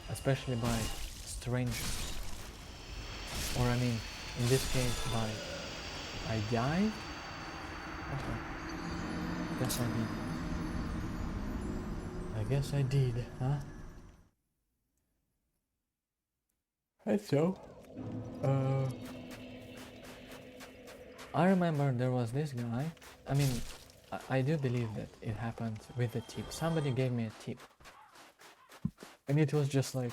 Especially by strangers. Or I mean, in this case, by I died? Okay. Guess I did. I guess I did, huh? And so, I remember there was this guy. I mean, I do believe that it happened with a tip. Somebody gave me a tip, and it was just like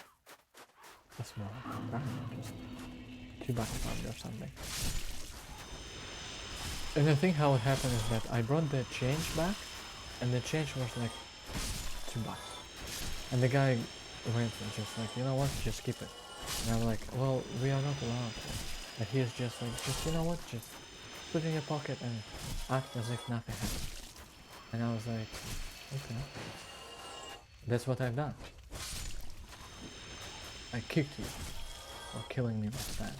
a small, I don't know, just $2 probably or something. And I think how it happened is that I brought the change back, and the change was like $2. And the guy went and just like, you know what, just keep it. And I'm like, well, we are not allowed to. And he is just like, just, you know what, just put it in your pocket and act as if nothing happened. And I was like, okay. That's what I've done. I kicked you for killing me last time.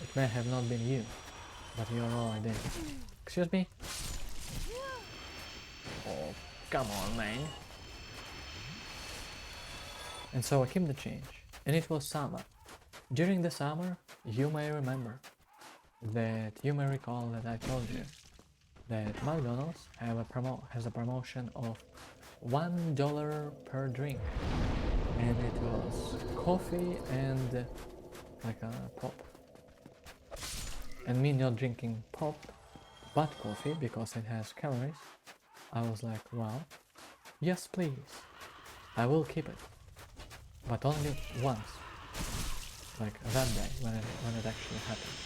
It may have not been you, but you're all I did. Excuse me? Oh, come on, man. And so I kept the change. And it was summer. During the summer, you may remember that you may recall that I told you that McDonald's has a promotion of $1 per drink, and it was coffee and like a pop. And me not drinking pop but coffee because it has calories, I was like, well, yes please, I will keep it, but only once, like that day when it actually happened.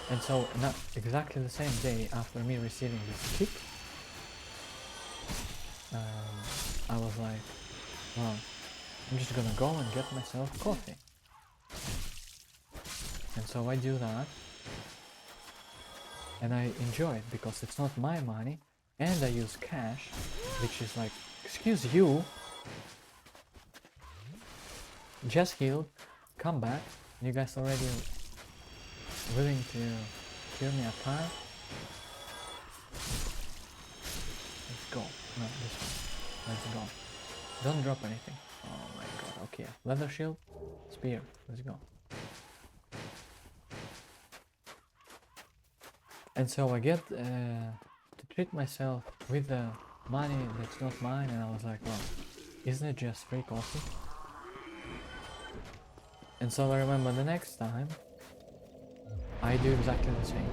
And so, not exactly the same day after me receiving this tip, I was like, well, I'm just gonna go and get myself coffee. And so I do that, and I enjoy it because it's not my money, and I use cash, which is like, excuse you, just healed, come back, you guys already willing to kill me apart? Let's go. No, this one. Let's go. Don't drop anything. Oh my god, okay. Leather shield, spear, let's go. And so I get to treat myself with the money that's not mine, and I was like, well, isn't it just free coffee? And so I remember the next time I do exactly the same.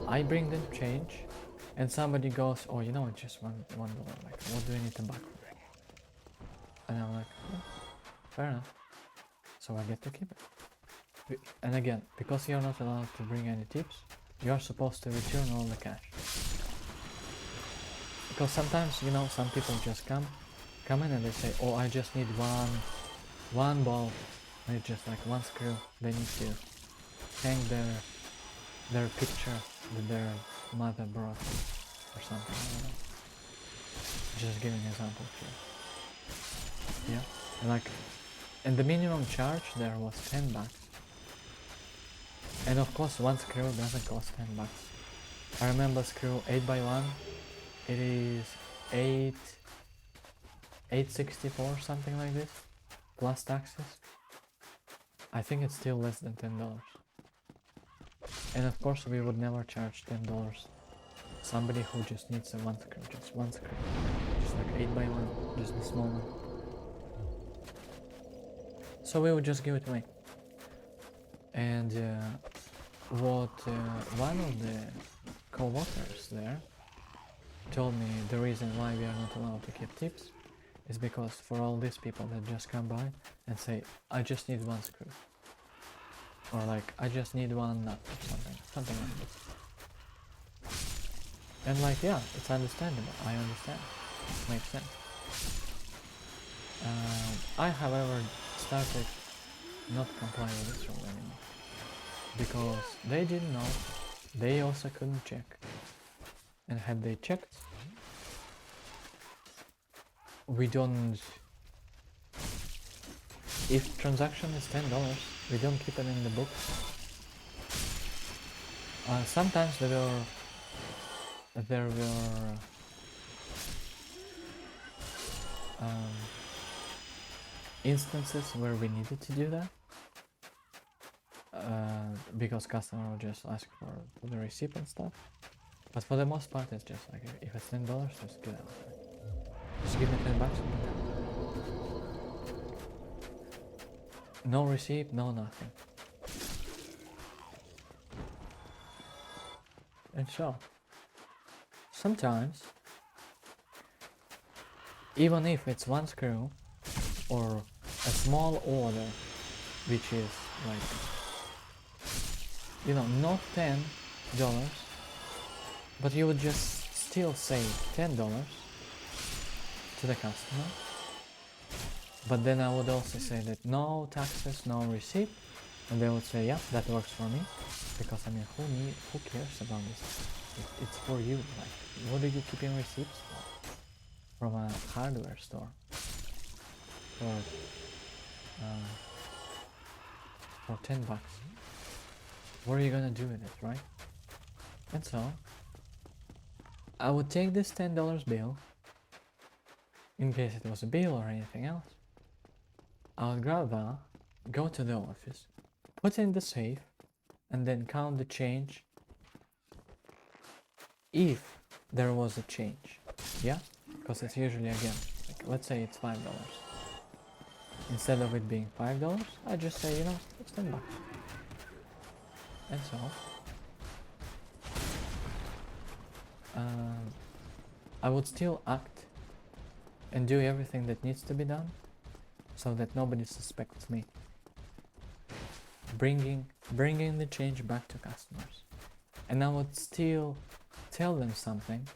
I bring them change, and somebody goes, oh, you know, it's just $1. Like, what do I need tobacco? And I'm like, oh, fair enough. So I get to keep it. And again, because you're not allowed to bring any tips, you're supposed to return all the cash. Because sometimes, you know, some people just come in and they say, oh, I just need one ball. And it's just like one screw. They need to hang their picture that their mother brought or something. I don't know. Just giving an example here. Yeah, and like, and the minimum charge there was $10. And of course, one screw doesn't cost $10. I remember screw 8x1. It is $8.64, something like this, plus taxes. I think it's still less than $10. And of course, we would never charge $10 somebody who just needs a one screw, just like 8x1, just the small one. So we would just give it away. And what one of the co-workers there told me the reason why we are not allowed to keep tips is because for all these people that just come by and say, I just need one screw, or like, I just need one nut or something like this. And like, yeah, it's understandable, I understand, makes sense. I, however, started not complying with this rule anymore, because they didn't know, they also couldn't check, and had they checked, we don't, if transaction is $10, we don't keep it in the books. Sometimes there were instances where we needed to do that, because customer would just ask for the receipt and stuff. But for the most part, it's just like if it's $10, just get out. Just give me $10 and get out. No receipt, no nothing. And so, sometimes, even if it's one screw or a small order, which is like, you know, not $10, but you would just still save $10 to the customer. But then I would also say that no taxes, no receipt, and they would say, yeah, that works for me, because I mean, who cares about this? It's for you. Like, what are you keeping receipts for? From a hardware store, for $10. What are you gonna do with it, right? And so, I would take this $10 bill, in case it was a bill or anything else. I would grab that, go to the office, put it in the safe, and then count the change if there was a change. Yeah? Because it's usually, again, like, let's say it's $5. Instead of it being $5, I just say, you know, it's $10. And so, I would still act and do everything that needs to be done so that nobody suspects me. Bringing the change back to customers. And I would still tell them something,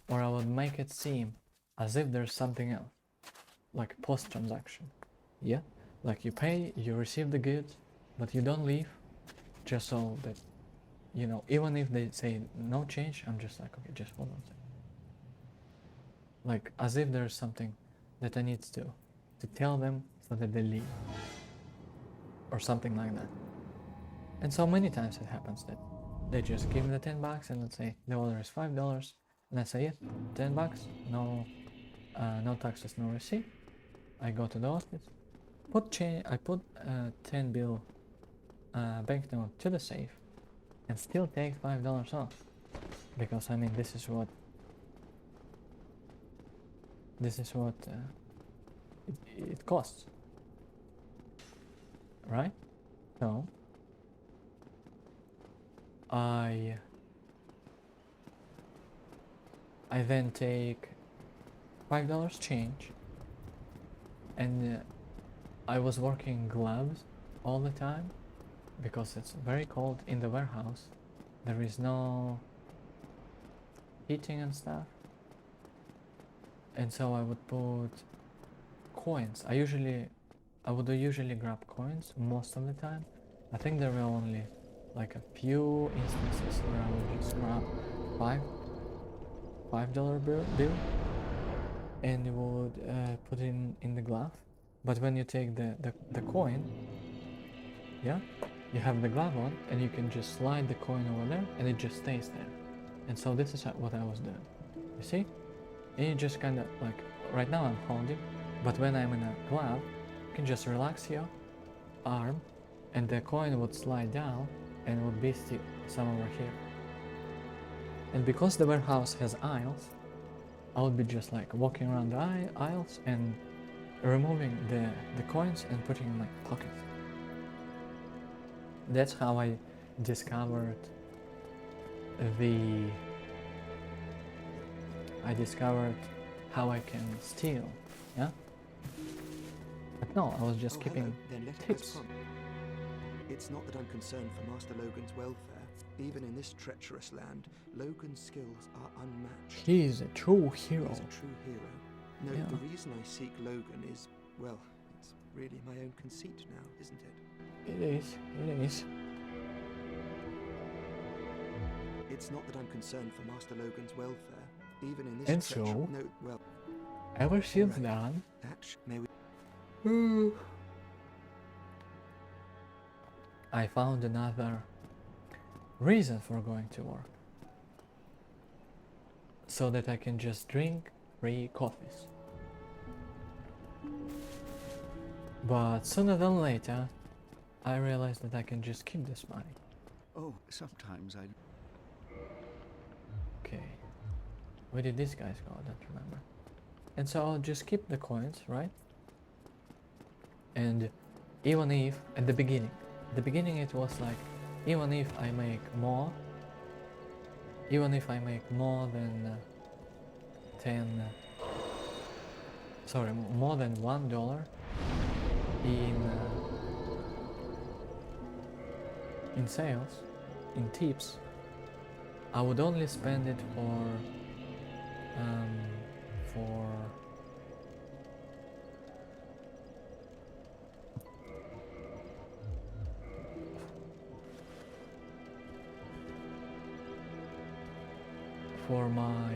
or I would make it seem as if there's something else, like post-transaction. Yeah? Like you pay, you receive the goods, but you don't leave, just so that, you know, even if they say no change, I'm just like, okay, just hold on a second. Like, as if there's something that I need to tell them so that they leave. Or something like that. And so many times it happens that they just give me the $10 and let's say the order is $5 and I say, yeah, $10, no taxes, no receipt. I go to the office, I put a 10 bill banknote to the safe and still take $5 off, because I mean this is what it costs, right? So I then take $5 change, and I was working gloves all the time because it's very cold in the warehouse. There is no heating and stuff, and so I would put coins. I would usually grab coins most of the time. I think there were only like a few instances where I would just grab $5 bill and you would put it in the glove. But when you take the coin, yeah, you have the glove on and you can just slide the coin over there and it just stays there. And so this is what I was doing. You see? And you just kind of like, right now I'm holding, but when I'm in a glove, you can just relax your arm and the coin would slide down and would be still somewhere here. And because the warehouse has aisles, I would be just like walking around the aisles and removing the coins and putting in my pocket. That's how I discovered how I can steal, yeah? But no, I was just Oh, keeping hello. Then let us tips. come. It's not that I'm concerned for Master Logan's welfare. Even in this treacherous land, Logan's skills are unmatched. He is a true hero. He's a true hero. No, Yeah. the reason I seek Logan is, well, it's really my own conceit now, isn't it? It is. It's not that I'm concerned for Master Logan's welfare. Even in this And treacherous... so? No, well, Ever since Right. then, may we... I found another reason for going to work. So that I can just drink free coffees. But sooner than later, I realized that I can just keep this money. Oh, sometimes I... okay, where did these guys go? I don't remember. And so I'll just keep the coins, right? And even if at the beginning it was like, even if I make more, even if I make more than 10, sorry, more than $1 in sales, in tips, I would only spend it for my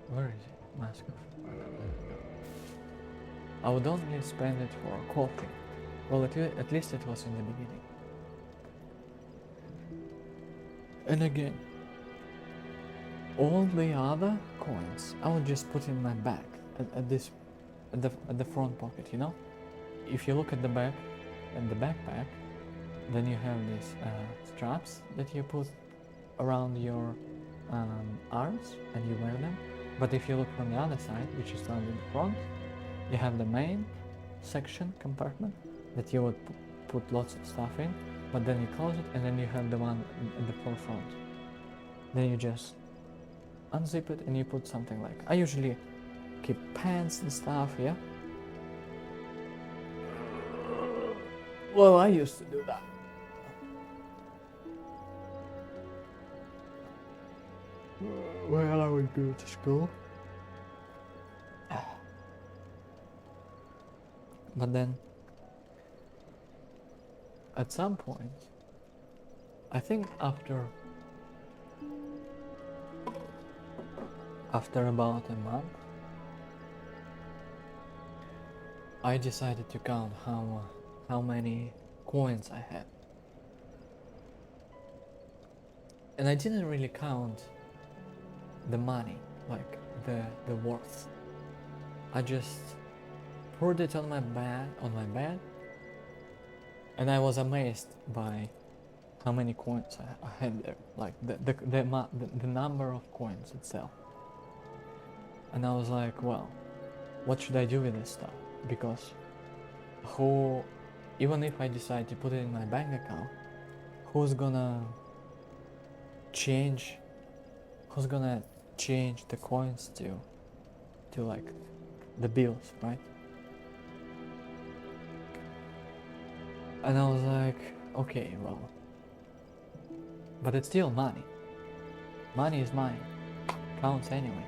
where is it? Mask of I would only spend it for coffee. Well, at least it was in the beginning. And again, all the other coins I would just put in my bag at the front pocket, you know? If you look at the back and the backpack, then you have these straps that you put around your arms and you wear them. But if you look from the other side, which is down in the front, you have the main section compartment that you would put lots of stuff in, but then you close it and then you have the one at the forefront. Then you just unzip it and you put something like, I usually keep pants and stuff, yeah? Well, I used to do that. Well, I would go to school. But then, at some point, I think after about a month, I decided to count how many coins I had. And I didn't really count the money, like the worth. I just poured it on my bed, and I was amazed by how many coins I had there, like the number of coins itself. And I was like, well, what should I do with this stuff? Because even if I decide to put it in my bank account, who's gonna change the coins to like the bills, right? And I was like, okay, well, but it's still money. Money is money, counts anyway.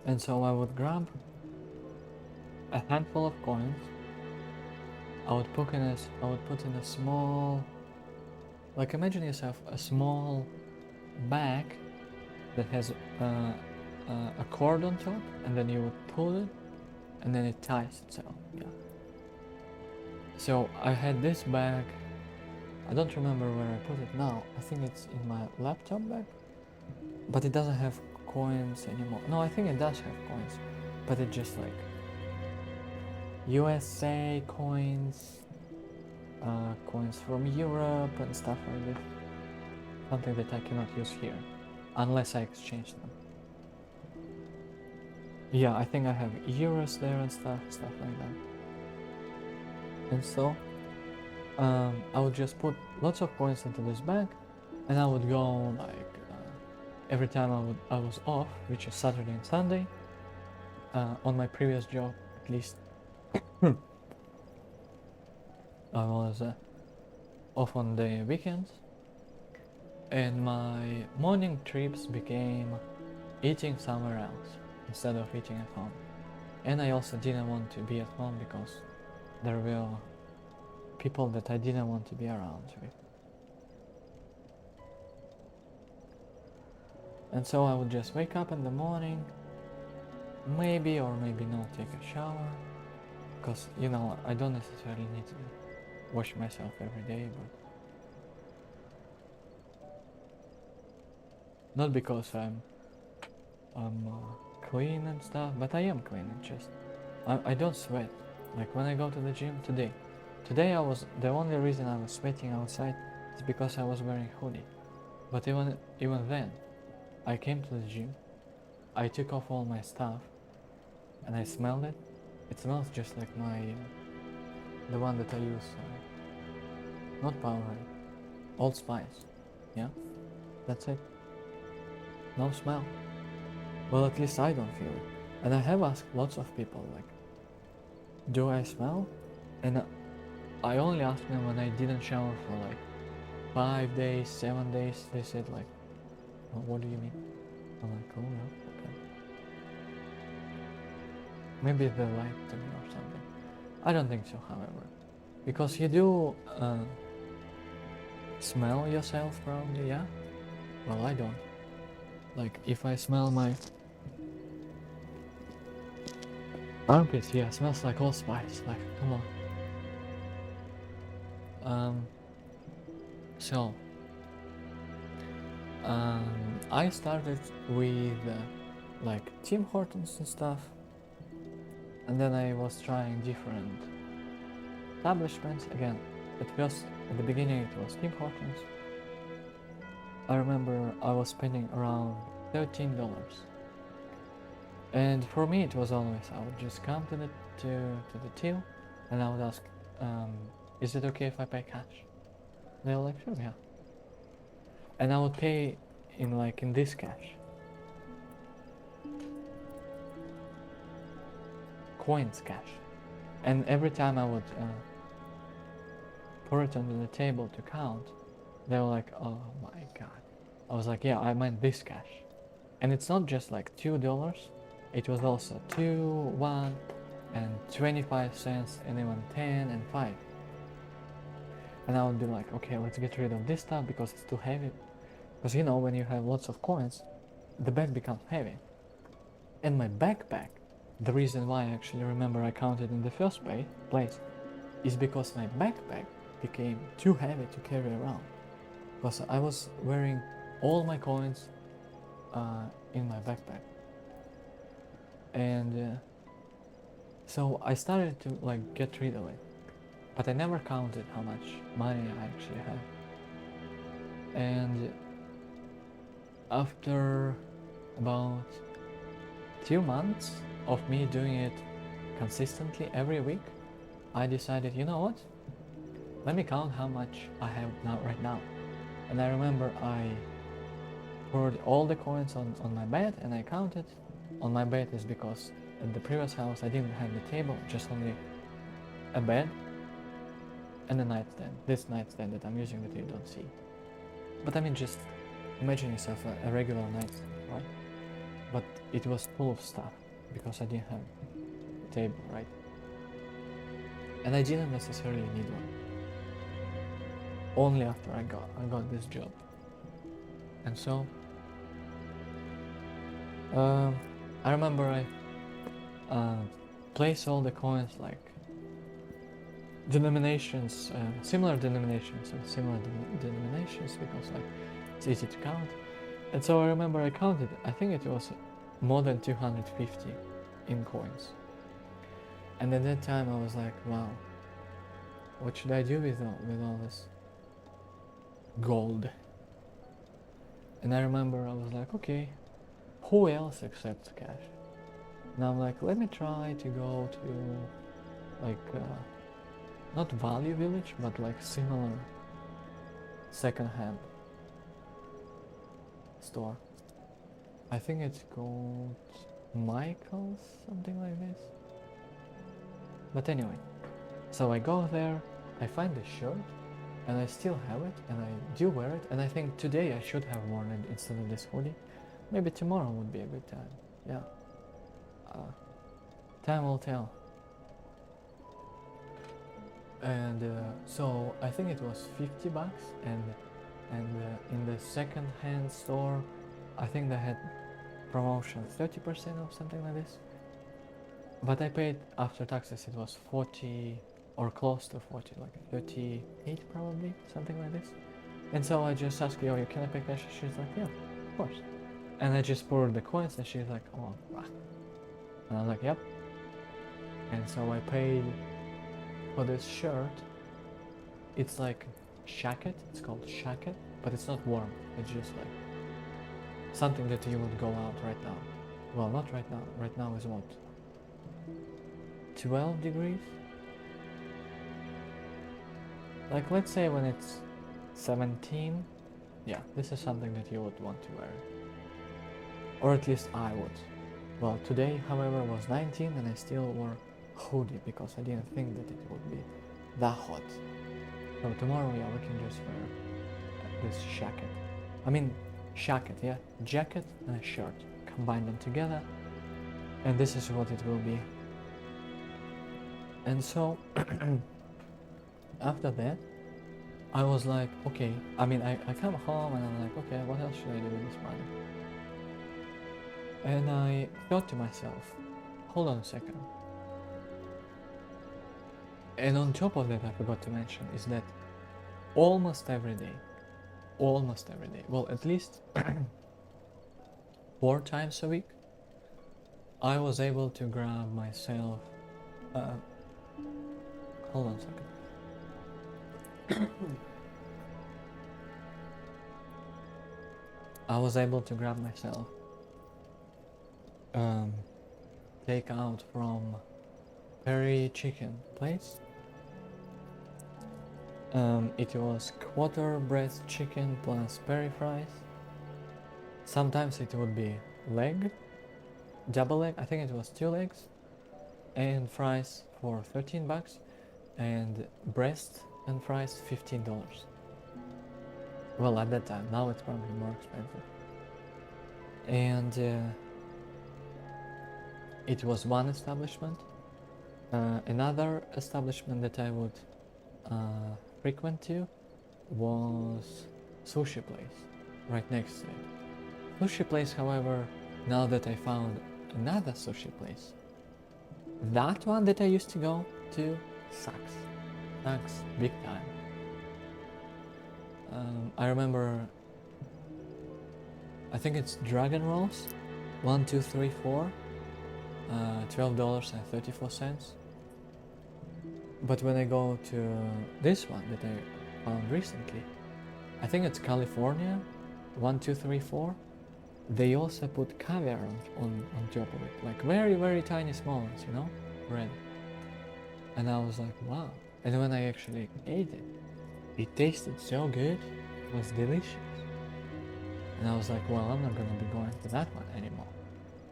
And so I would grab a handful of coins. I would put in a small, like imagine yourself a small bag that has a cord on top, and then you would pull it, and then it ties itself. Yeah. So I had this bag. I don't remember where I put it now. I think it's in my laptop bag, but it doesn't have coins anymore. No, I think it does have coins, but it's just like USA coins, coins from Europe and stuff like this. Something that I cannot use here unless I exchange them. Yeah, I think I have euros there and stuff like that. And so I would just put lots of coins into this bag, and I would go like every time I was off, which is Saturday and Sunday. On my previous job, at least, I was off on the weekends, and my morning trips became eating somewhere else instead of eating at home. And I also didn't want to be at home because there were people that I didn't want to be around with. And so I would just wake up in the morning, maybe or maybe not take a shower, because, you know, I don't necessarily need to wash myself every day, but not because I'm clean and stuff, but I am clean. It's just I don't sweat. Like when I go to the gym today. Today I was, the only reason I was sweating outside is because I was wearing hoodie. But even then, I came to the gym, I took off all my stuff, and I smelled it. It smells just like my, the one that I use, not Powerade, Old Spice. Yeah, that's it. No smell. Well, at least I don't feel it. And I have asked lots of people, like, do I smell? And I only asked them when I didn't shower for like 5 days, 7 days. They said like, well, what do you mean? I'm like, oh no, okay. Maybe they lied to me or something. I don't think so, however. Because you do smell yourself probably, yeah? Well, I don't. Like, if I smell my armpits, yeah, smells like Old Spice, like, come on. So, I started with like Tim Hortons and stuff, and then I was trying different establishments. Again, at first, at the beginning it was Tim Hortons. I remember I was spending around $13. And for me it was always, I would just come to the till and I would ask, is it okay if I pay cash? They were like, sure, yeah. And I would pay in this cash. Coins cash. And every time I would pour it onto the table to count, they were like, oh my god. I was like, yeah, I meant this cash. And it's not just like $2, it was also 2, 1, and 25 cents, and even 10 and 5. And I would be like, okay, let's get rid of this stuff because it's too heavy. Because you know, when you have lots of coins, the bag becomes heavy. And my backpack, the reason why I actually remember I counted in the first place, is because my backpack became too heavy to carry around. Because I was wearing all my coins in my backpack. And so I started to like get rid of it. But I never counted how much money I actually had. And after about 2 months of me doing it consistently every week, I decided, you know what? Let me count how much I have right now. And I remember I poured all the coins on my bed and I counted. On my bed is because at the previous house I didn't have the table, just only a bed and a nightstand. This nightstand that I'm using that you don't see. But I mean, just imagine yourself a regular nightstand, right? But it was full of stuff because I didn't have a table, right? And I didn't necessarily need one. Only after I got this job. And so I remember I placed all the coins like denominations, similar denominations and similar denominations because like it's easy to count. And so I remember I counted, I think it was more than 250 in coins. And at that time I was like, wow, what should I do with all this gold? And I remember I was like, okay, who else accepts cash? And I'm like, let me try to go to like not Value Village, but like similar second-hand store. I think it's called Michael's, something like this. But anyway, so I go there, I find the shirt, and I still have it, and I do wear it, and I think today I should have worn it instead of this hoodie. Maybe tomorrow would be a good time. Yeah. Time will tell. And so I think it was $50, and in the second-hand store, I think they had promotion 30% or something like this. But I paid after taxes, it was 40 or close to 40, like 38 probably, something like this. And so I just asked, yo, can I pay cash? She's like, yeah, of course. And I just poured the coins and she's like, oh, wow. And I was like, yep. And so I paid for this shirt. It's like shacket, it's called shacket, but it's not warm. It's just like something that you would go out right now. Well, not right now. Right now is what? 12 degrees? Like, let's say when it's 17, yeah, this is something that you would want to wear. Or at least I would. Well, today, however, was 19 and I still wore hoodie because I didn't think that it would be that hot. So tomorrow, yeah, we can just wear this jacket. I mean, jacket, yeah, jacket and a shirt. Combine them together, and this is what it will be. And so, after that, I was like, okay, I mean, I come home and I'm like, okay, what else should I do with this money? And I thought to myself, hold on a second. And on top of that, I forgot to mention, is that almost every day, well, at least 4 times a week, I was able to grab myself, hold on a second. I was able to grab myself take out from Perry chicken place. It was quarter breast chicken plus Perry fries. Sometimes it would be leg, double leg, I think it was 2 legs, and fries for $13, and breast and fries $15. Well, at that time, now it's probably more expensive. And it was one establishment. Another establishment that I would frequent to was sushi place, right next to it. Sushi place, however, now that I found another sushi place, that one that I used to go to sucks. Sucks big time. I remember, I think it's Dragon Rolls, 1, 2, 3, 4, $12.34. But when I go to this one that I found recently, I think it's California, 1, 2, 3, 4. They also put caviar on top of it, like very, very tiny small ones, you know, red. And I was like, wow. And when I actually ate it, it tasted so good, it was delicious. And I was like, well, I'm not gonna be going to that one anymore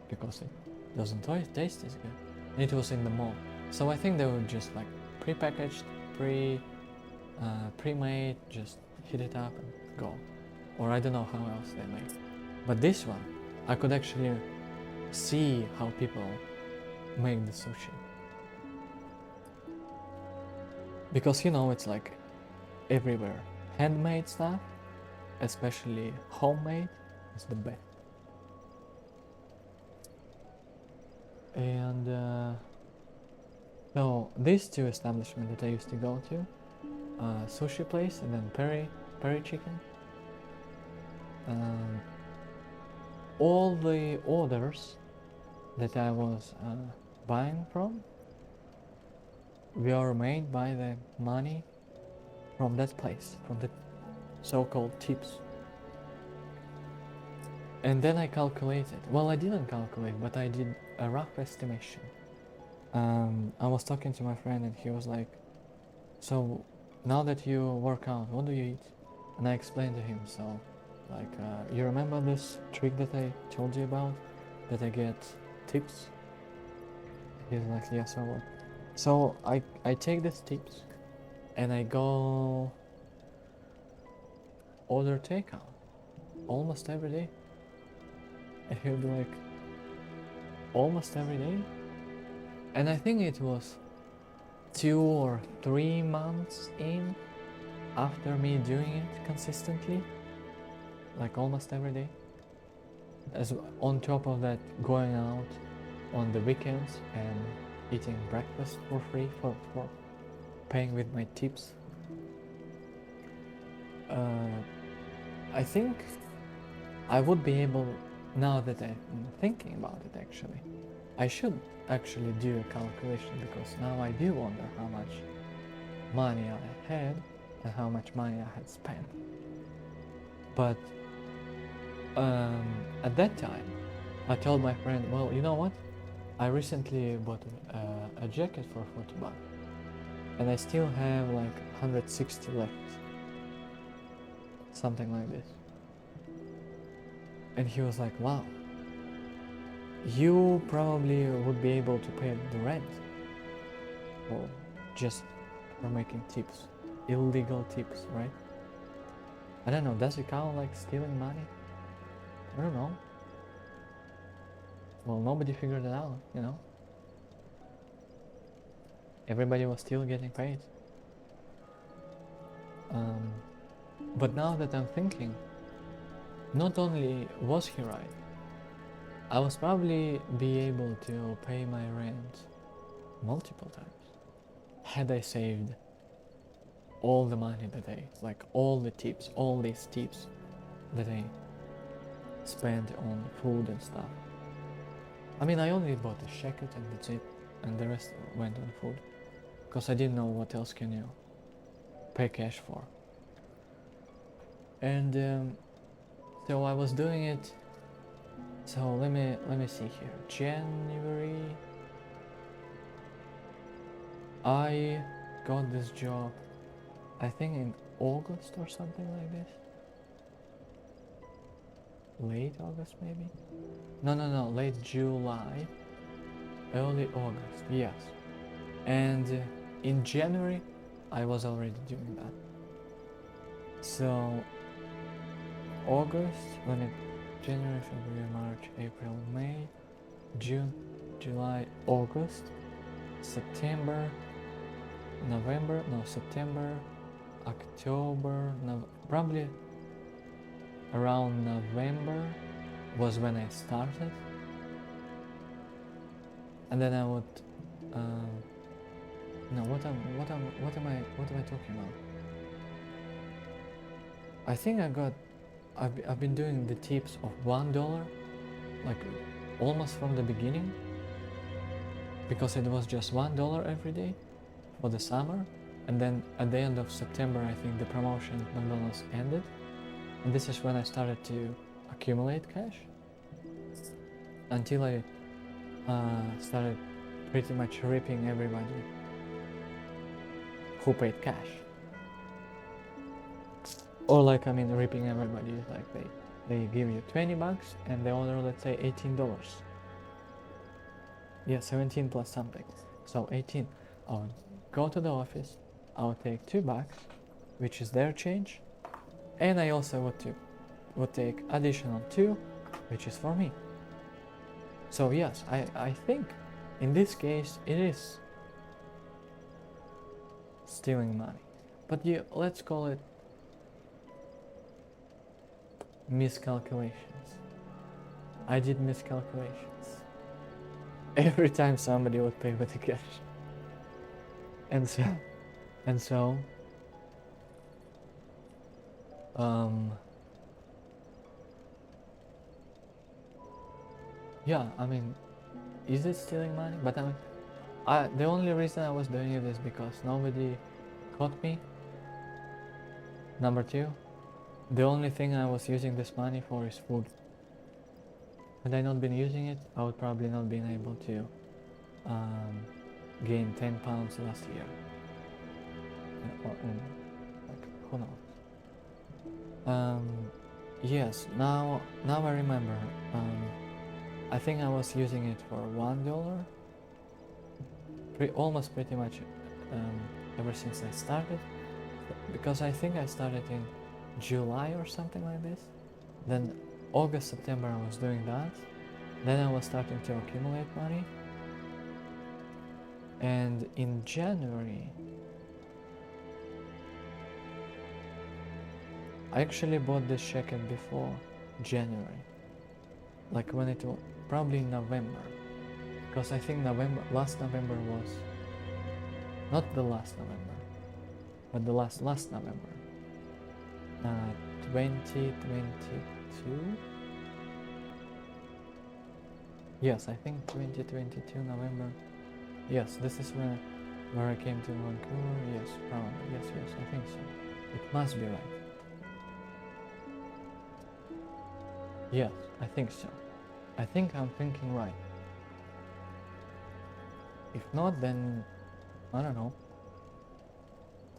because it doesn't taste as good. And it was in the mall. So I think they were just like pre-packaged, pre-made, just heat it up and go. Or I don't know how else they make. But this one, I could actually see how people make the sushi. Because, you know, it's like everywhere. Handmade stuff, especially homemade, is the best. And so these 2 establishments that I used to go to, sushi place and then Perry chicken, all the orders that I was buying from were made by the money from that place, from the so-called tips. And then I calculated, well, I didn't calculate, but I did a rough estimation. I was talking to my friend and he was like, so now that you work out, what do you eat? And I explained to him, so like, you remember this trick that I told you about, that I get tips? He's like, yeah, so what? So I take these tips and I go order takeout almost every day. And he'll be like, almost every day? And I think it was 2 or 3 months in after me doing it consistently, like almost every day. As on top of that, going out on the weekends and eating breakfast for free, for paying with my tips. I think I would be able, now that I'm thinking about it actually, I should actually do a calculation because now I do wonder how much money I had and how much money I had spent. But at that time, I told my friend, well, you know what? I recently bought a jacket for $40 and I still have like 160 left. Something like this. And he was like, wow, you probably would be able to pay the rent. Or just for making tips. Illegal tips, right? I don't know, does it count like stealing money? I don't know. Well, nobody figured it out, you know? Everybody was still getting paid. But now that I'm thinking, not only was he right, I was probably be able to pay my rent multiple times had I saved all the money that I, like all the tips, all these tips that I spent on food and stuff. I mean, I only bought a jacket and that's it, and the rest went on food, because I didn't know what else can you pay cash for. And so I was doing it. So let me see here. January. I got this job, I think in August or something like this. Late August maybe? No, late July, early August, yes. And in January, I was already doing that. So August, January, February, March, April, May, June, July, August, September, September, October, probably around November was when I started. And then I would, no, what am I talking about? I think I've been doing the tips of $1, like almost from the beginning, because it was just $1 every day for the summer, and then at the end of September, I think the promotion at McDonald's ended, and this is when I started to accumulate cash until I started pretty much ripping everybody who paid cash. Or like, I mean, ripping everybody, like they give you $20 and they order, let's say, $18. Yeah, 17 plus something. So 18. I would go to the office, I would take $2, which is their change, and I also would take additional 2, which is for me. So yes, I think in this case it is stealing money. But let's call it miscalculations. I did miscalculations. Every time somebody would pay with the cash. And so yeah, I mean, is it stealing money? But I mean, the only reason I was doing it is because nobody caught me. Number 2, the only thing I was using this money for is food. Had I not been using it, I would probably not been able to gain 10 pounds last year. And like, who knows? Yes, now I remember. I think I was using it for $1, almost pretty much ever since I started, because I think I started in July or something like this. Then August, September I was doing that. Then I was starting to accumulate money. And in January, I actually bought this jacket before January. Like when it was probably in November. Because I think last November was not the last November, but the last November. 2022. Yes, I think 2022 November. Yes, this is where I came to Vancouver. Yes, probably. Yes, I think so. It must be right. Yes, I think so. I think I'm thinking right. If not, then I don't know.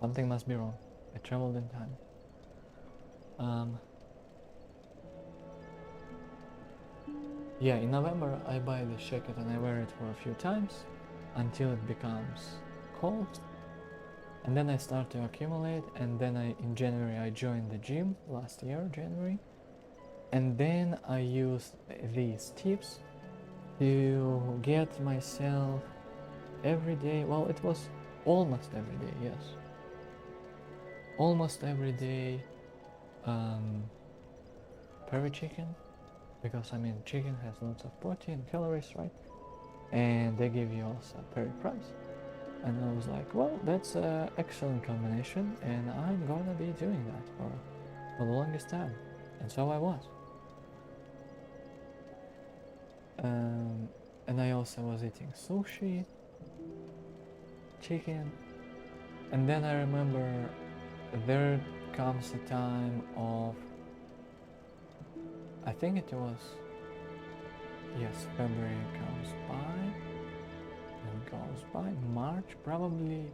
Something must be wrong. I traveled in time. Yeah, in November I buy this jacket and I wear it for a few times until it becomes cold. And then I start to accumulate, and then in January I joined the gym last year, January. And then I used these tips to get myself every day. Well, it was almost every day, yes. Almost every day peri chicken, because I mean chicken has lots of protein, calories, right? And they give you also peri price. And I was like, well, that's an excellent combination, and I'm gonna be doing that for the longest time. And so I was. And I also was eating sushi, chicken, and then I remember there comes a time of, I think it was, yes, February comes by, March, probably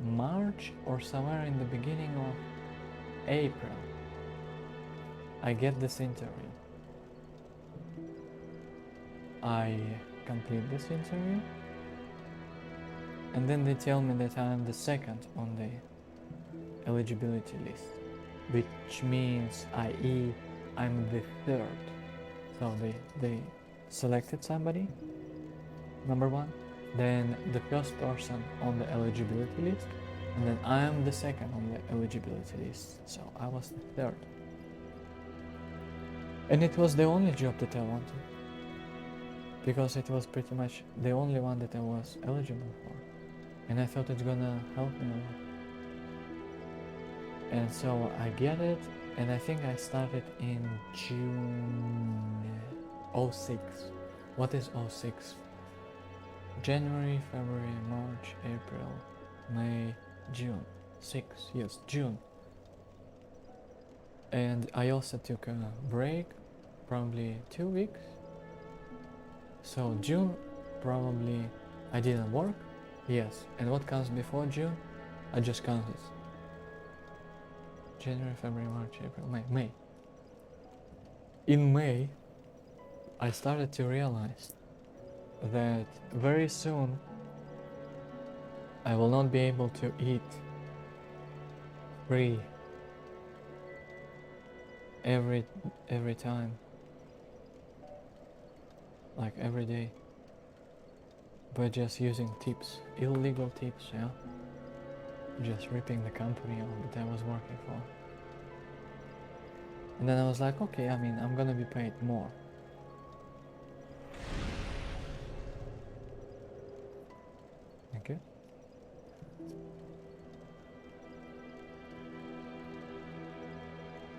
March or somewhere in the beginning of April, I get this interview. I complete this interview, and then they tell me that I'm the second on the eligibility list, which means, i.e., I'm the third. So they selected somebody, number one, then the first person on the eligibility list, and then I am the second on the eligibility list. So I was the third. And it was the only job that I wanted, because it was pretty much the only one that I was eligible for. And I thought it's gonna help me a lot. And so I get it, and I think I started in June 06. What is 06? January, February, March, April, May, June. 6, yes, June. And I also took a break, probably 2 weeks. So June, probably I didn't work. Yes, and what comes before June? I just counted. January, February, March, April, May. In May, I started to realize that very soon I will not be able to eat free every time, like every day, by just using tips, illegal tips, yeah, just ripping the company off that I was working for. And then I was like, okay, I mean, I'm gonna be paid more. Thank you.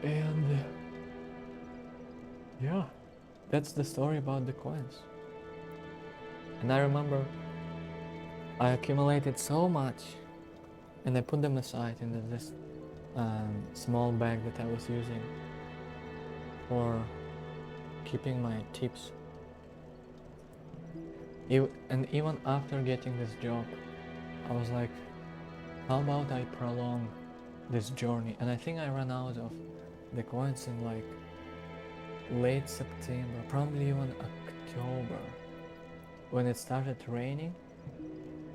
And yeah, that's the story about the coins. And I remember I accumulated so much, and I put them aside in this small bag that I was using for keeping my tips. And even after getting this job, I was like, how about I prolong this journey? And I think I ran out of the coins in like late September, probably even October, when it started raining.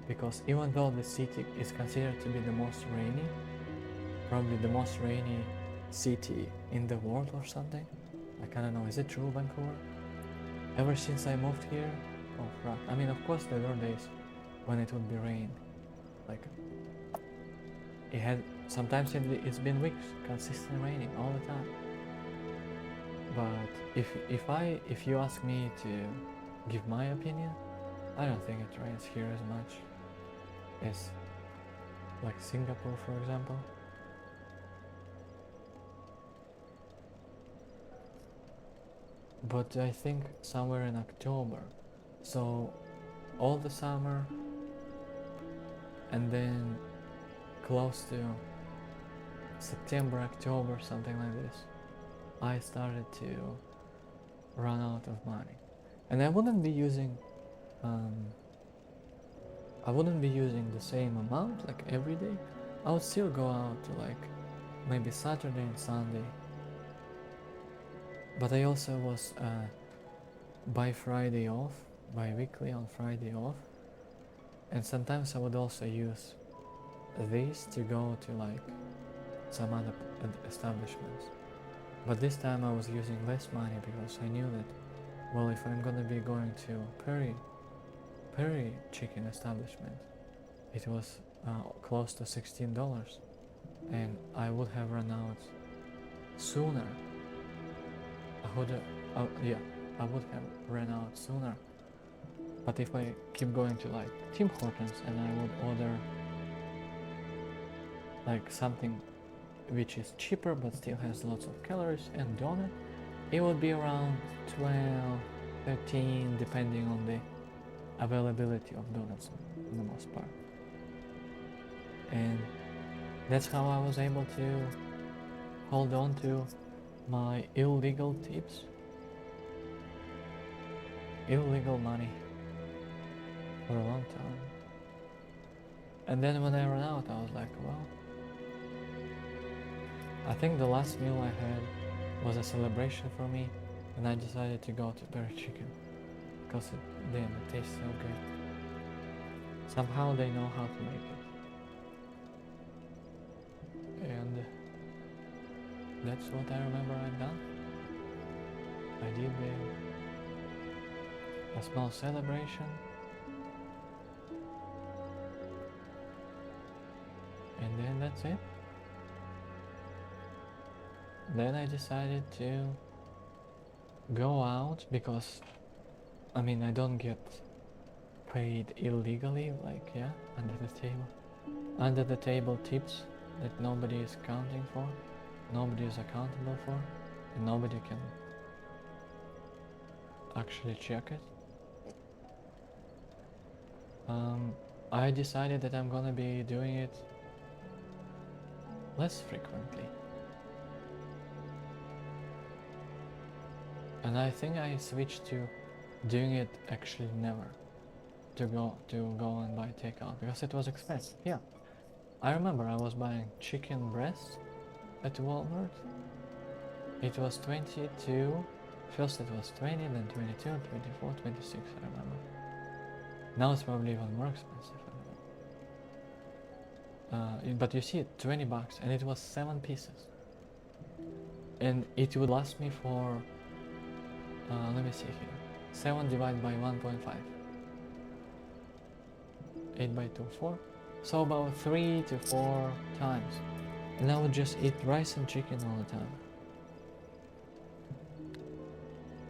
Because even though the city is considered to be the most rainy, probably the most rainy city in the world or something, like, I don't know, is it true, Vancouver? Ever since I moved here, oh fuck, I mean, of course there were days when it would be rain, like, sometimes it's been weeks consistently raining all the time. But if you ask me to give my opinion, I don't think it rains here as much as like Singapore, for example. but I think somewhere in October. So all the summer, and then close to September, October, something like this, I started to run out of money, and I wouldn't be using the same amount like every day. I would still go out to like maybe Saturday and Sunday, but I also was by Friday off, bi-weekly on Friday off, and sometimes I would also use these to go to like some other establishments. But this time I was using less money because I knew that, well, if I'm gonna be going to Perry chicken establishment, it was close to $16, and I would have run out sooner. I would have ran out sooner. But if I keep going to like Tim Hortons and I would order like something which is cheaper but still has lots of calories and donut, it would be around 12, 13, depending on the availability of donuts for the most part. And that's how I was able to hold on to my illegal tips, illegal money for a long time. And then when I ran out, I was like, well, I think the last meal I had was a celebration for me, and I decided to go to Perry Chicken because it tastes so good. Somehow they know how to make it. And that's what I remember I've done. I did a small celebration, and then that's it. Then I decided to go out because, I mean, I don't get paid illegally, like, yeah, under the table tips that nobody is counting for, nobody is accountable for, and nobody can actually check it. I decided that I'm gonna be doing it less frequently. And I think I switched to doing it actually never, to go and buy takeout because it was expensive. Yeah, I remember I was buying chicken breast at Walmart. It was 22. First it was 20, then 22, 24, 26. I remember. Now it's probably even more expensive. But you see, $20, and it was 7 pieces, and it would last me for. Let me see here. 7 divided by 1.5. 8 by 2, 4. So about 3 to 4 times. And I would just eat rice and chicken all the time.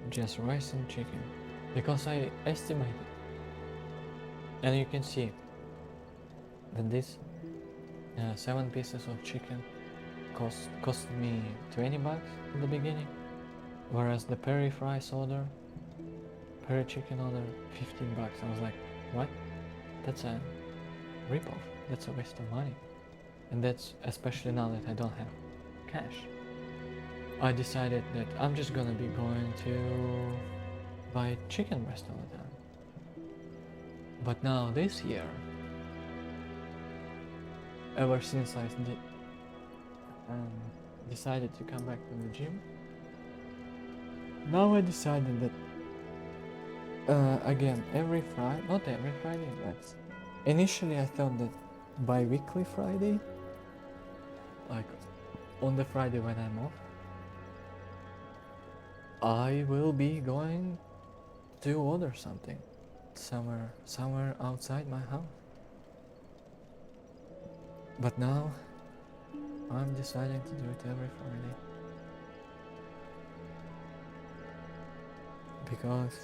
Just rice and chicken. Because I estimated. And you can see that this 7 pieces of chicken cost me $20 in the beginning. Whereas the Perry fries order, Perry chicken order, $15. I was like, what? That's a ripoff. That's a waste of money. And that's especially now that I don't have cash. I decided that I'm just gonna be going to buy chicken breast all the time. But now this year, ever since I decided to come back to the gym, now I decided that again not every Friday, but initially I thought that bi-weekly Friday, like on the Friday when I'm off, I will be going to order something somewhere outside my house. But now I'm deciding to do it every Friday. Because,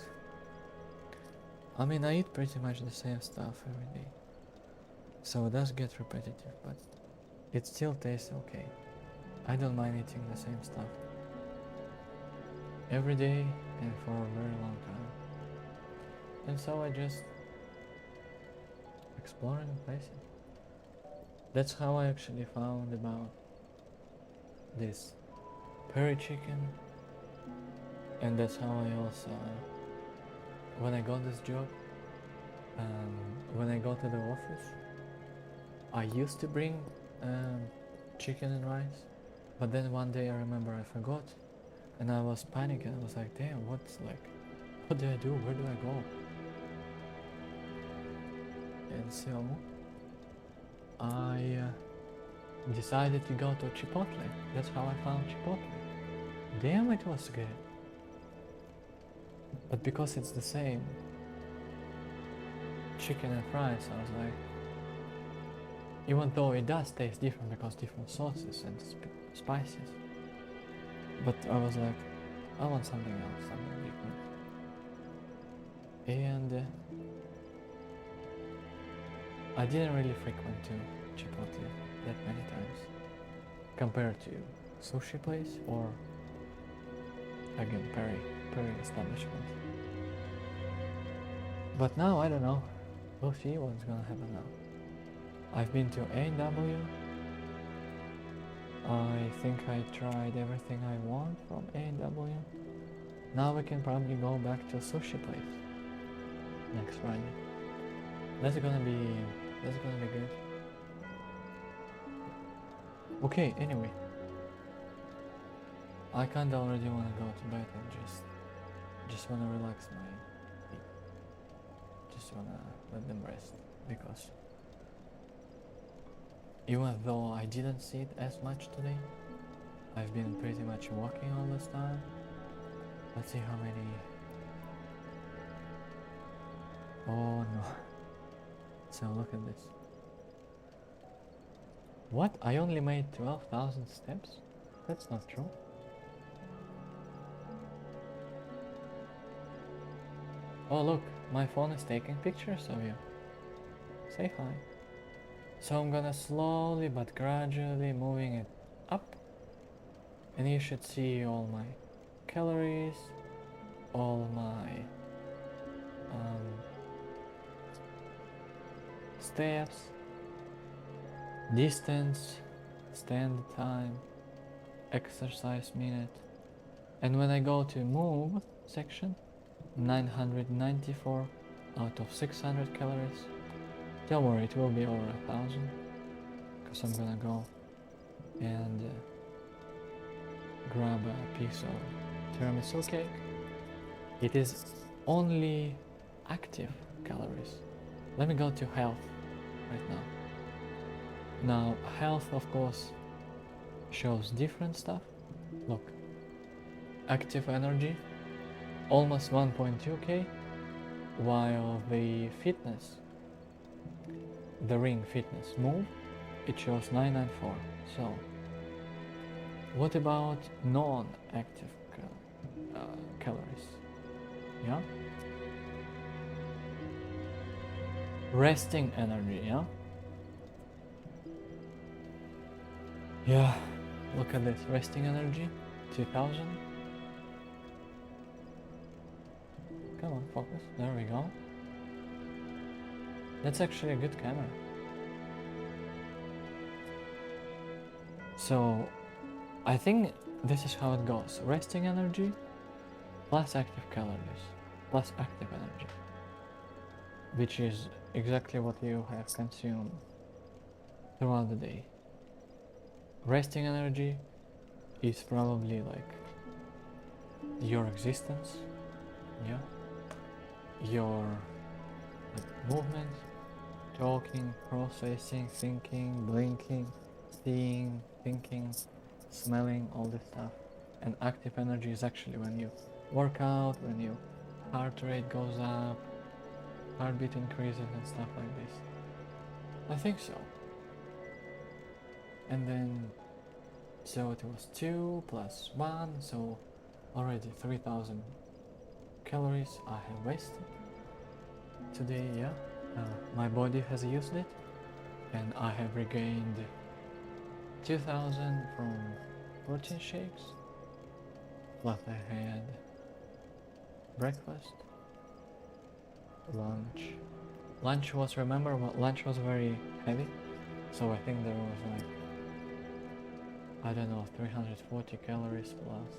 I mean, I eat pretty much the same stuff every day. So it does get repetitive, but it still tastes okay. I don't mind eating the same stuff every day and for a very long time. And so I just exploring places. That's how I actually found about this peri chicken, and that's how I also, when I got this job, when I got to the office, I used to bring chicken and rice, but then one day I remember I forgot, and I was panicking. I was like, damn, what do I do? Where do I go? And so I decided to go to Chipotle. That's how I found Chipotle. Damn, it was good. But because it's the same chicken and fries, I was like, even though it does taste different because different sauces and spices, but I was like, I want something else, something different. And I didn't really frequent to Chipotle that many times compared to sushi place or again peri establishment. But now I don't know. We'll see what's gonna happen now. I've been to A&W. I think I tried everything I want from A&W. Now we can probably go back to a sushi place next Friday. That's gonna be good. Okay, anyway. I kinda already wanna go to bed and just wanna relax my feet. Just wanna let them rest, because even though I didn't see it as much today, I've been pretty much walking all this time. Let's see how many. Oh no. So look at this. What? I only made 12,000 steps? That's not true. Oh look, my phone is taking pictures of you. Say hi. So I'm gonna slowly but gradually moving it up, and you should see all my calories, all my steps, distance, stand time, exercise minute, and when I go to move section, 994 out of 600 calories. Don't worry, it will be over 1,000, because I'm gonna go and grab a piece of tiramisu cake. It is only active calories. Let me go to health right now. Now, health, of course, shows different stuff. Look, active energy, almost 1.2k, while the fitness, the ring fitness move, it shows 994. So, what about non-active calories? Yeah? Resting energy, yeah? Yeah, look at this, resting energy, 2000. Come on, focus, there we go. That's actually a good camera. So, I think this is how it goes. Resting energy plus active calories plus active energy, which is exactly what you have consumed throughout the day. Resting energy is probably like your existence, yeah, your movements, talking, processing, thinking, blinking, seeing, thinking, smelling, all this stuff. And active energy is actually when you work out, when your heart rate goes up, heartbeat increases and stuff like this. I think so. And then, so it was 2 plus 1, so already 3,000 calories I have wasted today, yeah. My body has used it, and I have regained 2,000 from protein shakes, plus I had breakfast, lunch. Lunch was, remember, lunch was very heavy, so I think there was like, I don't know, 340 calories plus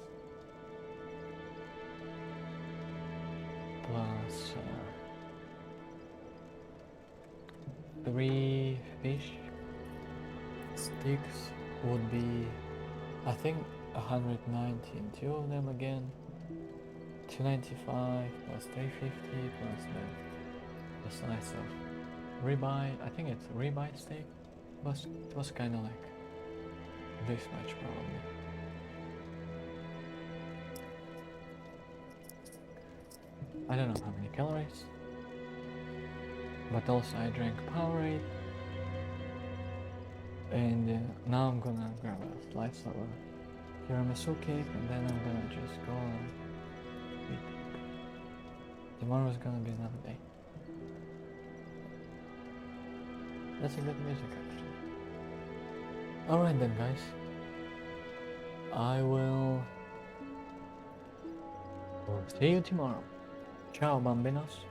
3 fish sticks would be, I think, 190, and 2 of them again, 295 plus 350 plus the size of ribeye. I think it's ribeye steak. It was kind of like this much probably. I don't know how many calories, but also I drank Powerade, and now I'm gonna grab a slice of a tiramisu cake, and then I'm gonna just go and eat. Tomorrow's gonna be another day. That's a good music actually. Alright then guys, I will see you tomorrow. Ciao bambinos.